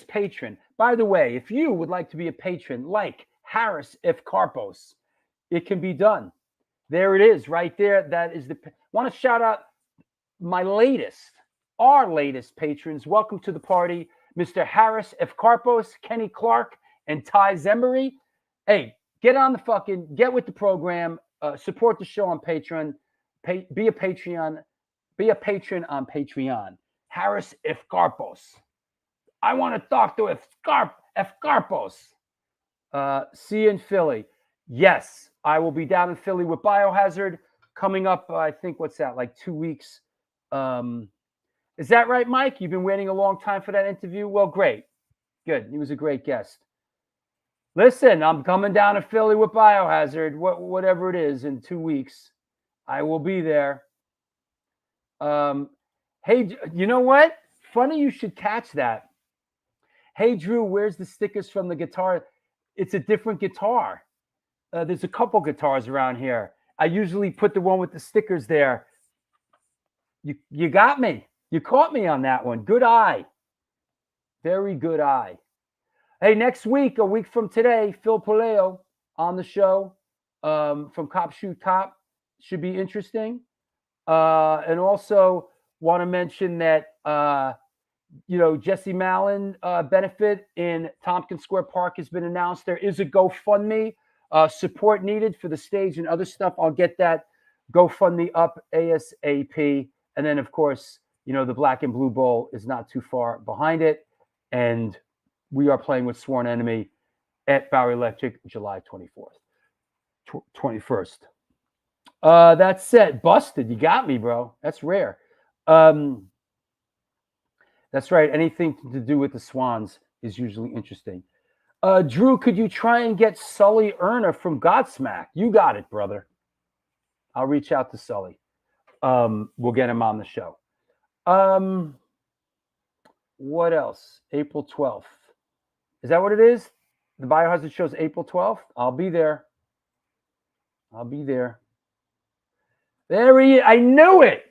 patron. By the way, if you would like to be a patron like Harris F. Carpos, it can be done. There it is, right there. That is want to shout out our latest patrons. Welcome to the party, Mr. Harris F. Carpos, Kenny Clark, and Ty Zemery. Hey, get with the program. Support the show on Patreon. Be a patron on Patreon. Harris F. Carpos. I want to talk to F. Carpos. See you in Philly. Yes, I will be down in Philly with Biohazard coming up. I think what's that, like 2 weeks? Is that right, Mike? You've been waiting a long time for that interview. Well, great, good. He was a great guest. Listen, I'm coming down to Philly with Biohazard. Whatever it is in 2 weeks, I will be there. Hey, you know what? Funny you should catch that. Hey, Drew, where's the stickers from the guitar? It's a different guitar. There's a couple guitars around here. I usually put the one with the stickers there. You got me. You caught me on that one. Good eye. Very good eye. Hey, next week, a week from today, Phil Poleo on the show from Cop Shoot Cop. Should be interesting. And also want to mention that, Jesse Mallon benefit in Tompkins Square Park has been announced. There is a GoFundMe. Support needed for the stage and other stuff. I'll get that GoFundMe up ASAP. And then, of course, the Black and Blue Bowl is not too far behind it. And we are playing with Sworn Enemy at Bowery Electric July 24th. 21st. That's it. Busted. You got me, bro. That's rare. That's right. Anything to do with the Swans is usually interesting. Drew, could you try and get Sully Erna from Godsmack? You got it, brother. I'll reach out to Sully. We'll get him on the show. What else? April 12th. Is that what it is? The Biohazard show's April 12th? I'll be there. There he is. I knew it.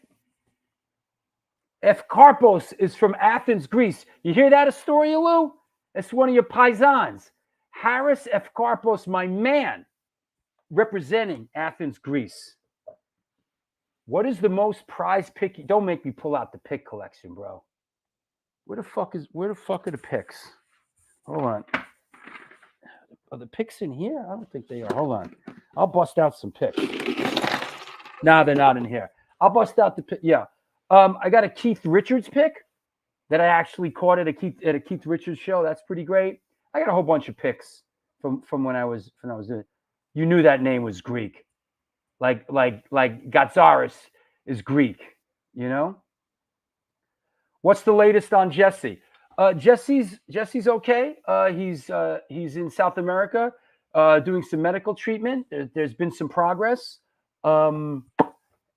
F. Karpos is from Athens, Greece. You hear that, Astoria, Lou? That's one of your paisans. Harris F. Karpos, my man, representing Athens, Greece. What is the most prized pick? Don't make me pull out the pick collection, bro. Where the fuck are the picks? Hold on. Are the picks in here? I don't think they are. Hold on. I'll bust out some picks. No, they're not in here. I'll bust out the pick. Yeah. I got a Keith Richards pick that I actually caught at a Keith Richards show. That's pretty great. I got a whole bunch of picks from when I was doing it. You knew that name was Greek. Like Gatzaris is Greek, you know? What's the latest on Jesse? Jesse's okay. He's in South America doing some medical treatment. There's been some progress. And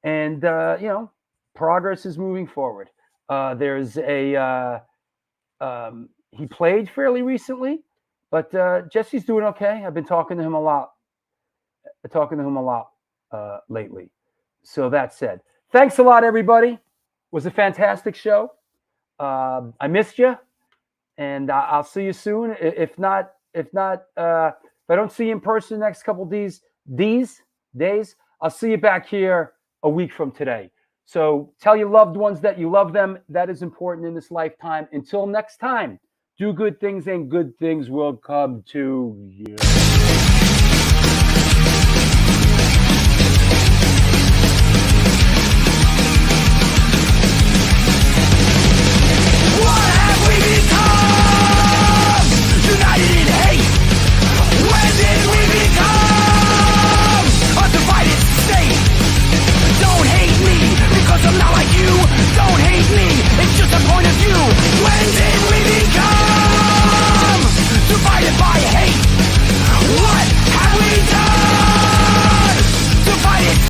you know, progress is moving forward. There's a he played fairly recently, but Jesse's doing okay. I've been talking to him a lot. Lately. So that said, thanks a lot, everybody. It was a fantastic show. I missed you, and I'll see you soon. If I don't see you in person the next couple days, I'll see you back here a week from today. So tell your loved ones that you love them. That is important in this lifetime. Until next time, do good things and good things will come to you.